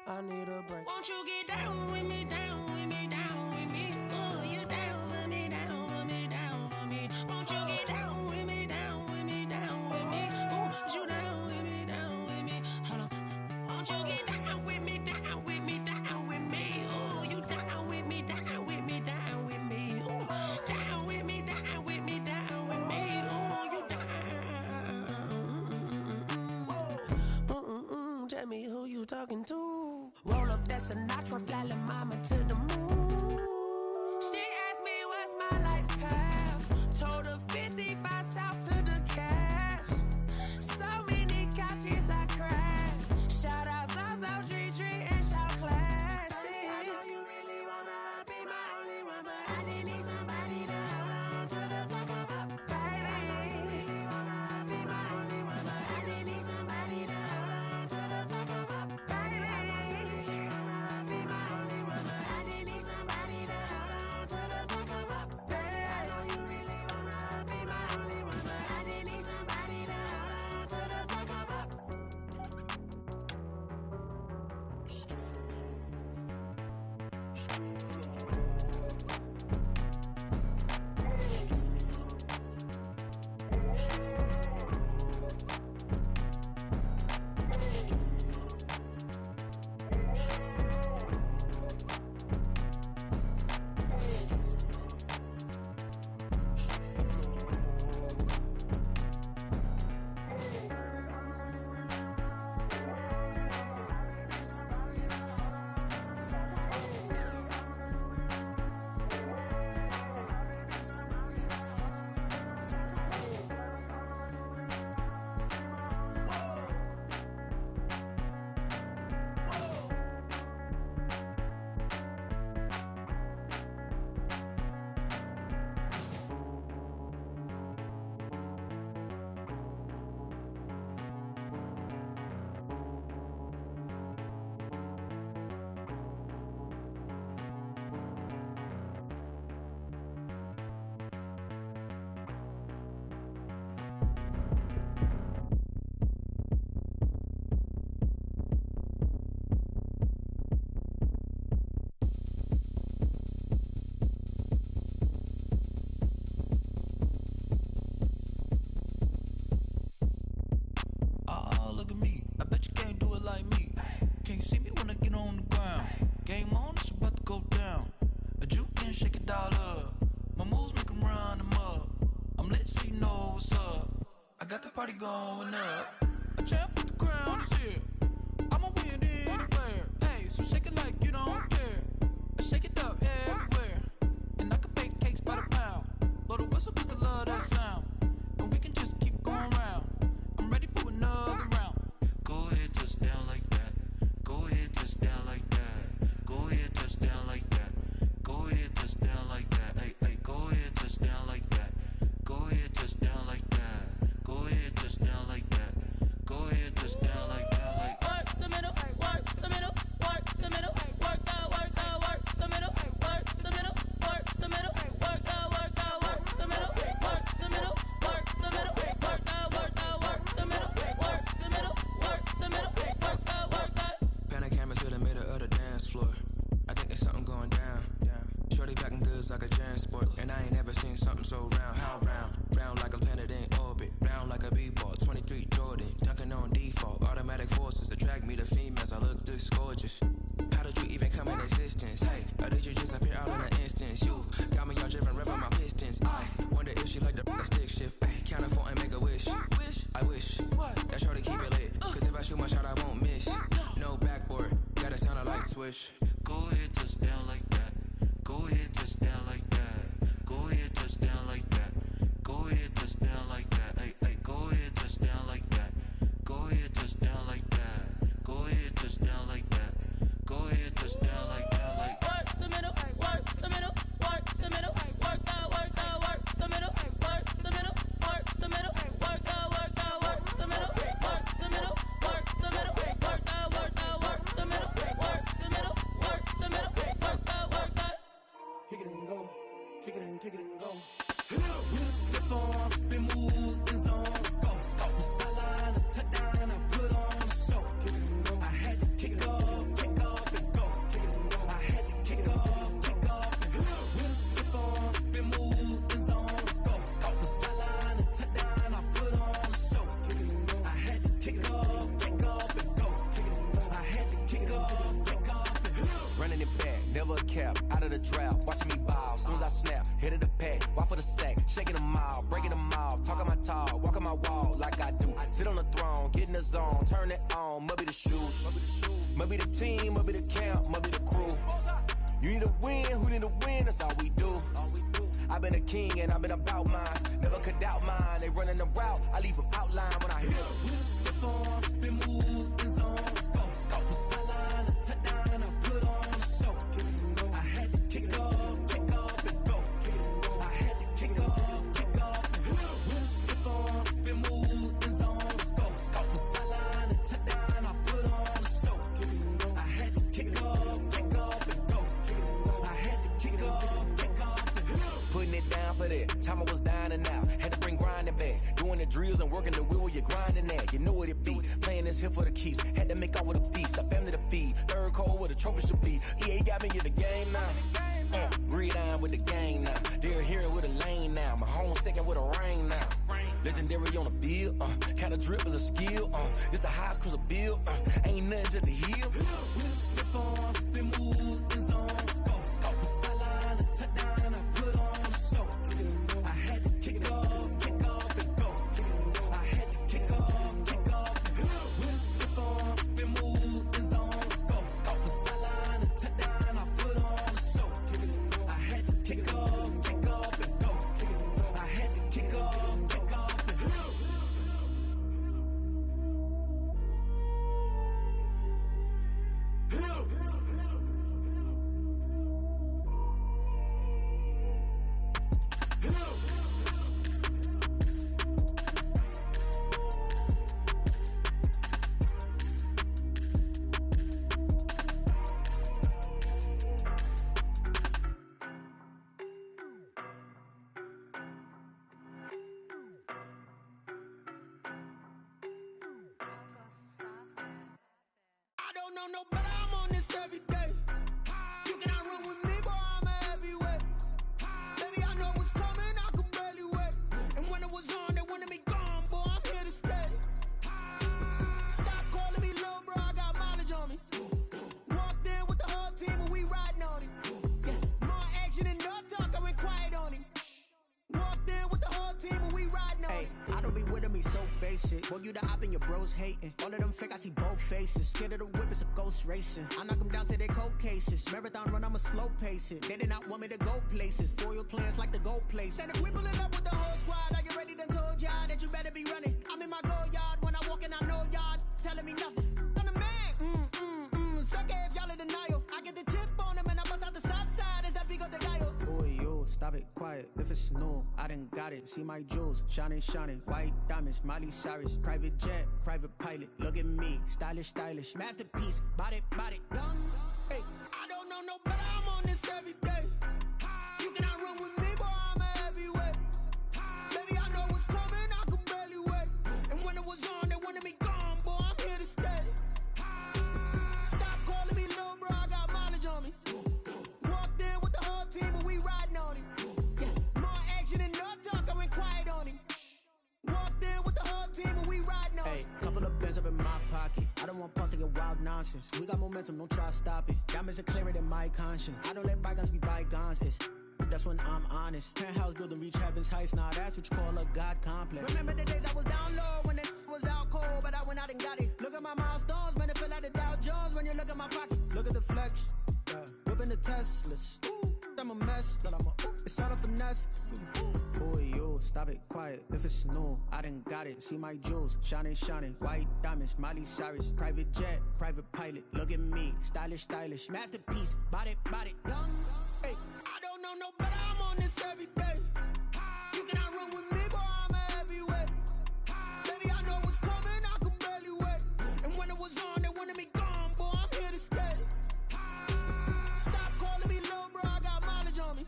I need a break. Won't you get down with me, down with me, down with me? Oh, you down with me, down with me, down with me? Won't you get down with me, down with me, down with me? Oh, you down with me, down with me? Hold on. Won't you get down with me, down with me, down with me? Oh, you down with me, down with me, down with me? Oh, down with me, down with me, down with me? Oh, you down. Tell me who you talking to. Roll up that Sinatra, fly la mama to the moon. She asked me what's my life path. Told her 55 south to the cab. So many couches I cried. Shout out Zazo, Tree, and shout classic. I know you really wanna be my only one, but I didn't need somebody to hold on to the second up, baby. I know you really wanna be my only one, but I didn't need somebody to hold on to the second up, baby. I know you really wanna be my only one, but I didn't need somebody to hold on to the second up, baby. I know you really wanna be my only one, but I didn't need somebody to hold on to the second up. Oh, look at me. I bet you can't do it like me. Can't see me when I get on the ground. Game on, it's about to go down. A juke and shake it all up. My moves make 'em run them up. I'm lit so you know what's up. I got the party going up. A champ with the crown is here. I'ma win anywhere. Hey, so shake it like you don't care. I shake it up everywhere. And I can bake cakes by the pound. Blow the whistle 'cause I love that sound. And we can just keep going round. I'm ready for another round. Go ahead, touch down like that. Go ahead, touch down like that. Go ahead, touch down like that. Go ahead, touch down like that. Hey, hey, go ahead, touch down like that. Go ahead, touch down like that. Go ahead, touch down like that. Go ahead, touch down like that. Like work the middle, work the middle, work the middle, work out, work out, work the middle, work the middle, work the middle, work out, work out, work the middle, work the middle, work the middle, work out, work out, work the middle, work the middle, work the middle, work out, work out. Pan the camera to the middle of the dance floor. I think there's something going down. Shorty packing goods like a transport, and I ain't never seen something so round. How round? Round like a planet in orbit, round like a b-ball. 23 Jordan, dunking on default. like me, the females, I look this gorgeous. How did you even come in existence? Hey, or did you just appear out in an instance? You got me all driven, revving my pistons. I wonder if she like the stick shift. Ay, count a 4 and make a wish. I wish that shorty keep it lit. Cause if I shoot my shot, I won't miss. No backboard, gotta sound a light switch. Go ahead, touch down like that. Go ahead, touch down like that. Go ahead, touch down like that. Go ahead, touch down like that. Ay, ay, go ahead, touch down like that. Go ahead, touch down like that. Go ahead, touch down like that. Go ahead, touch down like that. Like work the middle, work the middle, work the middle, work the middle, work the middle, work the middle, work the middle, work the middle, work the middle, work the middle, work the middle, work the middle, work the. Kick it and go, kick it and go. With a stiff arm, spin move, in zone, scope. Sideline, a touchdown, I put on a show. I had to kick off and go. I had to kick off and go. With a stiff arm, spin move, in zone, scope. Sideline, a touchdown, I put on a show. I had to kick off and go. I had to kick off and go. Running it back, never a cap, out of the drought, watching me ball. Soon as I snap, hit of the pack, walk for the sack, shaking them out, breaking them off, talking my talk, walking my wall like I do. Sit on the throne, get in the zone, turn it on, must be the shoes, must be the team, must be the camp, must be the crew. You need a win, who need a win, that's all we do. I've been a king and I've been about mine, never could doubt mine. They running the route, I leave them outline when I hit them. With a stiff arm, spin move, in zone, scope. Sideline, a touchdown, I put on a show. I had to kick off and go. I had to kick off. With a stiff arm, spin move, in zone, scope. Sideline, a touchdown, I put on a show. I had to kick off and go. I had to kick off and go. Putting it down for that, time I was dying and out. Had to bring grinding back, doing the drills and working the wheel where you're grinding at. You know what it be, playing this here for the keeps. Had to make off with a feast, a family to feed. Third cold where the trophy should be. EA got me in the game now. Breed on with the gang now. They're here with a lane now. My home second with a rain now. Legendary on the field, kinda drip is a skill. This the highest cruiser bill, ain't nothing just the hill. With a stiff arm, spin move, in zone, scope. Sideline, a touchdown, I put on a show. I had to kick off and go. I had to kick off and go. With a stiff arm, spin move, in zone, scope. Sideline, a touchdown, I put on a show. I had to kick off and go. I had to kick off and go. I don't know no better, I'm on this every day. You cannot run with me, boy, I'm a heavyweight. Baby, I know what's coming, I could barely wait. And when it was on, they wanted me gone, boy, I'm here to stay. Stop calling me little bro, I got mileage on me. Walked in with the whole team and we riding on him. Yeah, more action and no talk, I went quiet on him. Walked in with the whole team and we riding on him. I don't be with him, he's so basic. Boy, you the op and your bros hating. All of them fake, I see both faces. Scared of the whip, it's a ghost racing. I knock them down to their cold cases. Marathon run, I'ma slow pace it. They did not want me to go places. Foil plans like the go place. And if we pulling up with the whole squad, are you ready? Done told y'all that you better be running. I'm in my go yard when I walk in, I know y'all telling me nothing. I'm the man, suck it if y'all in denial. I get the chip on him and I bust out the south side. Is that big of the guy? Boy, yo, stop it, quiet. If it's new, I done got it. See my jewels, shining, shining. White diamonds, Miley Cyrus. Private jet, private pilot. Look at me, stylish, stylish. Masterpiece, body, done. Hey, I don't know no better, I'm on this every day. You cannot run with me, boy, I'm a heavyweight. Baby, I know what's coming, I could barely wait. And when it was on, they wanted me gone, boy, I'm here to stay. Stop calling me little bro, I got mileage on me. Walked in with the whole team and we riding on him. Yeah, more action and no talk, I went quiet on him. Walked in with the whole team and we riding on him. Hey, couple of bands up in my pocket. I don't want pumps to get wild nonsense. We got momentum, don't try to stop it. Diamonds are clearer than my conscience. I don't let bygones be bygones. That's when I'm honest. Penthouse building, reach heaven's heights. Nah, that's what you call a God complex. Remember the days I was down low when it was out cold, but I went out and got it. Look at my milestones, man, it feel like the Dow Jones when you look at my pocket. Look at the flex, whipping the Teslas. I'm a mess, but it's all a finesse. Boy, you stop it, quiet. If it's new, I done got it. See my jewels, shining, shining. White diamonds, Miley Cyrus. Private jet, private pilot. Look at me, stylish, stylish. Masterpiece, body, young. Hey, I don't know no better. I'm on this every day. You cannot run with me, boy. I'm a heavyweight. Baby, I know what's coming. I could barely wait. And when it was on, they wanted me gone, boy. I'm here to stay. Stop calling me little bro. I got mileage on me.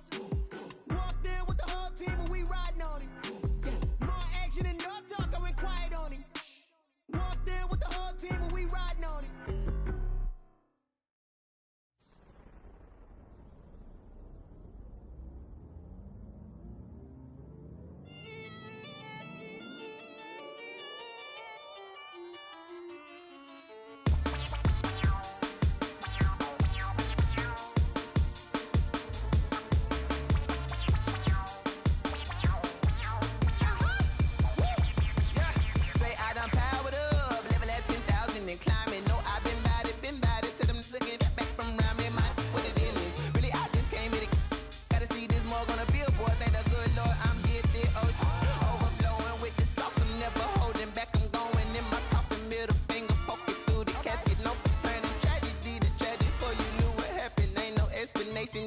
Walked in with the whole team and we riding on it. More action and no talk. I went quiet on him. Walked in with the whole team and we riding on it.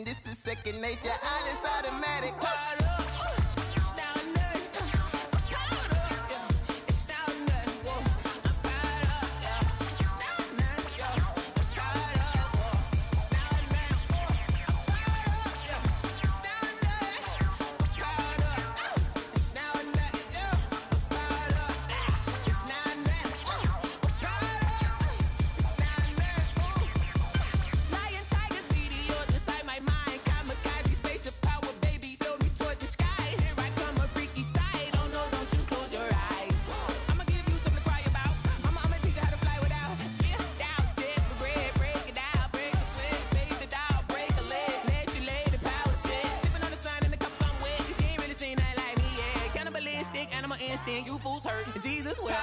This is second nature, all is automatic. You fools hurt. Jesus will.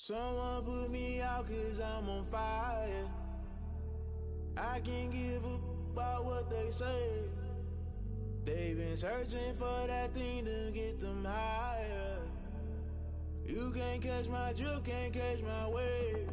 Someone put me out 'cause I'm on fire. I can't give up about what they say. They've been searching for that thing to get them higher. You can't catch my drift, can't catch my wave.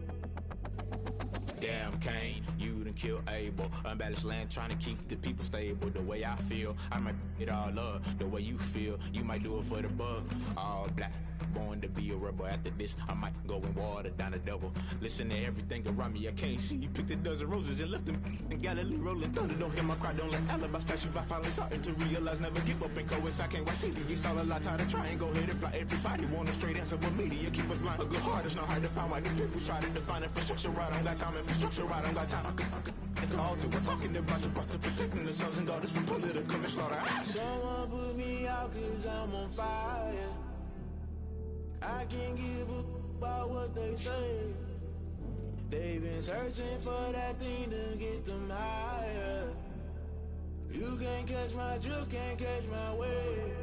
Damn Kane, you done killed Abel. Unbalanced land trying to keep the people stable. The way I feel, I might it all up. The way you feel, you might do it for the buck. All black, born to be a rebel. After this, I might go and water down the devil. Listen to everything around me, I can't see. Picked a dozen roses and left them in Galilee rolling thunder. Don't hear my cry, don't let alibis pass you. I finally starting to realize, never give up and coincide. Can't watch TV, it's all a lot. Tired of trying, go ahead and fly. Everybody want a straight answer, but media keep us blind. A good heart is not hard to find. Why these people try to define infrastructure right? I don't got time, infrastructure right, I don't got time. At the altar, we're talking about you, about to protecting the sons and daughters from political manslaughter. Someone put me out 'cause I'm on fire. I can't give up about what they say. They've been searching for that thing to get them higher. You can't catch my drift, can't catch my wave.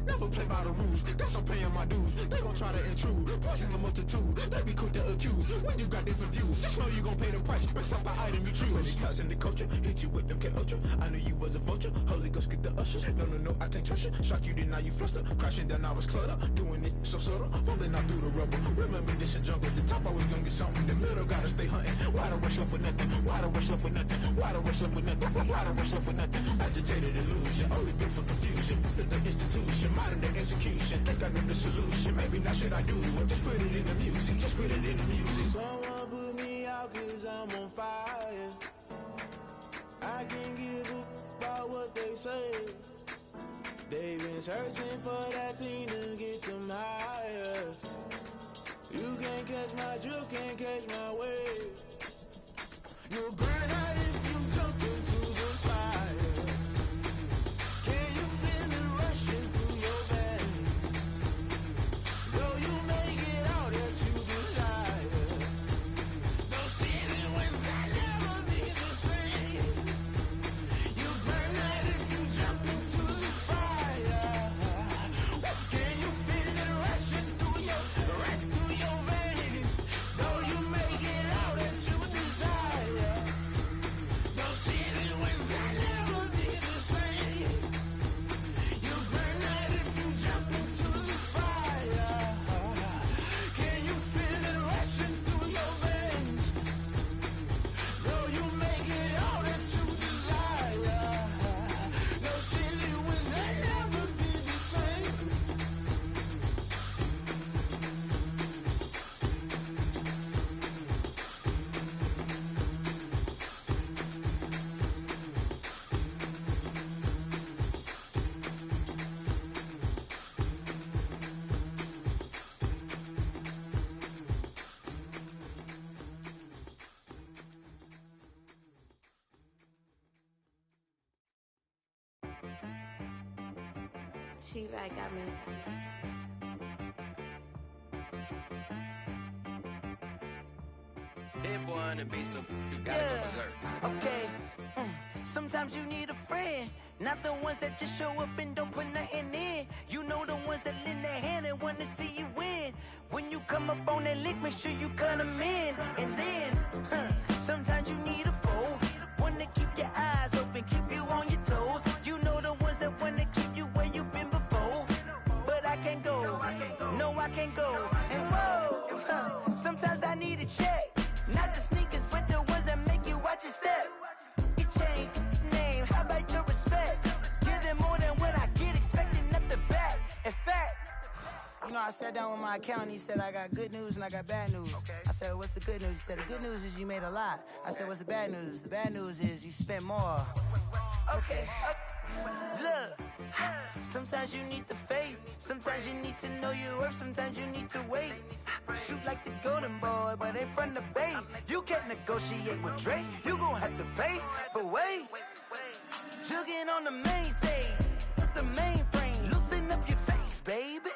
Never play by the rules, guess I'm paying my dues. They gon' try to intrude, poison the multitude. They be quick to accuse when you got different views. Just know you gon' pay the price based off the item you choose. Many times in the culture, hit you with them K Ultra. I knew you was a vulture. Holy Ghost get the ushers. No, I can't trust you. Shock you, then now you fluster. Crashing down, I was cluttered. Doing this so subtle, fumbling out through the rubble. Remember this in jungle. The top I was gonna get something. The middle gotta stay hunting. Why the rush up for nothing? Why the rush up for nothing? Why the rush up for nothing? Why the rush up for nothing? Agitated illusion, only built for confusion. The institution, modern day execution. Think I know the solution. Maybe now should I do it? Just put it in the music. Just put it in the music. Someone put me out 'cause I'm on fire. I can't give up about what they say. They've been searching for that thing to get them higher. You can't catch my drift, can't catch my wave. You'll burn out if you jump into the fire. Can you feel it rushing through your veins? Though you make it all that you desire. No ceiling when that never be the same. You burn out if you jump into the fire. Can you feel it rushing through your veins? Though you make it all that you desire. No ceiling when that never be the same. You burn out if you jump into the fire. Can you feel it rushing through your veins? Though you make it all that you desire. No silly wins that never be the same. She-Rag got me. Hit boy on the beat, so you gotta go berserk. Okay. Sometimes you need a friend, not the ones that just show up and don't put nothing in. You know the ones that lend their hand and want to see you win. When you come up on that lick, make sure you cut them in. And then, sometimes you need a foe, one to keep your eyes open, keep you on your toes. You know the ones that want to keep you where you've been before. But I can't go, no I can't go. And whoa, sometimes I need a check. Not the sneakers, but the ones that make you watch your step. It changed name, how about your respect? Give them more than what I get, expecting up the back. In fact, you know, I sat down with my accountant, he said, I got good news and I got bad news. I said, what's the good news? He said, the good news is you made a lot. I said, what's the bad news? The bad news is you spent more. Okay. Look, sometimes you need the faith, sometimes you need to know your worth, sometimes you need to wait. Shoot like the golden boy, but ain't from the bay. You can't negotiate with Drake, you gon' have to pay. But wait, jugging on the main stage, with the mainframe, loosen up your face, baby.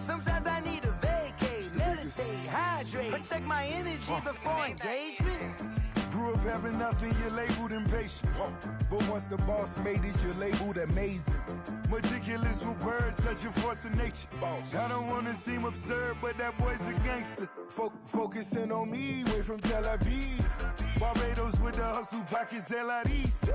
Sometimes I need a vacate, meditate, hydrate, protect my energy before engagement. Grew up having nothing, you're labeled impatient. But once the boss made it, you're labeled amazing. Meticulous with words, such a force of nature. I don't wanna seem absurd, but that boy's a gangster. Focusing on me, way from Tel Aviv. Barbados with the hustle pockets, LIDs.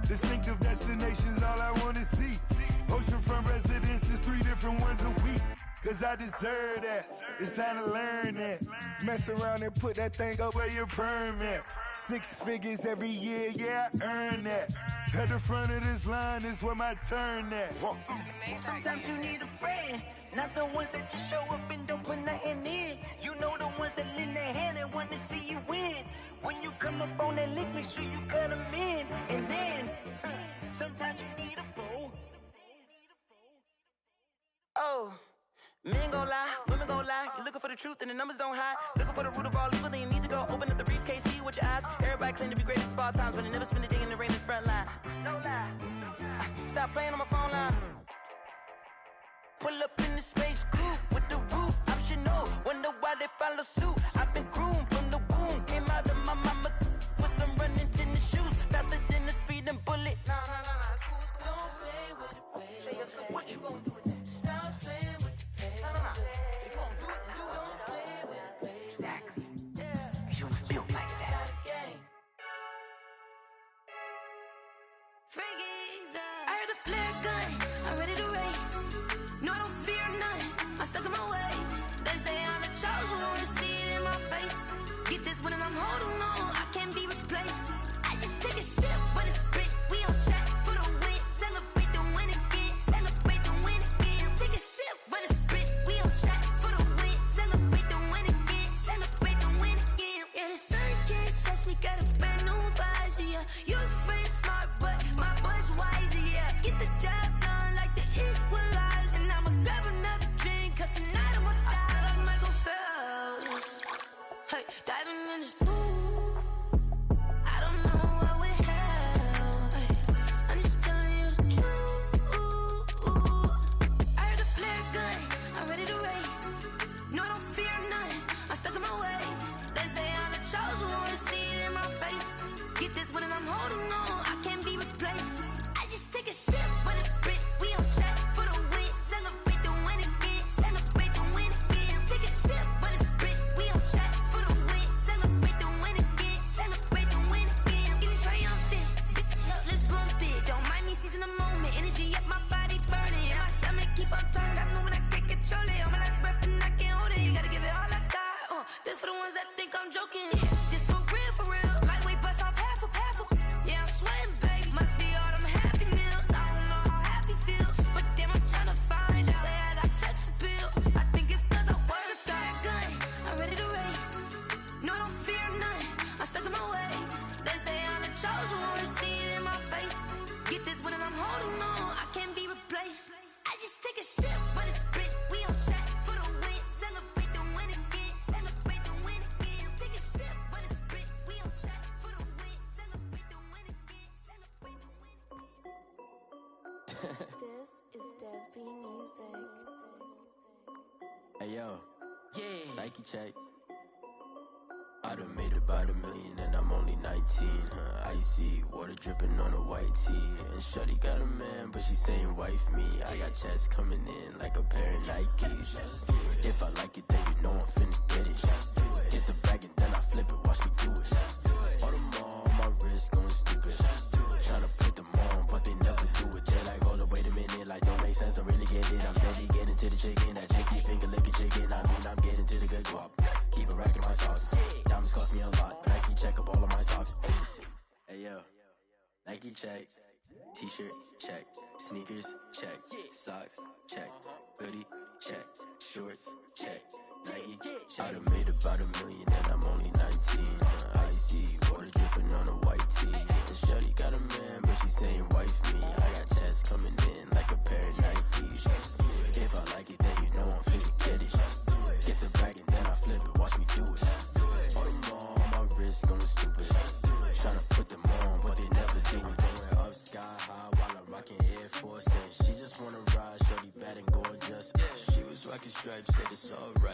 Distinctive destinations, all I wanna see. Oceanfront residences, 3 different ones a week. Cause I deserve that, it's time to learn that. Mess around and put that thing up where your permit. 6 figures every year, yeah, I earn that. At the front of this line is where my turn at. Sometimes you need a friend, not the ones that just show up and don't put nothing in. You know the ones that lend their hand and want to see you win. When you come up on that lick, make sure you cut them in. And then, sometimes you need a foe. Oh. Men gon' lie, women gon' lie. You're looking for the truth and the numbers don't hide. Looking for the root of all evil, then you need to go open up the briefcase, see with your eyes. Everybody claim to be greatest of all times, but they never spend a day in the rain in the front line. No lie. Stop playing on my phone. color suit. I've been groomed from the womb. Came out of my mama with some running tennis shoes. Faster than the speeding bullet. Nah, it's cool, it's cool. Don't play with it, baby. Say yo, what you gonna do with it? Stop playing with it, baby. Nah. If you gon' do it, then don't play with it, baby. Exactly. Yeah. You built like that. I heard a flare gun, I'm ready to race. No, I don't fear none, I'm stuck in my ways. They say I'm the chosen one, to see it in my face. Get this when I'm holding on, I can't be replaced. I just take a sip when it's split, we on track for the win. Celebrate the win again, celebrate the win again. Take a sip when it's split, we on track for the win. Celebrate the win again, celebrate the win again. Yeah, the sun can't touch me, got a brand new visor, yeah. You a friend smart, but my boy's wiser, yeah. Get the job done like the equalizer. And I'ma grab another drink, cause tonight I'ma die like Michael Phelps. Hey, diving in this pool, I don't know what we have. Hey, I'm just telling you the truth. I heard a flare gun, I'm ready to race. No, I don't fear none, I'm stuck in my ways. They say I'm the chosen one, to see it in my face. Get this when I'm holding on, I can't be replaced. I just take a sip when it's split, we on track for the win. Celebrate the win again, celebrate the win again. Take a sip when it's split, we on track for the win. Celebrate the win again, celebrate the win again. Getting triumphant, let's bump it. Don't mind me seizing the moment, energy up my body burning. And my stomach keep on talking, stop moving, I can't control it. On my last breath and I can't hold it, you gotta give it all I got. This for the ones that think I'm joking. This for real, lightweight bust off half a. Yeah, I'm sweating, babe. Must be all them happy meals. I don't know how happy feels, but damn, I'm trying to find out. Say I got sex appeal. I think it's cause I wear the flag gun. I'm ready to race. No, I don't fear none. I'm stuck in my ways. They say I'm the chosen one, to see it in my face. Get this when I'm holding on, I can't be replaced. I just take a sip when it's split. We on track for the win. Celebrate the win again. Celebrate the win again. Take a sip when it's split. We on track for the win. Celebrate the win again. Celebrate the win again. This is Dev Music. Hey yo, yeah, Nike check. I done made about $1 million and I'm only 19, huh? Icy, water dripping on a white tee. And shorty got a man, but she saying wife me. I got checks coming in like a pair of Nikes. If I like it, then you know I'm finna get it. Hit the bag and then I flip it, watch me do it. All them on my wrist going stupid. Tryna put them on, but they never do it. They like, hold up, wait a minute, like don't make sense, don't really get it. I'm steady getting to the chicken, that chicky finger licking chicken. I mean, I'm getting to the good guap. Keep it racking my sauce. Diamonds cost me a lot. Nike check up all of my socks. Hey yo, Nike check. T-shirt check. Sneakers check. Socks check. Hoodie check. Shorts check. Nike. I done made about $1 million and I'm only 19. Icy, water dripping on a white tee. And shorty got a man, but she saying wife me. I got checks coming in like a pair of Nikes. If I like it, then you know I'm finna get it. Get the bag and then I flip it, watch me do it. All them on my wrist going stupid. Tryna put them on, but they never do it. Going up sky high while I'm rocking Air Force. And she just wanna ride, shorty bad and gorgeous. She was rocking stripes, said it's alright.